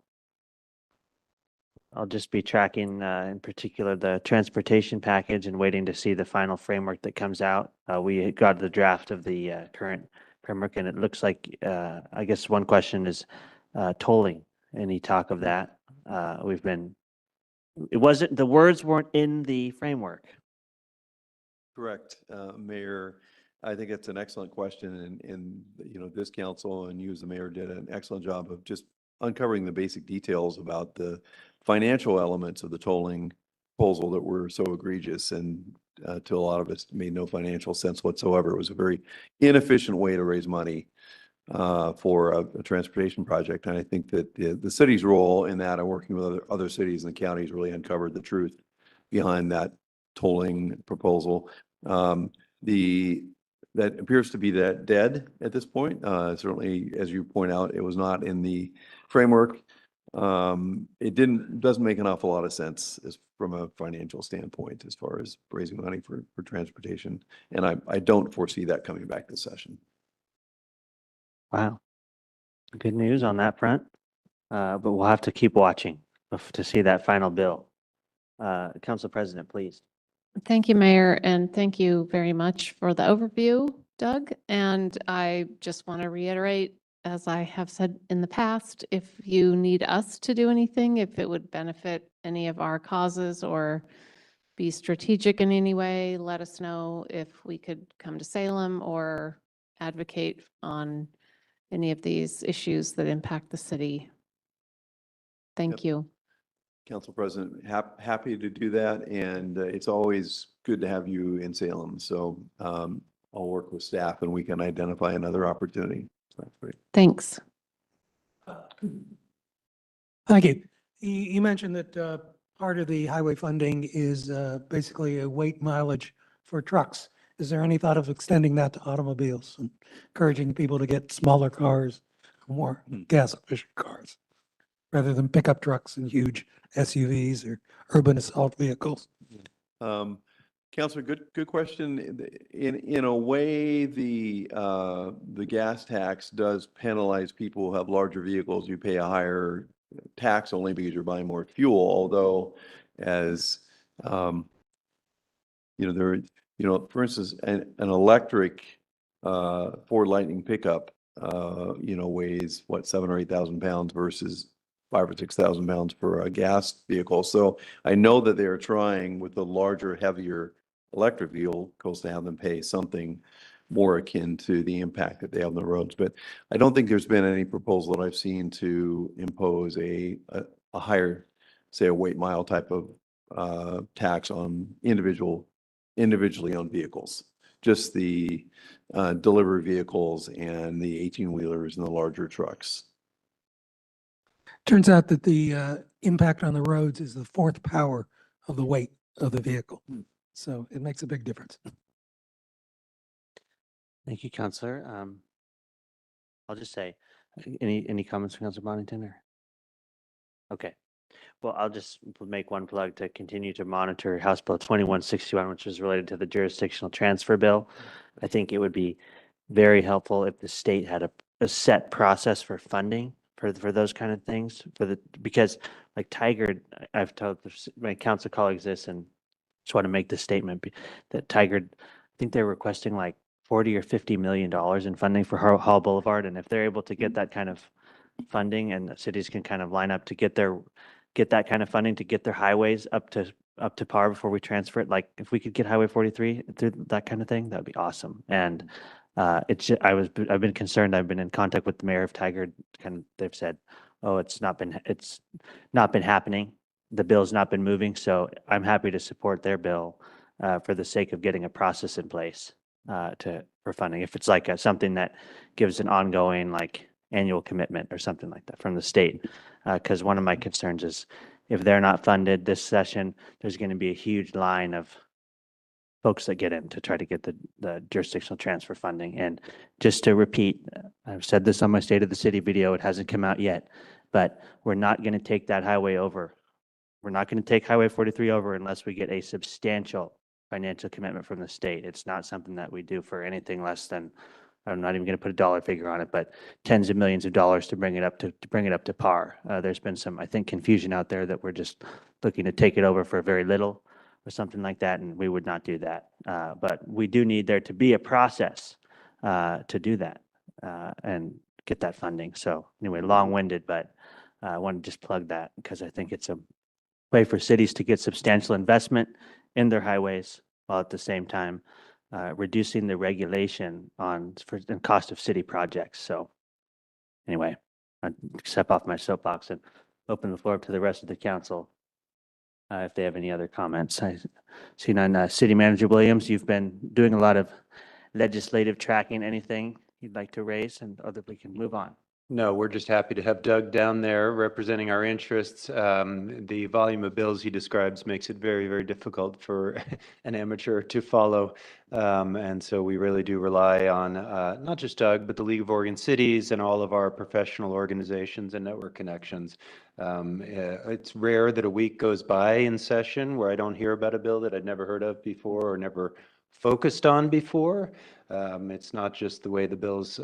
I'll just be tracking in particular the transportation package and waiting to see the final framework that comes out. We got the draft of the current framework, and it looks like, I guess one question is tolling. Any talk of that? It wasn't, the words weren't in the framework. Correct, Mayor. I think it's an excellent question, and this council and you as the mayor did an excellent job of just uncovering the basic details about the financial elements of the tolling proposal that were so egregious and to a lot of us made no financial sense whatsoever. It was a very inefficient way to raise money for a transportation project. And I think that the city's role in that and working with other cities and counties really uncovered the truth behind that tolling proposal. That appears to be dead at this point. Certainly, as you point out, it was not in the framework. It doesn't make an awful lot of sense from a financial standpoint as far as raising money for transportation. And I don't foresee that coming back this session. Wow. Good news on that front. But we'll have to keep watching to see that final bill. Council President, please. Thank you, Mayor, and thank you very much for the overview, Doug. And I just want to reiterate, as I have said in the past, if you need us to do anything, if it would benefit any of our causes or be strategic in any way, let us know if we could come to Salem or advocate on any of these issues that impact the city. Thank you. Council President, happy to do that. And it's always good to have you in Salem. So I'll work with staff and we can identify another opportunity. So that's great. Thanks. Thank you. You mentioned that part of the highway funding is basically a weight mileage for trucks. Is there any thought of extending that to automobiles and encouraging people to get smaller cars, more gas efficient cars, rather than pickup trucks and huge SUVs or urban assault vehicles? Councilor, good question. In a way, the gas tax does penalize people who have larger vehicles. You pay a higher tax only because you're buying more fuel. Although, as for instance, an electric Ford Lightning pickup, weighs what, 7,000 or 8,000 pounds versus 5,000 or 6,000 pounds for a gas vehicle. So I know that they are trying with the larger, heavier electric vehicles to have them pay something more akin to the impact that they have on the roads. But I don't think there's been any proposal that I've seen to impose a higher, say, a weight mile type of tax on individually owned vehicles. Just the delivery vehicles and the 18-wheelers and the larger trucks. Turns out that the impact on the roads is the fourth power of the weight of the vehicle. So it makes a big difference. Thank you, Counselor. I'll just say, any comments from Counselor Bonington or? Okay. Well, I'll just make one plug to continue to monitor House Bill 2161, which is related to the jurisdictional transfer bill. I think it would be very helpful if the state had a set process for funding for those kind of things because like Tigard, I've told my council colleagues this and just want to make this statement that Tigard, I think they're requesting like 40 or 50 million dollars in funding for Hall Boulevard. And if they're able to get that kind of funding and the cities can kind of line up to get that kind of funding to get their highways up to par before we transfer it. Like if we could get Highway 43 through that kind of thing, that'd be awesome. And I've been concerned. I've been in contact with the mayor of Tigard. They've said, oh, it's not been happening. The bill's not been moving. So I'm happy to support their bill for the sake of getting a process in place for funding. If it's like something that gives an ongoing like annual commitment or something like that from the state. Because one of my concerns is if they're not funded this session, there's going to be a huge line of folks that get in to try to get the jurisdictional transfer funding. And just to repeat, I've said this on my State of the City video, it hasn't come out yet, but we're not going to take that highway over. We're not going to take Highway 43 over unless we get a substantial financial commitment from the state. It's not something that we do for anything less than, I'm not even going to put a dollar figure on it, but tens of millions of dollars to bring it up to par. There's been some, I think, confusion out there that we're just looking to take it over for very little or something like that, and we would not do that. But we do need there to be a process to do that and get that funding. So anyway, long-winded, but I want to just plug that because I think it's a way for cities to get substantial investment in their highways while at the same time reducing the regulation and cost of city projects. So anyway, I step off my soapbox and open the floor up to the rest of the council if they have any other comments. I see none. City Manager Williams, you've been doing a lot of legislative tracking. Anything you'd like to raise, and we can move on. No, we're just happy to have Doug down there representing our interests. The volume of bills he describes makes it very, very difficult for an amateur to follow. And so we really do rely on not just Doug, but the League of Oregon Cities and all of our professional organizations and network connections. It's rare that a week goes by in session where I don't hear about a bill that I'd never heard of before or never focused on before. It's not just the way the bills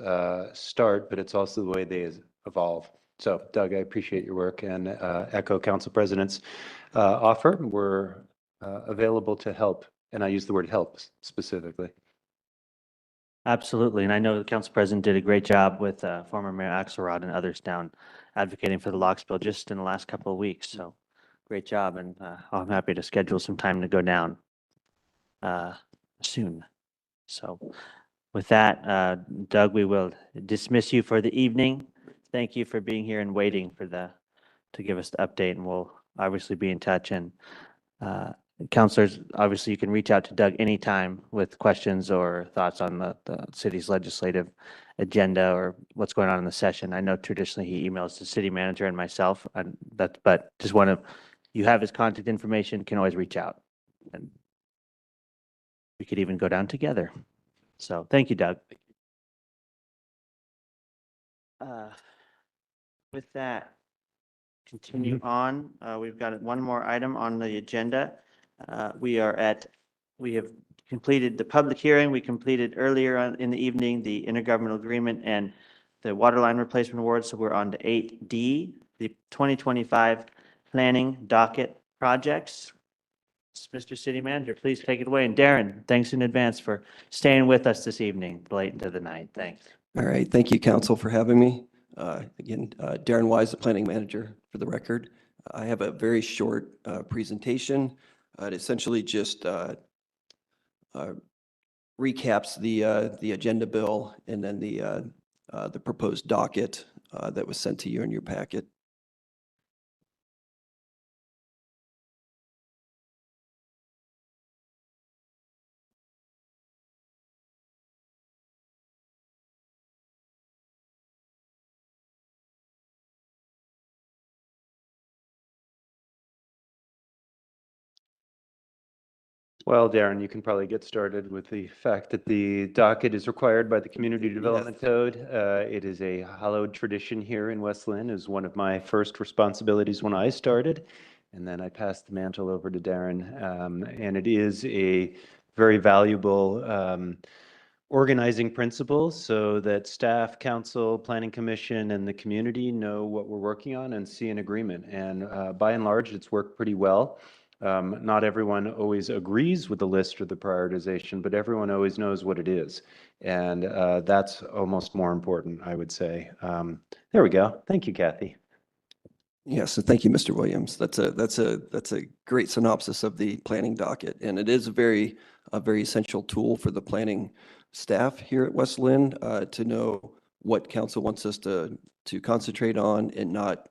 start, but it's also the way they evolve. So Doug, I appreciate your work and echo Council President's offer. We're available to help, and I use the word help specifically. Absolutely, and I know the Council President did a great job with former Mayor Axelrod and others down advocating for the locks bill just in the last couple of weeks. So great job, and I'm happy to schedule some time to go down soon. So with that, Doug, we will dismiss you for the evening. Thank you for being here and waiting for to give us the update, and we'll obviously be in touch. And councilors, obviously you can reach out to Doug anytime with questions or thoughts on the city's legislative agenda or what's going on in the session. I know traditionally he emails the city manager and myself, but just you have his contact information, can always reach out. And we could even go down together. So thank you, Doug. With that, continue on. We've got one more item on the agenda. We have completed the public hearing. We completed earlier in the evening the intergovernmental agreement and the Waterline replacement award. So we're on to 8D, the 2025 planning docket projects. Mr. City Manager, please take it away. And Darren, thanks in advance for staying with us this evening, late into the night. Thanks. All right. Thank you, Council, for having me. Again, Darren Wise, the planning manager for the record. I have a very short presentation. It essentially just recaps the agenda bill and then the proposed docket that was sent to you in your packet. Well, Darren, you can probably get started with the fact that the docket is required by the Community Development Code. It is a hallowed tradition here in West Lynn. It was one of my first responsibilities when I started, and then I passed the mantle over to Darren. And it is a very valuable organizing principle so that staff, council, planning commission, and the community know what we're working on and see an agreement. And by and large, it's worked pretty well. Not everyone always agrees with the list or the prioritization, but everyone always knows what it is. And that's almost more important, I would say. There we go. Thank you, Kathy. Yes, so thank you, Mr. Williams. That's a great synopsis of the planning docket, and it is a very essential tool for the planning staff here at West Lynn to know what council wants us to concentrate on and not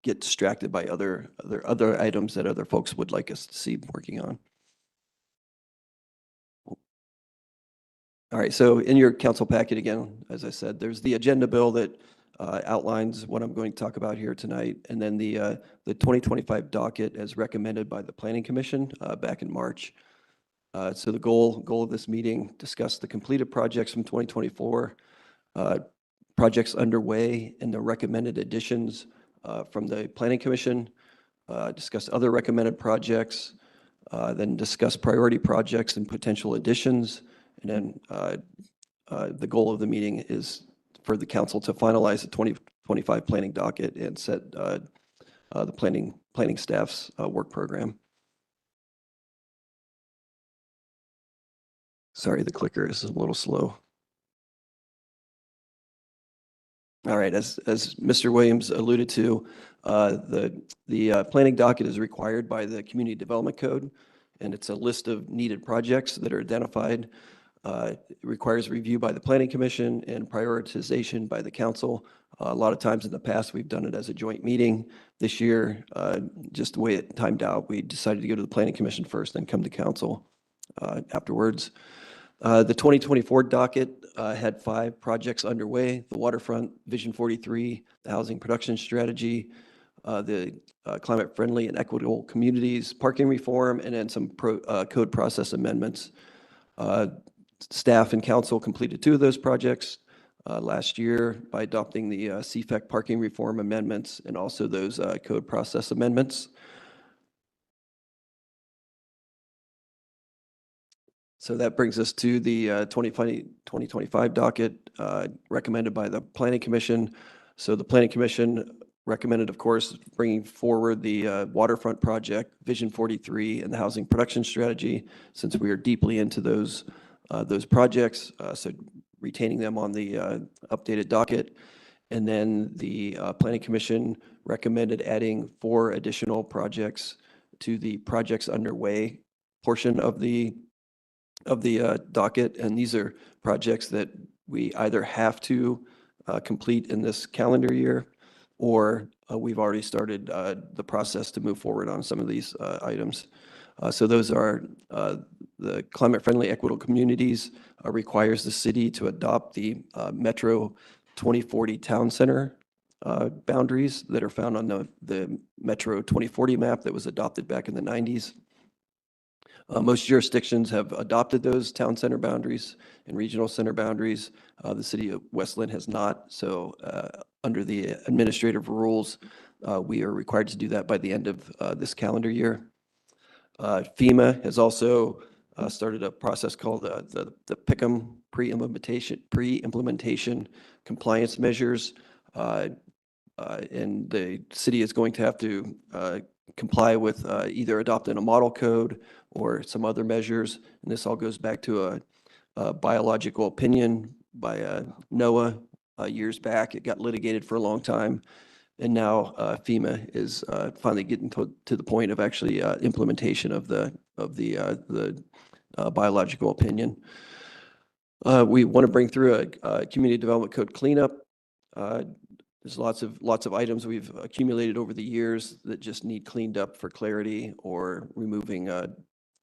get distracted by other items that other folks would like us to see working on. All right, so in your council packet, again, as I said, there's the agenda bill that outlines what I'm going to talk about here tonight, and then the 2025 docket as recommended by the Planning Commission back in March. So the goal of this meeting, discuss the completed projects from 2024, projects underway, and the recommended additions from the Planning Commission, discuss other recommended projects, then discuss priority projects and potential additions, and then the goal of the meeting is for the council to finalize the 2025 planning docket and set the planning staff's work program. Sorry, the clicker is a little slow. All right, as Mr. Williams alluded to, the planning docket is required by the Community Development Code, and it's a list of needed projects that are identified. It requires review by the Planning Commission and prioritization by the council. A lot of times in the past, we've done it as a joint meeting. This year, just the way it timed out, we decided to go to the Planning Commission first, then come to council afterwards. The 2024 docket had 5 projects underway: the waterfront, Vision 43, the housing production strategy, the climate-friendly and equitable communities, parking reform, and then some code process amendments. Staff and council completed 2 of those projects last year by adopting the CFEC parking reform amendments and also those code process amendments. So that brings us to the 2025 docket recommended by the Planning Commission. So the Planning Commission recommended, of course, bringing forward the waterfront project, Vision 43, and the housing production strategy, since we are deeply into those projects, so retaining them on the updated docket. And then the Planning Commission recommended adding 4 additional projects to the projects underway portion of the docket. And these are projects that we either have to complete in this calendar year, or we've already started the process to move forward on some of these items. So those are the climate-friendly equitable communities requires the city to adopt the Metro 2040 Town Center boundaries that are found on the Metro 2040 map that was adopted back in the 90s. Most jurisdictions have adopted those town center boundaries and regional center boundaries. The city of West Lynn has not. So under the administrative rules, we are required to do that by the end of this calendar year. FEMA has also started a process called the PICM, pre-implementation compliance measures. And the city is going to have to comply with either adopting a model code or some other measures. And this all goes back to a biological opinion by NOAA years back. It got litigated for a long time. And now FEMA is finally getting to the point of actually implementation of the biological opinion. We want to bring through a community development code cleanup. There's lots of items we've accumulated over the years that just need cleaned up for clarity, or removing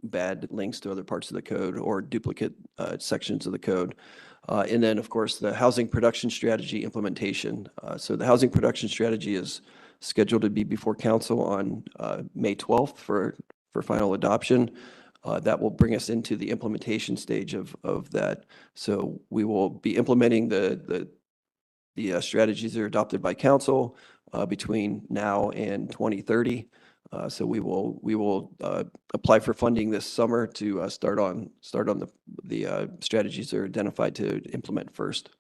bad links to other parts of the code or duplicate sections of the code. And then, of course, the housing production strategy implementation. So the housing production strategy is scheduled to be before council on May 12th for final adoption. That will bring us into the implementation stage of that. So we will be implementing the strategies that are adopted by council between now and 2030. So we will apply for funding this summer to start on the strategies that are identified to implement first.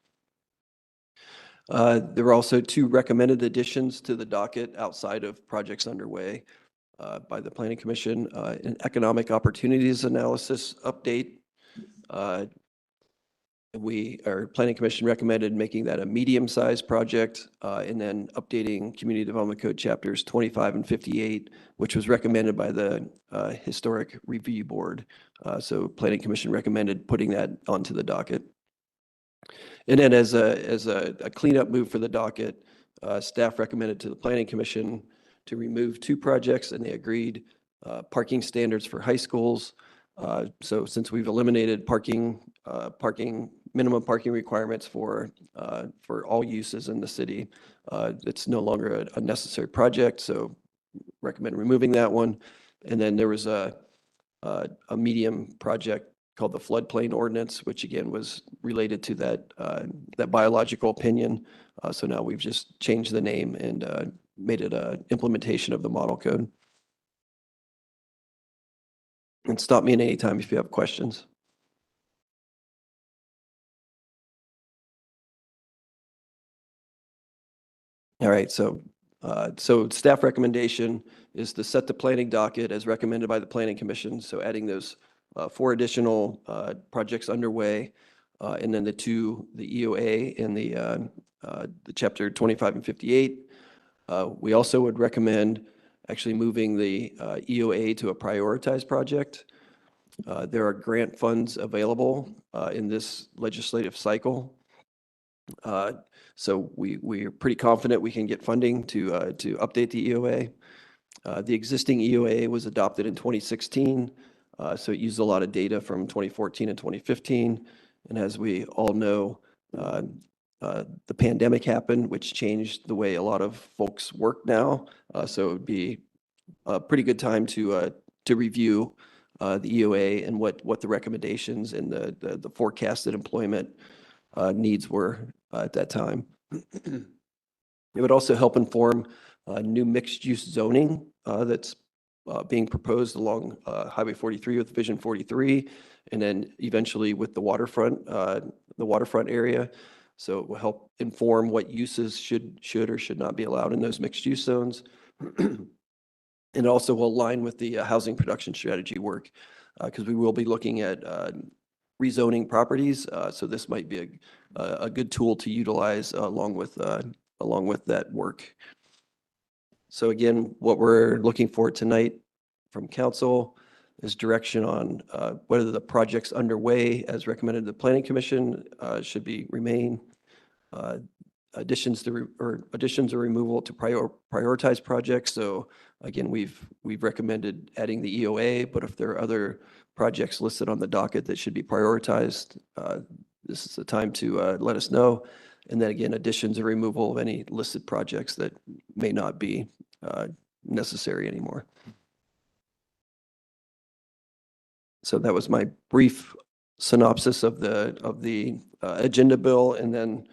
There were also 2 recommended additions to the docket outside of projects underway by the Planning Commission. An economic opportunities analysis update. Our Planning Commission recommended making that a medium-sized project, and then updating Community Development Code chapters 25 and 58, which was recommended by the Historic Review Board. So Planning Commission recommended putting that onto the docket. And then as a cleanup move for the docket, staff recommended to the Planning Commission to remove 2 projects, and they agreed. Parking standards for high schools. So since we've eliminated minimum parking requirements for all uses in the city, it's no longer a necessary project. So recommend removing that one. And then there was a medium project called the floodplain ordinance, which again was related to that biological opinion. So now we've just changed the name and made it an implementation of the model code. And stop me at any time if you have questions. All right, so staff recommendation is to set the planning docket as recommended by the Planning Commission. So adding those 4 additional projects underway, and then the EOA and the chapter 25 and 58. We also would recommend actually moving the EOA to a prioritized project. There are grant funds available in this legislative cycle. So we are pretty confident we can get funding to update the EOA. The existing EOA was adopted in 2016, so it used a lot of data from 2014 and 2015. And as we all know, the pandemic happened, which changed the way a lot of folks work now. So it would be a pretty good time to review the EOA and what the recommendations and the forecasted employment needs were at that time. It would also help inform new mixed-use zoning that's being proposed along Highway 43 with Vision 43, and then eventually with the waterfront area. So it will help inform what uses should or should not be allowed in those mixed-use zones. And also will align with the housing production strategy work, because we will be looking at rezoning properties. So this might be a good tool to utilize along with that work. So again, what we're looking for tonight from council is direction on whether the projects underway as recommended to the Planning Commission should remain. Additions or removal to prioritize projects. So again, we've recommended adding the EOA, but if there are other projects listed on the docket that should be prioritized, this is the time to let us know. And then again, additions or removal of any listed projects that may not be necessary anymore. So that was my brief synopsis of the agenda bill, and then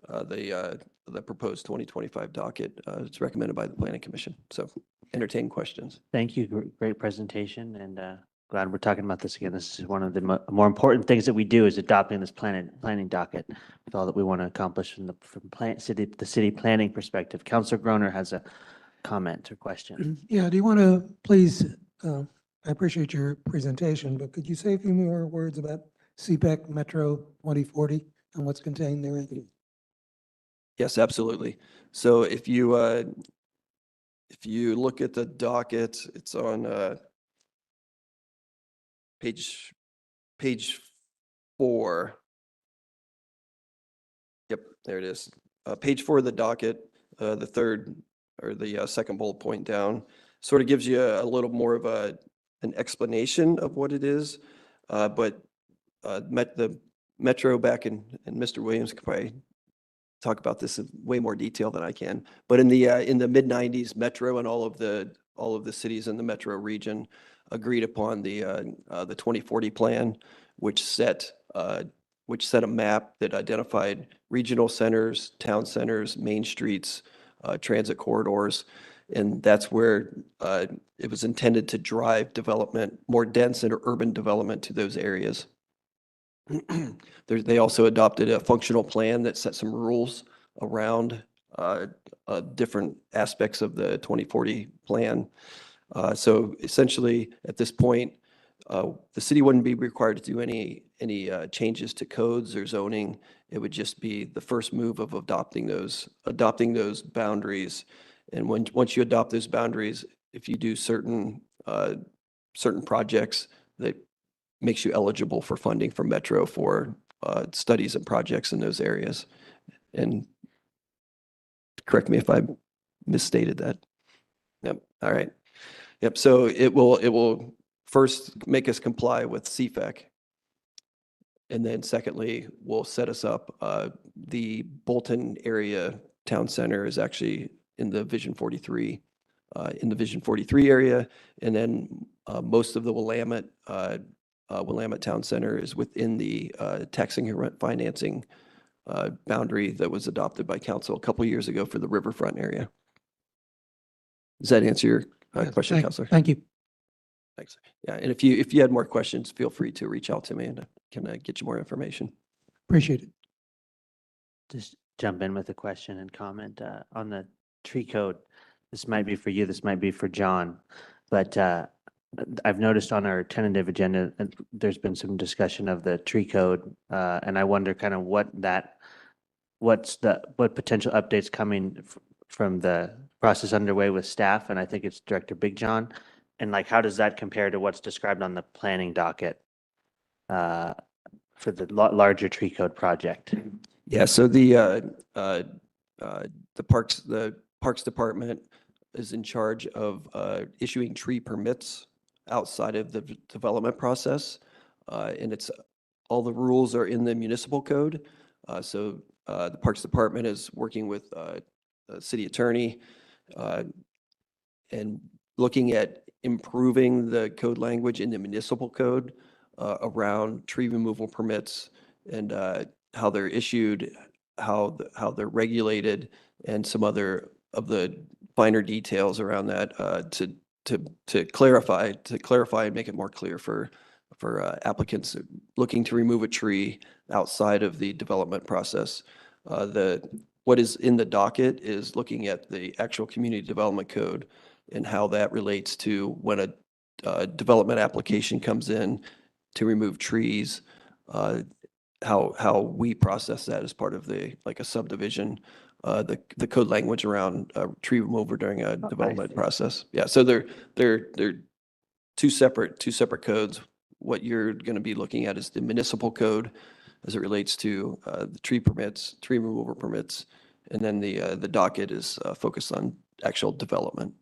the proposed 2025 docket. It's recommended by the Planning Commission. So entertain questions. Thank you. Great presentation, and glad we're talking about this again. This is one of the more important things that we do, is adopting this planning docket with all that we want to accomplish from the city planning perspective. Councilor Groner has a comment or question. Yeah, do you want to please, I appreciate your presentation, but could you say a few more words about CPEC Metro 2040 and what's contained therein? Yes, absolutely. So if you look at the docket, it's on page 4. Yep, there it is. Page 4 of the docket, the third or the second bullet point down, sort of gives you a little more of an explanation of what it is. But the Metro back and Mr. Williams could probably talk about this in way more detail than I can. But in the mid-90s, Metro and all of the cities in the Metro region agreed upon the 2040 plan, which set a map that identified regional centers, town centers, main streets, transit corridors. And that's where it was intended to drive development, more dense and urban development to those areas. They also adopted a functional plan that set some rules around different aspects of the 2040 plan. So essentially, at this point, the city wouldn't be required to do any changes to codes or zoning. It would just be the first move of adopting those boundaries. And once you adopt those boundaries, if you do certain projects, that makes you eligible for funding from Metro for studies and projects in those areas. And correct me if I misstated that. Yep. All right. Yep. So it will first make us comply with CFEC. And then secondly, will set us up. The Bolton area town center is actually in the Vision 43, area. And then most of the Willamette Town Center is within the taxing and rent financing boundary that was adopted by council a couple of years ago for the riverfront area. Does that answer your question, Councilor? Thank you. Thanks. Yeah, and if you had more questions, feel free to reach out to me and I can get you more information. Appreciate it. Just jump in with a question and comment on the tree code. This might be for you, this might be for John, but I've noticed on our tentative agenda, there's been some discussion of the tree code, and I wonder kind of what potential updates coming from the process underway with staff, and I think it's Director Big John, and like how does that compare to what's described on the planning docket for the larger tree code project? Yeah, so the Parks Department is in charge of issuing tree permits outside of the development process. And all the rules are in the municipal code. So the Parks Department is working with the city attorney and looking at improving the code language in the municipal code around tree removal permits and how they're issued, how they're regulated, and some other of the finer details around that to clarify and make it more clear for applicants looking to remove a tree outside of the development process. What is in the docket is looking at the actual community development code and how that relates to when a development application comes in to remove trees, how we process that as part of like a subdivision, the code language around tree removal during a development process. Yeah, so they're two separate codes. What you're going to be looking at is the municipal code as it relates to the tree removal permits, and then the docket is focused on actual development.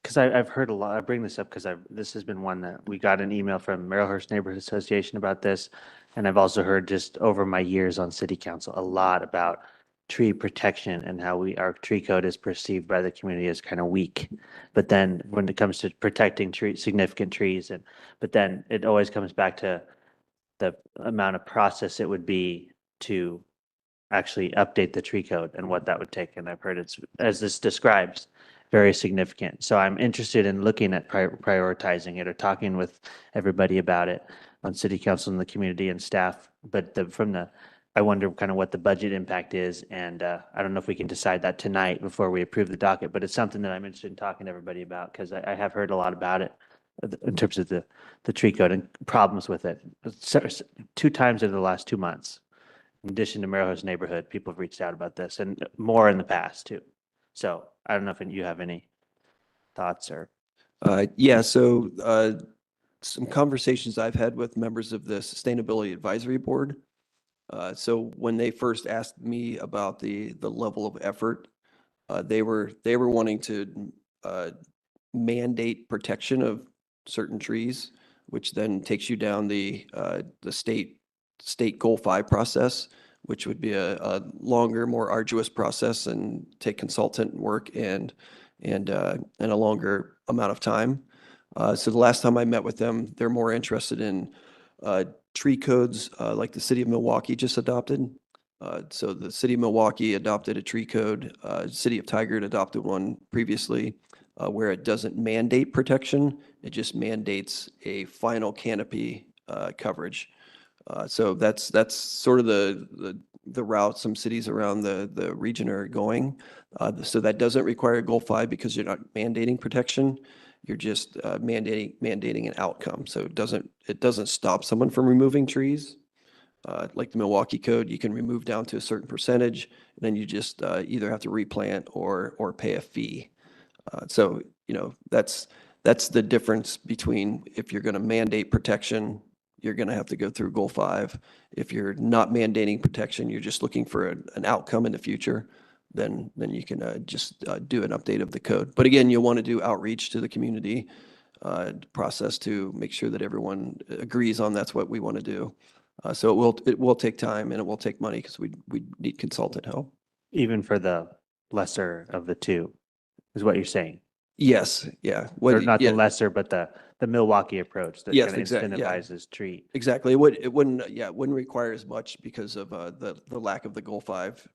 Because I've heard a lot, I bring this up because this has been one that we got an email from Merrillhurst Neighborhood Association about this. And I've also heard just over my years on city council, a lot about tree protection and how our tree code is perceived by the community as kind of weak. But then when it comes to protecting significant trees, but then it always comes back to the amount of process it would be to actually update the tree code and what that would take. And I've heard it's, as this describes, very significant. So I'm interested in looking at prioritizing it or talking with everybody about it on city council and the community and staff. But I wonder kind of what the budget impact is. And I don't know if we can decide that tonight before we approve the docket, but it's something that I'm interested in talking to everybody about because I have heard a lot about it in terms of the tree code and problems with it. 2 times in the last 2 months. in addition to Maryhouse neighborhood, people have reached out about this and more in the past too. So I don't know if you have any thoughts or. Yeah, so some conversations I've had with members of the Sustainability Advisory Board. So when they first asked me about the level of effort, they were wanting to mandate protection of certain trees, which then takes you down the state goal 5 process, which would be a longer, more arduous process and take consultant work and a longer amount of time. So the last time I met with them, they're more interested in tree codes like the city of Milwaukee just adopted. So the city of Milwaukee adopted a tree code. City of Tigard adopted one previously where it doesn't mandate protection. It just mandates a final canopy coverage. So that's sort of the route some cities around the region are going. So that doesn't require goal 5 because you're not mandating protection. You're just mandating an outcome. So it doesn't stop someone from removing trees. Like the Milwaukee code, you can remove down to a certain percentage, and then you just either have to replant or pay a fee. So that's the difference between if you're going to mandate protection, you're going to have to go through goal 5. If you're not mandating protection, you're just looking for an outcome in the future, then you can just do an update of the code. But again, you'll want to do outreach to the community process to make sure that everyone agrees on that's what we want to do. So it will take time and it will take money because we need consultant help. Even for the lesser of the two, is what you're saying? Yes, yeah. Or not the lesser, but the Milwaukee approach that Yes, kind of exactly, yeah. incentivizes tree. Exactly. It wouldn't require as much because of the lack of the goal 5,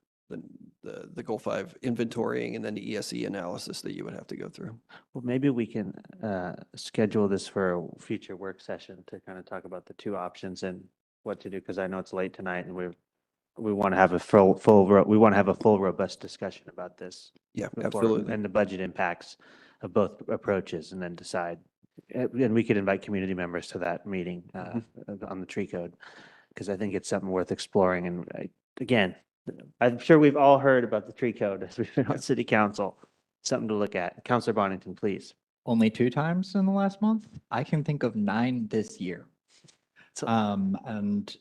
the goal 5 inventorying and then the ESE analysis that you would have to go through. Well, maybe we can schedule this for a future work session to kind of talk about the two options and what to do, because I know it's late tonight and we want to have a full robust discussion about this. Yeah, before- absolutely. And the budget impacts of both approaches and then decide. And we could invite community members to that meeting on the tree code, because I think it's something worth exploring. And again, I'm sure we've all heard about the tree code as we've been on city council. Something to look at. Councilor Bonington, please. Only 2 times in the last month. I can think of 9 this year. And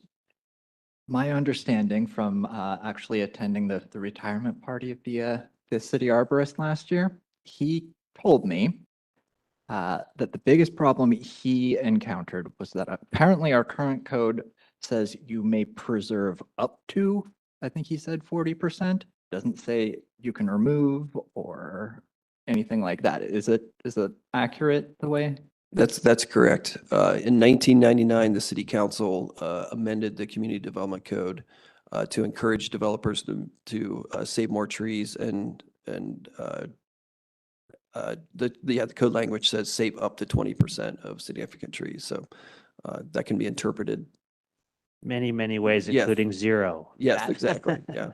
my understanding from actually attending the retirement party of the city arborist last year, he told me that the biggest problem he encountered was that apparently our current code says you may preserve up to, I think he said 40%. Doesn't say you can remove or anything like that. Is it accurate the way? That's correct. In 1999, the city council amended the community development code to encourage developers to save more trees and the code language says save up to 20% of significant trees. So that can be interpreted Many ways, Yes. including 0. Yes, exactly. Yeah.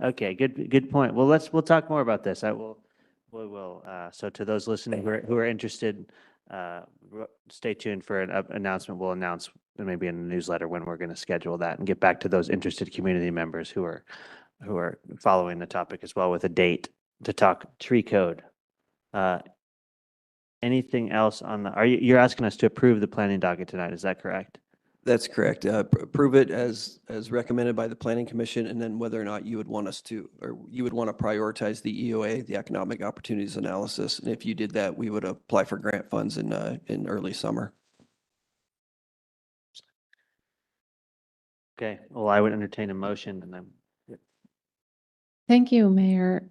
Okay, good point. Well, we'll talk more about this. We will. So to those listening who are interested, stay tuned for an announcement. We'll announce maybe in the newsletter when we're going to schedule that and get back to those interested community members who are following the topic as well with a date to talk tree code. Anything else on you're asking us to approve the planning docket tonight, is that correct? That's correct. Approve it as recommended by the Planning Commission, and then whether or not you would want us to, or you would want to prioritize the EOA, the Economic Opportunities Analysis. And if you did that, we would apply for grant funds in early summer. Okay, well, I would entertain a motion and then. Thank you, Mayor.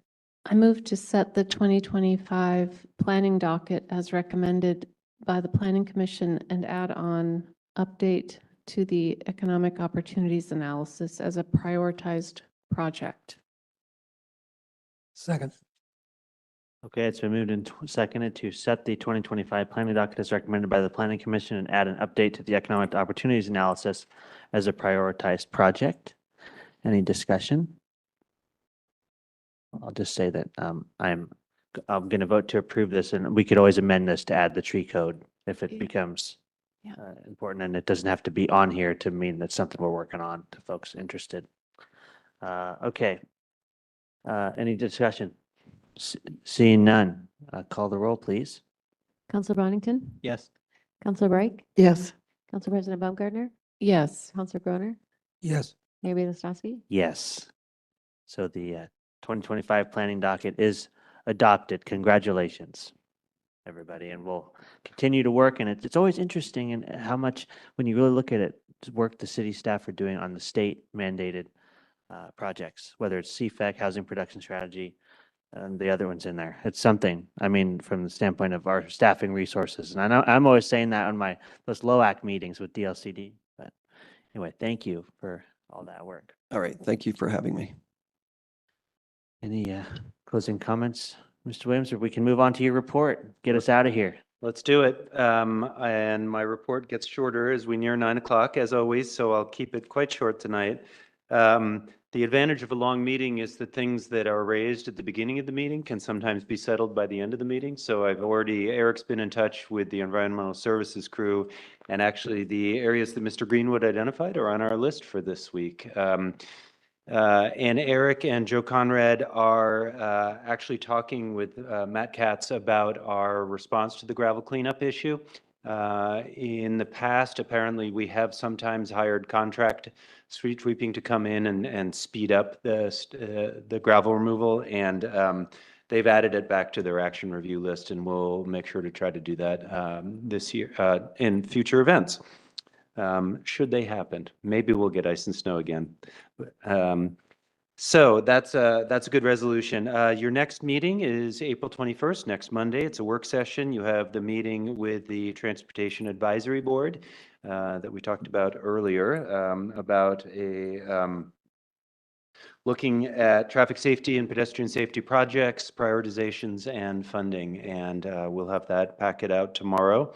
I move to set the 2025 planning docket as recommended by the Planning Commission and add on update to the economic opportunities analysis as a prioritized project. Second. Okay, it's been moved and seconded to set the 2025 planning docket as recommended by the Planning Commission and add an update to the economic opportunities analysis as a prioritized project. Any discussion? I'll just say that I'm going to vote to approve this, and we could always amend this to add the tree code if it becomes important, and it doesn't have to be on here to mean that's something we're working on to folks interested. Okay. Any discussion? Seeing none, call the roll, please. Counselor Bonington? Yes. Counselor Reich? Yes. Council President Baumgartner? Yes. Counselor Groner? Yes. Mayor Stosky? Yes. So the 2025 planning docket is adopted. Congratulations, everybody. And we'll continue to work. And it's always interesting and how much, when you really look at it, work the city staff are doing on the state mandated projects, whether it's CFEC, Housing Production Strategy, and the other ones in there. It's something, I mean, from the standpoint of our staffing resources. And I know I'm always saying that on those LOAC meetings with DLCD. But anyway, thank you for all that work. All right, thank you for having me. Any closing comments, Mr. Williams, or we can move on to your report, get us out of here. Let's do it. And my report gets shorter as we near 9 o'clock, as always, so I'll keep it quite short tonight. The advantage of a long meeting is that things that are raised at the beginning of the meeting can sometimes be settled by the end of the meeting. So Eric's been in touch with the environmental services crew, and actually the areas that Mr. Greenwood identified are on our list for this week. And Eric and Joe Conrad are actually talking with Matt Katz about our response to the gravel cleanup issue. In the past, apparently, we have sometimes hired contract street sweeping to come in and speed up the gravel removal, and they've added it back to their action review list, and we'll make sure to try to do that this year in future events. Should they happen, maybe we'll get ice and snow again. So that's a good resolution. Your next meeting is April 21st, next Monday. It's a work session. You have the meeting with the Transportation Advisory Board that we talked about earlier about looking at traffic safety and pedestrian safety projects, prioritizations, and funding. And we'll have that packet out tomorrow.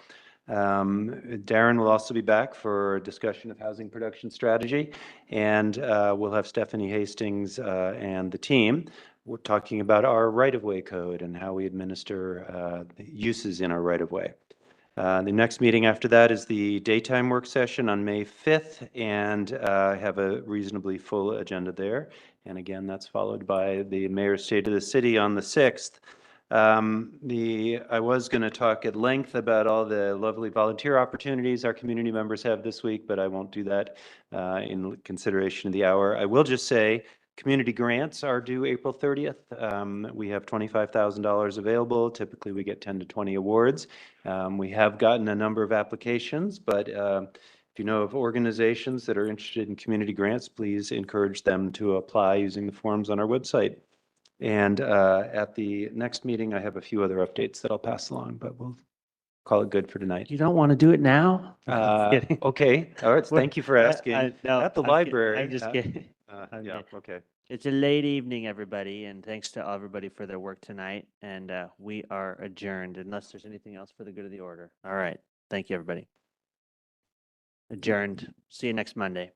Darren will also be back for a discussion of housing production strategy, and we'll have Stephanie Hastings and the team. We're talking about our right-of-way code and how we administer uses in our right-of-way. The next meeting after that is the daytime work session on May 5th, and have a reasonably full agenda there. And again, that's followed by the Mayor's State of the City on the 6th. I was going to talk at length about all the lovely volunteer opportunities our community members have this week, but I won't do that in consideration of the hour. I will just say community grants are due April 30th. We have $25,000 available. Typically, we get 10 to 20 awards. We have gotten a number of applications, but if you know of organizations that are interested in community grants, please encourage them to apply using the forms on our website. And at the next meeting, I have a few other updates that I'll pass along, but we'll call it good for tonight. You don't want to do it now? Okay, all right, thank you for asking. No, At the I'm library. I'm just kidding. Yeah, okay. It's a late evening, everybody, and thanks to everybody for their work tonight. And we are adjourned unless there's anything else for the good of the order. All right. Thank you, everybody. Adjourned. See you next Monday.